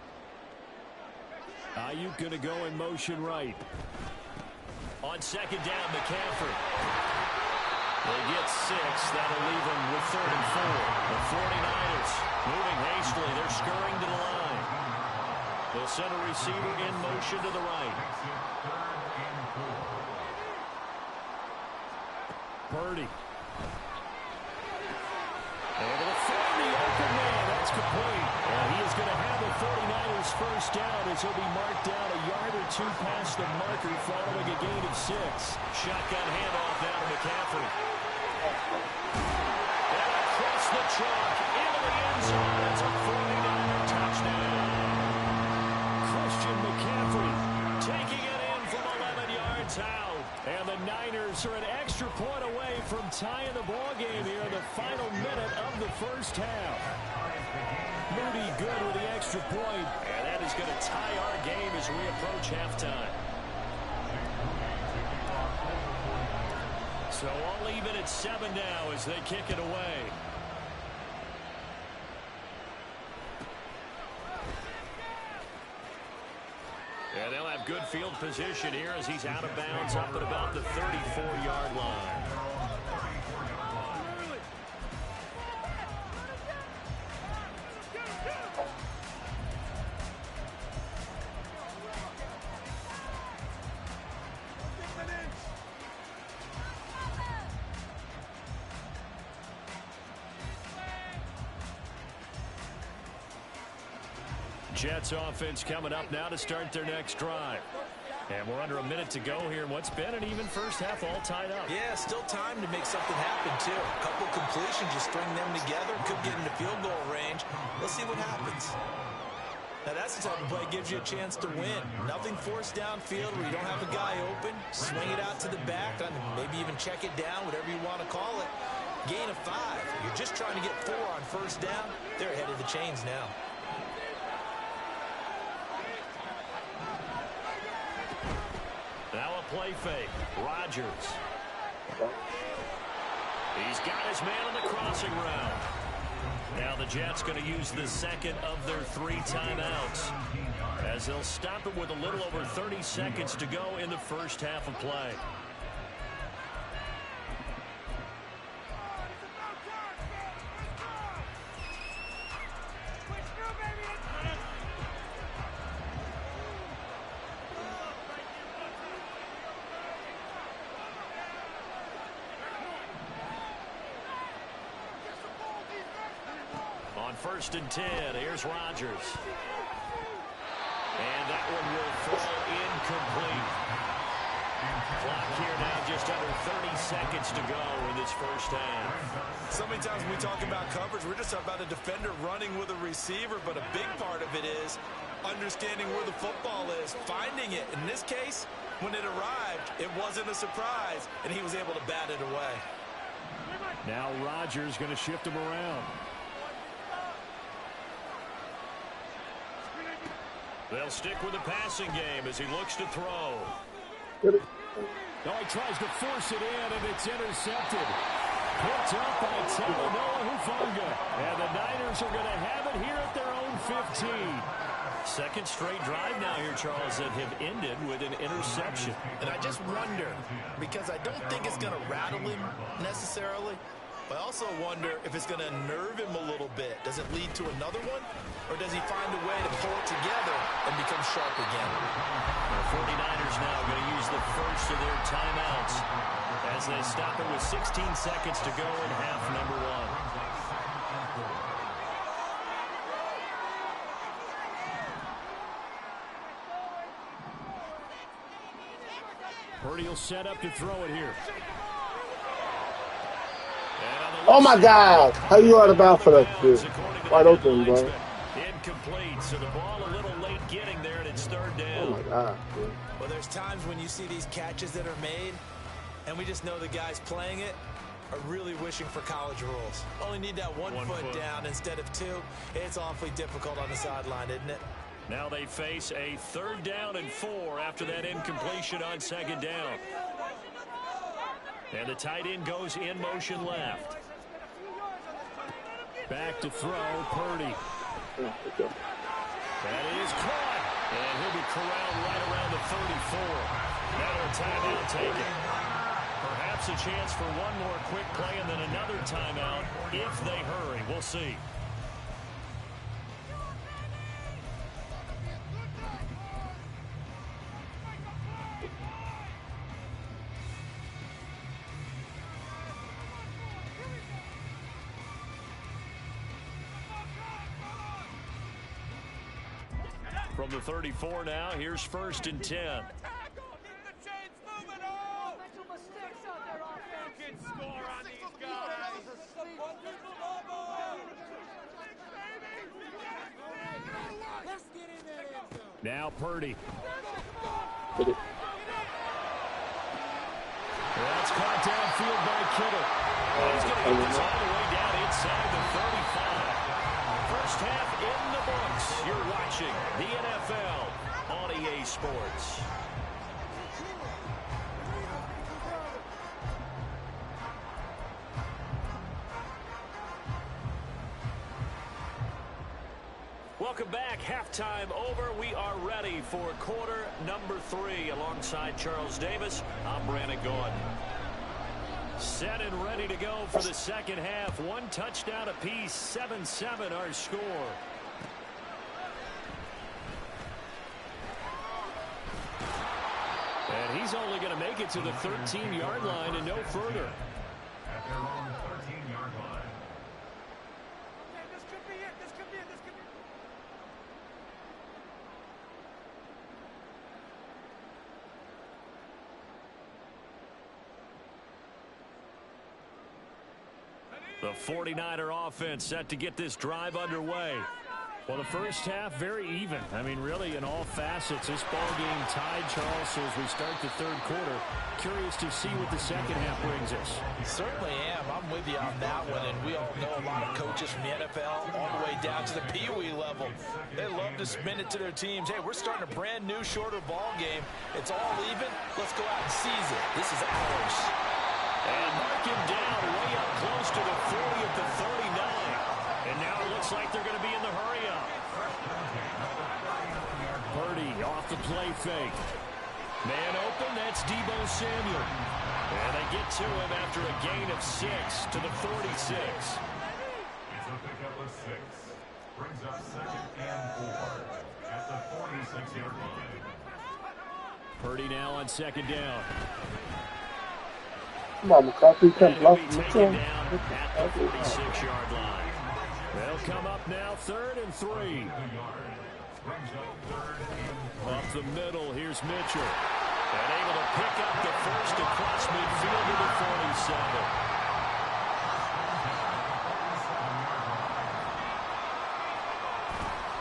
Ayuk going to go in motion right. On 2nd down, McCaffrey. They get 6. That'll leave them with 3rd and 4. The 49ers moving hastily. They're scurrying to the line. The center receiver in motion to the right. Purdy. Able to find the open man. That's complete. And he is going to have the 49ers 1st down as he'll be marked down a yard or 2 past the marker following a gain of 6. Shotgun handoff now to McCaffrey. And across the chalk into the end zone. It's a 49er touchdown. McCaffrey taking it in from 11 yards out. And the Niners are an extra point away from tying the ball game here in the final minute of the 1st half. Moody good with the extra point. And that is going to tie our game as we approach halftime. So all even at 7 now as they kick it away. Yeah, they'll have good field position here as he's out of bounds up at about the 34-yard line. Jets offense coming up now to start their next drive. And we're under a minute to go here in what's been an even 1st half, all tied up. Yeah, still time to make something happen, too. A couple completions, just string them together. Could get into field goal range. Let's see what happens. Now, that's the type of play that gives you a chance to win. Nothing forced downfield where you don't have a guy open. Swing it out to the back, maybe even check it down, whatever you want to call it. Gain of 5. You're just trying to get 4 on 1st down. They're ahead of the chains now. Now a play fake. Rodgers. He's got his man on the crossing route. Now the Jets going to use the 2nd of their 3 timeouts as they'll stop it with a little over 30 seconds to go in the 1st half of play. On 1st and 10, here's Rodgers. And that one will fall incomplete. Clock here now just under 30 seconds to go in this 1st half. So many times when we talk about coverage, we're just talking about a defender running with a receiver, but a big part of it is understanding where the football is, finding it. In this case, when it arrived, it wasn't a surprise, and he was able to bat it away. Now Rodgers going to shift him around. They'll stick with the passing game as he looks to throw. Get it. Oh, he tries to force it in, and it's intercepted. Picked up by Talanoa Hufanga. And the Niners are going to have it here at their own 15. Second straight drive now here, Charles, that have ended with an interception. And I just wonder, because I don't think it's going to rattle him necessarily, but I also wonder if it's going to unnerve him a little bit. Does it lead to another one? Or does he find a way to pull it together and become sharp again? The 49ers now going to use the first of their timeouts as they stop it with 16 seconds to go in half number one. Purdy will set up to throw it here. Oh my God! How you out of bounds for that shit? Wide open, bro. Incomplete, so the ball a little late getting there, and it's third down. Oh my God, dude. Well, there's times when you see these catches that are made, and we just know the guys playing it are really wishing for college rules. Only need that one foot down instead of two. It's awfully difficult on the sideline, isn't it? Now they face a 3rd down and 4 after that incompletion on 2nd down. And the tight end goes in motion left. Back to throw, Purdy. That is caught. And he'll be corralled right around the 34. Now a timeout taken. Perhaps a chance for one more quick play and then another timeout if they hurry. We'll see. From the 34 now, here's 1st and 10. Now Purdy. That's caught downfield by Kittle. He's going to get this all the way down inside the 35. First half in the books. You're watching the NFL on EA Sports. Welcome back. Halftime over. We are ready for quarter number 3. Alongside Charles Davis, I'm Brandon Gordon. Set and ready to go for the second half. One touchdown apiece. 7-7 our score. And he's only going to make it to the 13-yard line and no further. At their own 13-yard line. This could be it. This could be it. This could be it. The 49er offense set to get this drive underway. Well, the first half, very even. I mean, really, in all facets, this ball game tied, Charles. So as we start the third quarter, curious to see what the second half brings us. Certainly am. I'm with you on that one. And we all know a lot of coaches from the NFL all the way down to the Pee Wee level. They love to spin it to their teams. Hey, we're starting a brand new, shorter ball game. It's all even. Let's go out and seize it. This is ours. And mark him down way up close to the 40 at the 39. And now it looks like they're going to be in the hurry-up. Purdy off the play fake. Man open, that's Deebo Samuel. And they get to him after a gain of 6 to the 46. It's a pickup of 6. Brings up 2nd and 4 at the 46-yard line. Purdy now on 2nd down. Come on, McCarthy, can't block him. Taken down at the 46-yard line. They'll come up now 3rd and 3. Up the middle, here's Mitchell. And able to pick up the first across midfield to the 47.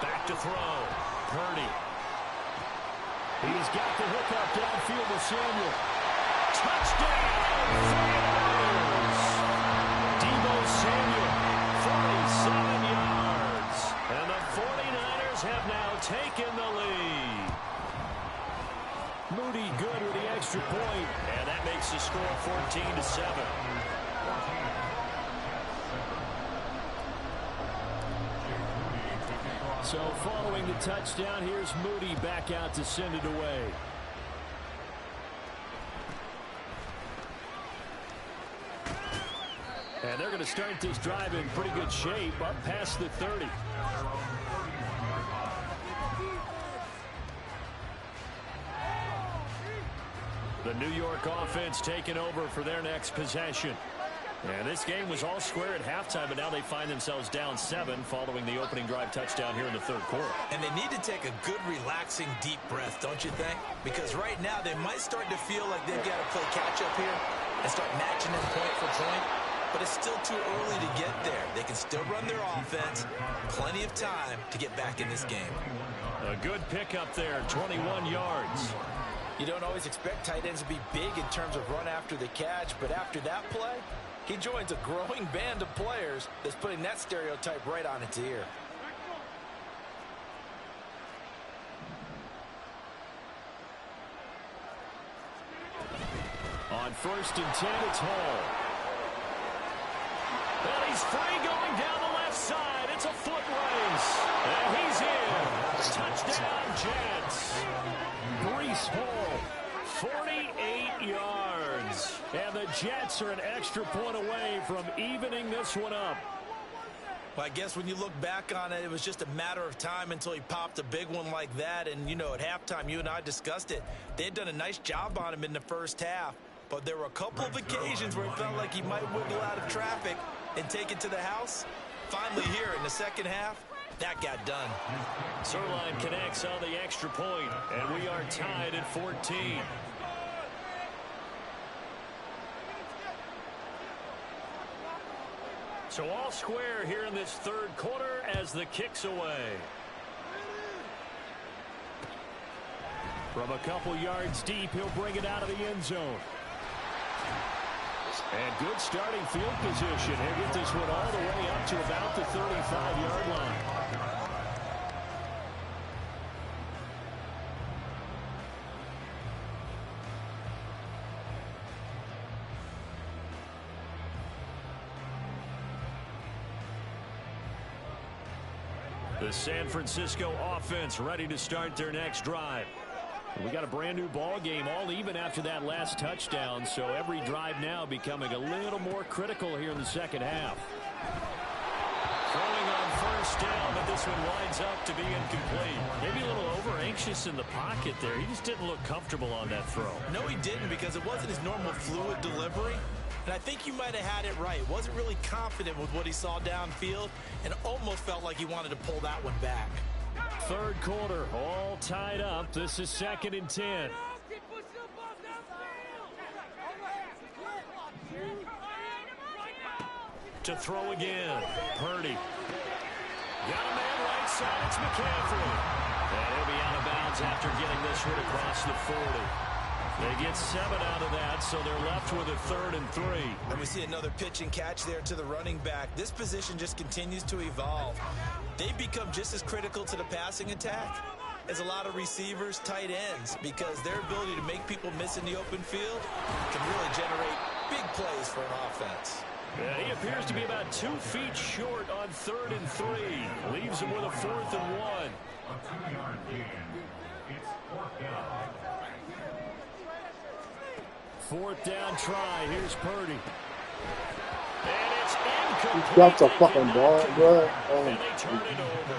Back to throw. Purdy. He's got the hook up downfield with Samuel. Touchdown! Deebo Samuel, 47 yards. And the 49ers have now taken the lead. point, and that makes the score 14-7. So following the touchdown, here's Moody back out to send it away. And they're going to start this drive in pretty good shape, up past the 30. The New York offense taking over for their next possession. And this game was all square at halftime, but now they find themselves down 7 following the opening drive touchdown here in the third quarter. And they need to take a good, relaxing, deep breath, don't you think? Because right now they might start to feel like they've got to play catch-up here and start matching them point for point. But it's still too early to get there. They can still run their offense. Plenty of time to get back in this game. A good pickup there, 21 yards. You don't always expect tight ends to be big in terms of run after the catch, but after that play, he joins a growing band of players that's putting that stereotype right on its ear. On 1st and 10, it's Hall. And he's free going down the left side. It's a foot race. And he's in. Touchdown, Jets. Breece Hall, 48 yards. And the Jets are an extra point away from evening this one up. Well, I guess when you look back on it, it was just a matter of time until he popped a big one like that. And, you know, at halftime, you and I discussed it. They had done a nice job on him in the first half. But there were a couple of occasions where it felt like he might wiggle out of traffic and take it to the house. Finally here in the second half, that got done. Sirline connects on the extra point, and we are tied at 14. So all square here in this third quarter as the kick's away. From a couple yards deep, he'll bring it out of the end zone. And good starting field position. He'll get this one all the way up to about the 35-yard line. The San Francisco offense ready to start their next drive. We got a brand new ball game, all even after that last touchdown, so every drive now becoming a little more critical here in the second half. Throwing on first down, but this one winds up to be incomplete. Maybe a little over-anxious in the pocket there. He just didn't look comfortable on that throw. No, he didn't, because it wasn't his normal fluid delivery. And I think you might have had it right. Wasn't really confident with what he saw downfield and almost felt like he wanted to pull that one back. Third quarter, all tied up. This is 2nd and 10. To throw again. Purdy. Got a man right side. It's McCaffrey. And he'll be out of bounds after getting this one across the 40. They get 7 out of that, so they're left with a 3rd and 3. And we see another pitch and catch there to the running back. This position just continues to evolve. They become just as critical to the passing attack as a lot of receivers, tight ends, because their ability to make people miss in the open field can really generate big plays for an offense. And he appears to be about 2 feet short on 3rd and 3. Leaves him with a 4th and 1. A 2-yard gain. It's 4th down. 4th down try. Here's Purdy. And it's incomplete. He dropped a fucking ball, bro. And they turn it over.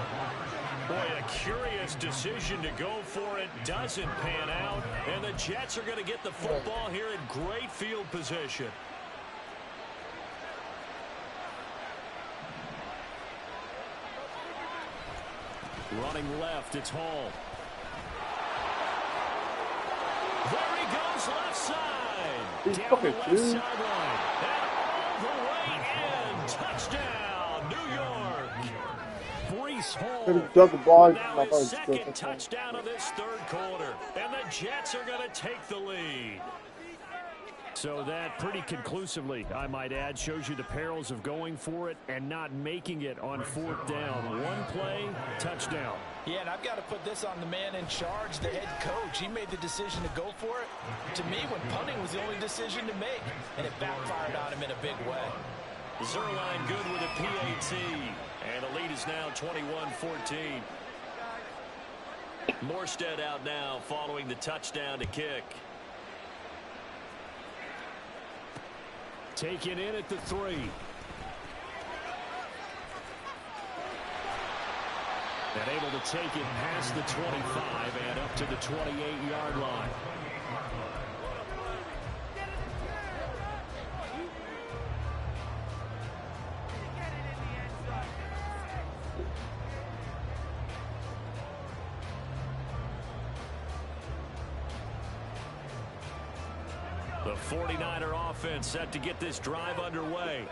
Boy, a curious decision to go for it. Doesn't pan out. And the Jets are going to get the football here in great field position. Running left, it's Hall. There he goes, left side. He's Down fucking the left cute. sideline. And all the way in. Touchdown, New York. Breece Hall. Could've dug the ball. Now his second touchdown of this third quarter. And the Jets are going to take the lead. So that pretty conclusively, I might add, shows you the perils of going for it and not making it on 4th down. One play, touchdown. Yeah, and I've got to put this on the man in charge, the head coach. He made the decision to go for it. To me, when punting was the only decision to make, and it backfired on him in a big way. Zerline good with a PAT, and the lead is now 21-14. Morstead out now following the touchdown to kick. Taken in at the 3. And able to take it past the 25 and up to the 28-yard line. The 49er offense set to get this drive underway.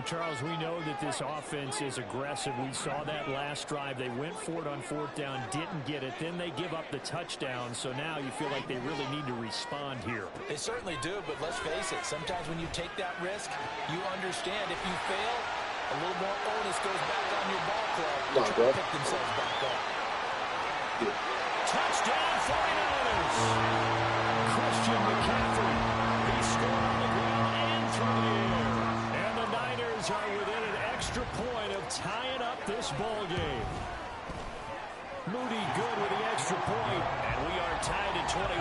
Charles, we know that this offense is aggressive. We saw that last drive. They went for it on 4th down, didn't get it. Then they give up the touchdown. So now you feel like they really need to respond here. They certainly do, but let's face it. Sometimes when you take that risk, you understand if you fail, a little more onus goes back on your ball club to try to pick themselves back up. Touchdown 49ers! Christian McCaffrey. He scored on the ground and through the air. And the Niners are within an extra point of tying up this ball game. Moody good with the extra point, and we are tied at 21.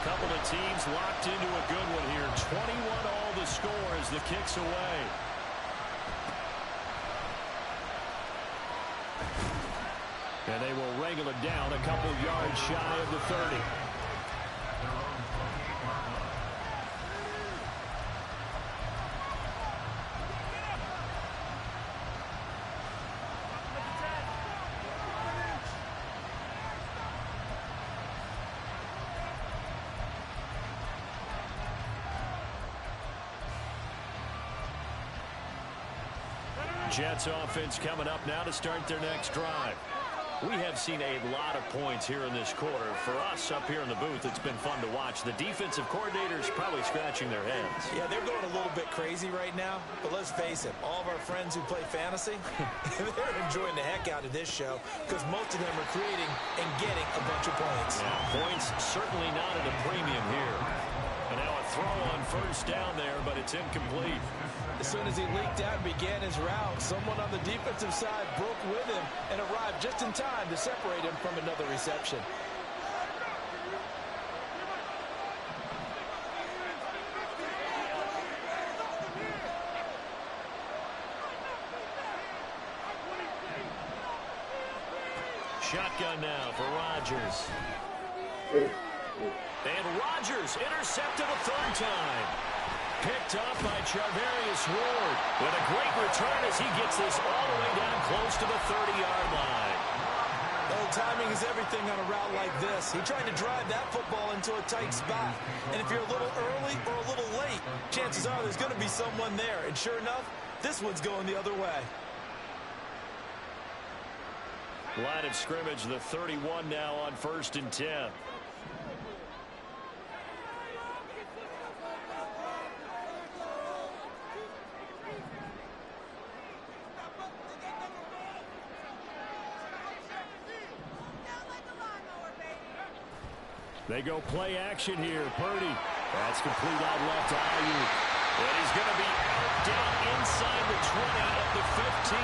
Couple of teams locked into a good one here. 21 all the score as the kick's away. And they will wrangle it down a couple yards shy of the 30. Jets offense coming up now to start their next drive. We have seen a lot of points here in this quarter. For us up here in the booth, it's been fun to watch. The defensive coordinators probably scratching their heads. Yeah, they're going a little bit crazy right now. But let's face it, all of our friends who play fantasy, they're enjoying the heck out of this show because most of them are creating and getting a bunch of points. Yeah, points certainly not at a premium here. And now a throw on 1st down there, but it's incomplete. As soon as he leaked out and began his route, someone on the defensive side broke with him and arrived just in time to separate him from another reception. Shotgun now for Rodgers. And Rodgers intercepted a 3rd time. Picked up by Charvarius Ward with a great return as he gets this all the way down close to the 30-yard line. Well, timing is everything on a route like this. He tried to drive that football into a tight spot. And if you're a little early or a little late, chances are there's going to be someone there. And sure enough, this one's going the other way. Line of scrimmage, the 31 now on 1st and 10. They go play action here. Purdy. That's complete out left to Ayuk. And he's going to be out down inside the 20 at the 15.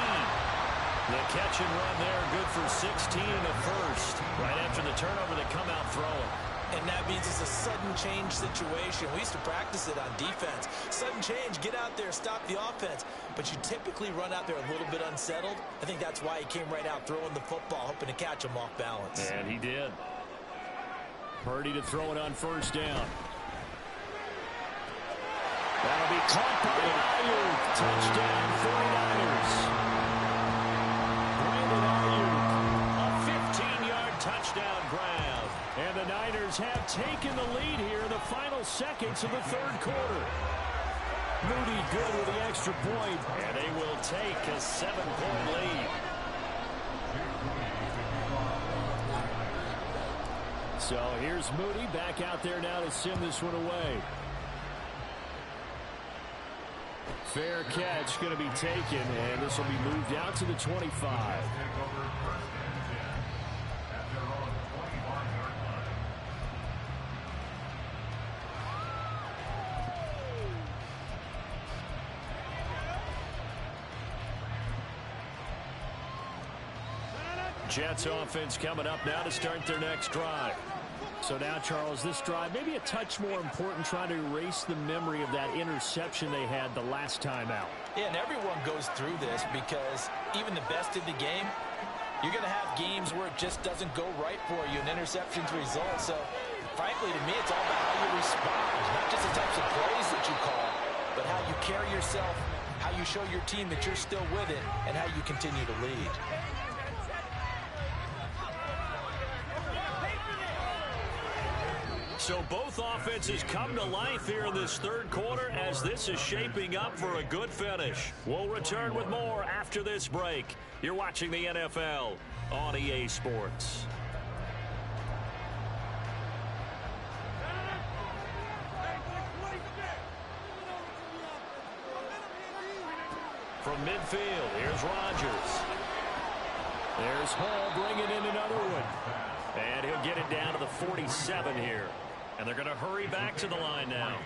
The catch and run there, good for 16 and a 1st. Right after the turnover, they come out throwing. And that means it's a sudden change situation. We used to practice it on defense. Sudden change, get out there, stop the offense. But you typically run out there a little bit unsettled. I think that's why he came right out throwing the football, hoping to catch him off balance. And he did. Purdy to throw it on 1st down. That'll be caught by Ayuk. Touchdown 49ers. Brandon Ayuk, a 15-yard touchdown grab. And the Niners have taken the lead here in the final seconds of the 3rd quarter. Moody good with the extra point, and they will take a 7-point lead. So here's Moody back out there now to send this one away. Fair catch going to be taken, and this will be moved out to the 25. Jets offense coming up now to start their next drive. So now, Charles, this drive maybe a touch more important, trying to erase the memory of that interception they had the last time out. Yeah, and everyone goes through this because even the best in the game, you're going to have games where it just doesn't go right for you, and interceptions result. So, frankly, to me, it's all about how you respond, not just the types of plays that you call, but how you carry yourself, how you show your team that you're still with it, and how you continue to lead. So both offenses come to life here in this third quarter as this is shaping up for a good finish. We'll return with more after this break. You're watching the NFL on EA Sports. From midfield, here's Rodgers. There's Hall bringing in another one. And he'll get it down to the 47 here. And they're going to hurry back to the line now.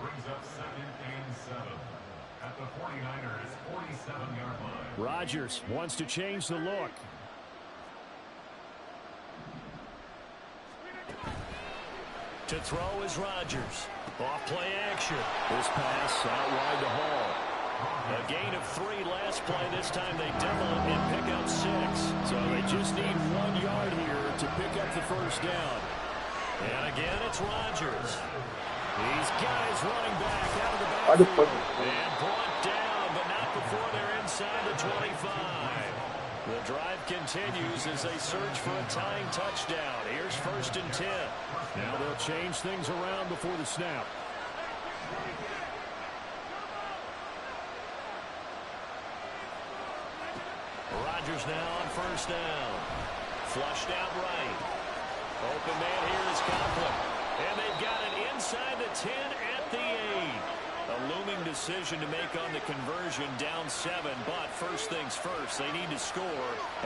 Brings up 2nd and 7 at the 49ers 47-yard line. Rodgers wants to change the look. To throw is Rodgers. Off play action. This pass out wide to Hall. A gain of 3 last play. This time they double it and pick up 6. So they just need 1 yard here to pick up the first down. And again, it's Rodgers. He's got his running back out of the backfield. And brought down, but not before they're inside the 25. The drive continues as they search for a tying touchdown. Here's 1st and 10. Now they'll change things around before the snap. Rodgers now on 1st down. Flushed out right. Open man here is Conklin. And they've got it inside the 10 at the 8. A looming decision to make on the conversion, down 7. But first things first, they need to score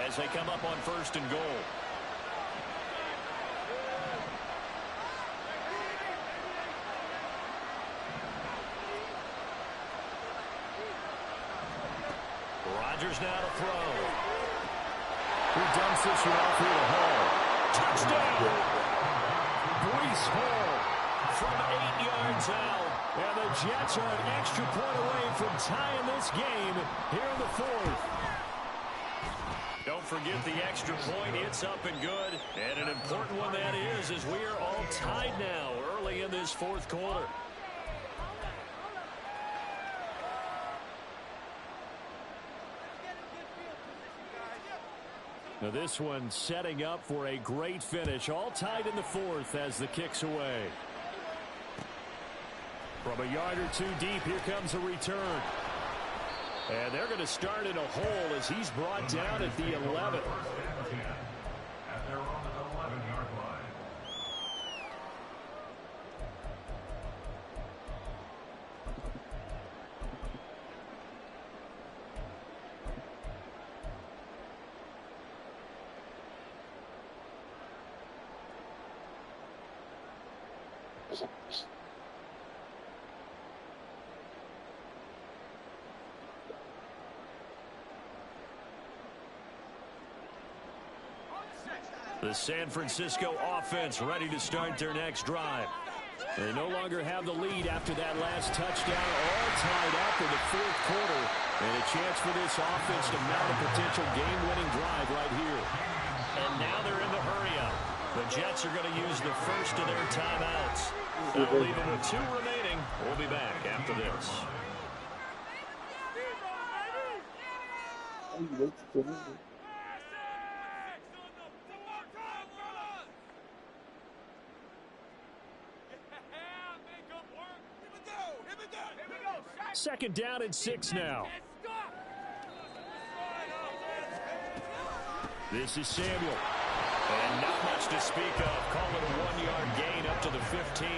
as they come up on 1st and goal. Rodgers now to throw. He dumps this one off here to Hall. Touchdown! Breece Hall from 8 yards out. And the Jets are an extra point away from tying this game here in the 4th. Don't forget the extra point. It's up and good. And an important one that is, as we are all tied now early in this 4th quarter. Now this one setting up for a great finish. All tied in the 4th as the kick's away. From a yard or 2 deep, here comes a return. And they're going to start in a hole as he's brought down at the 11. At their own 11-yard line. The San Francisco offense ready to start their next drive. They no longer have the lead after that last touchdown, all tied up in the 4th quarter. And a chance for this offense to mount a potential game-winning drive right here. And now they're in the hurry-up. The Jets are going to use the first of their timeouts. They'll leave them with 2 remaining. We'll be back after this. Second down and 6 now. This is Samuel. And not much to speak of. Call it a 1-yard gain up to the 15.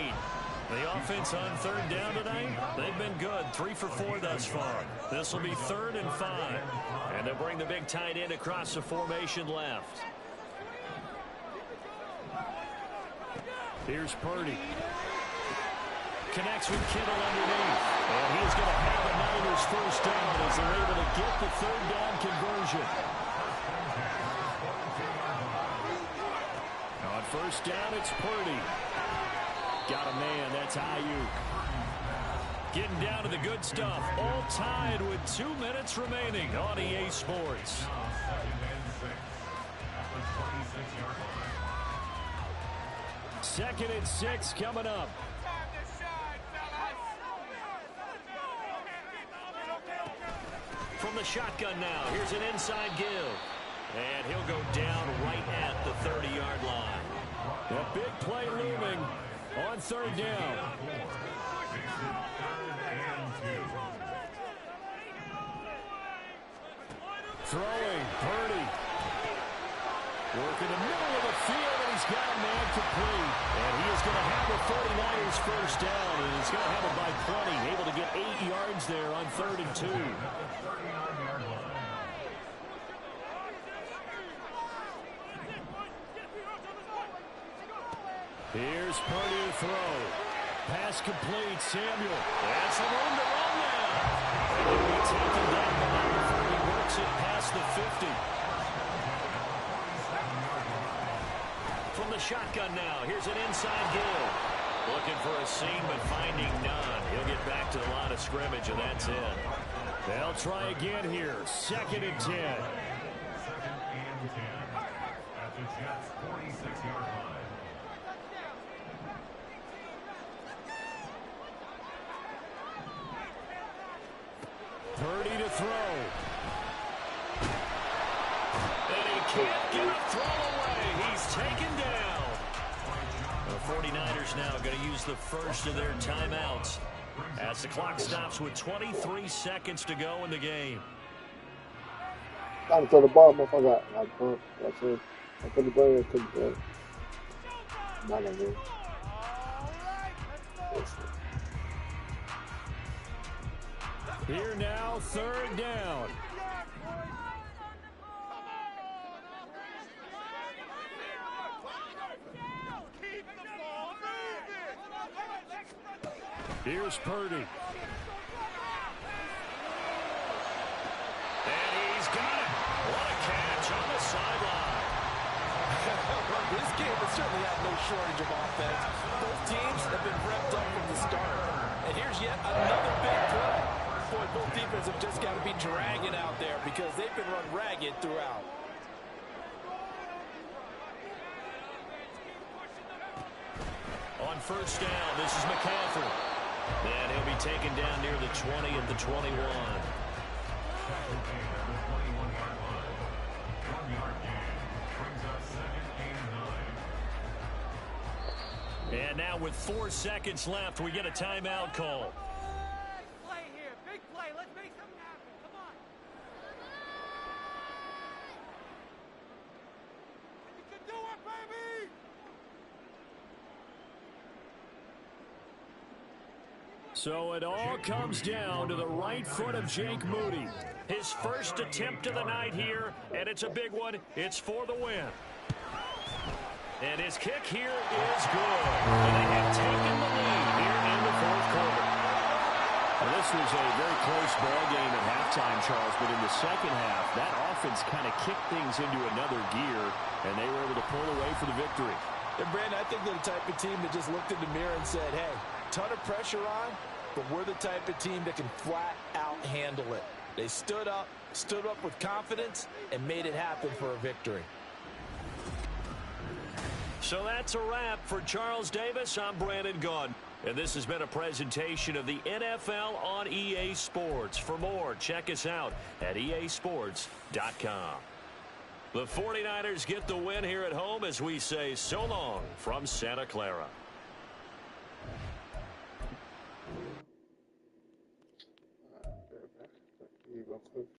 The offense on third down tonight, they've been good. 3 for 4 thus far. This will be 3rd and 5. And they'll bring the big tight end across the formation left. Here's Purdy. Connects with Kittle underneath. And he's going to have a Niners first down as they're able to get the 3rd down conversion. On first down, it's Purdy. Got a man, that's Ayuk. Getting down to the good stuff. All tied with 2 minutes remaining on EA Sports. 2nd and 6 coming up. From the shotgun now, here's an inside give. And he'll go down right at the 30-yard line. A big play looming on 3rd down. Throwing, Purdy. Working the middle of the field, and he's got a man complete. And he is going to have the 49ers first down, and he's going to have it by 20. Able to get 8 yards there on 3rd and 2. Here's Purdy to throw. Pass complete, Samuel. That's the room to run now. And he'll be taken down before he works it past the 50. From the shotgun now, here's an inside give. Looking for a seam, but finding none. He'll get back to the line of scrimmage, and that's it. They'll try again here. 2nd and 10. 2nd and 10 at the Jets' 46-yard line. Purdy to throw. And he can't get a throw away. He's taken down. The 49ers now going to use the first of their timeouts as the clock stops with 23 seconds to go in the game. Got to throw the ball, motherfucker. That's it. I couldn't play it. Couldn't play it. Not gonna do. Here now, 3rd down. Here's Purdy. And he's got it. What a catch on the sideline. This game has certainly had no shortage of offense. Both teams have been revved up from the start. And here's yet another big play. Boy, both defenses have just got to be dragging out there because they've been run ragged throughout. On first down, this is McCaffrey. And he'll be taken down near the 20 at the 21. And now with 4 seconds left, we get a timeout call. Play here, big play. Let's make something happen. Come on. You can do it, baby. So it all comes down to the right foot of Jake Moody. His first attempt of the night here, and it's a big one. It's for the win. And his kick here is good. And they have taken the lead here in the 4th quarter. Well, this was a very close ball game at halftime, Charles, but in the second half, that offense kind of kicked things into another gear, and they were able to pull away for the victory. And Brandon, I think they're the type of team that just looked in the mirror and said, hey, ton of pressure on, but we're the type of team that can flat out handle it. They stood up with confidence, and made it happen for a victory. So that's a wrap for Charles Davis. I'm Brandon Gaudin. And this has been a presentation of the NFL on EA Sports. For more, check us out at easports.com. The 49ers get the win here at home as we say so long from Santa Clara.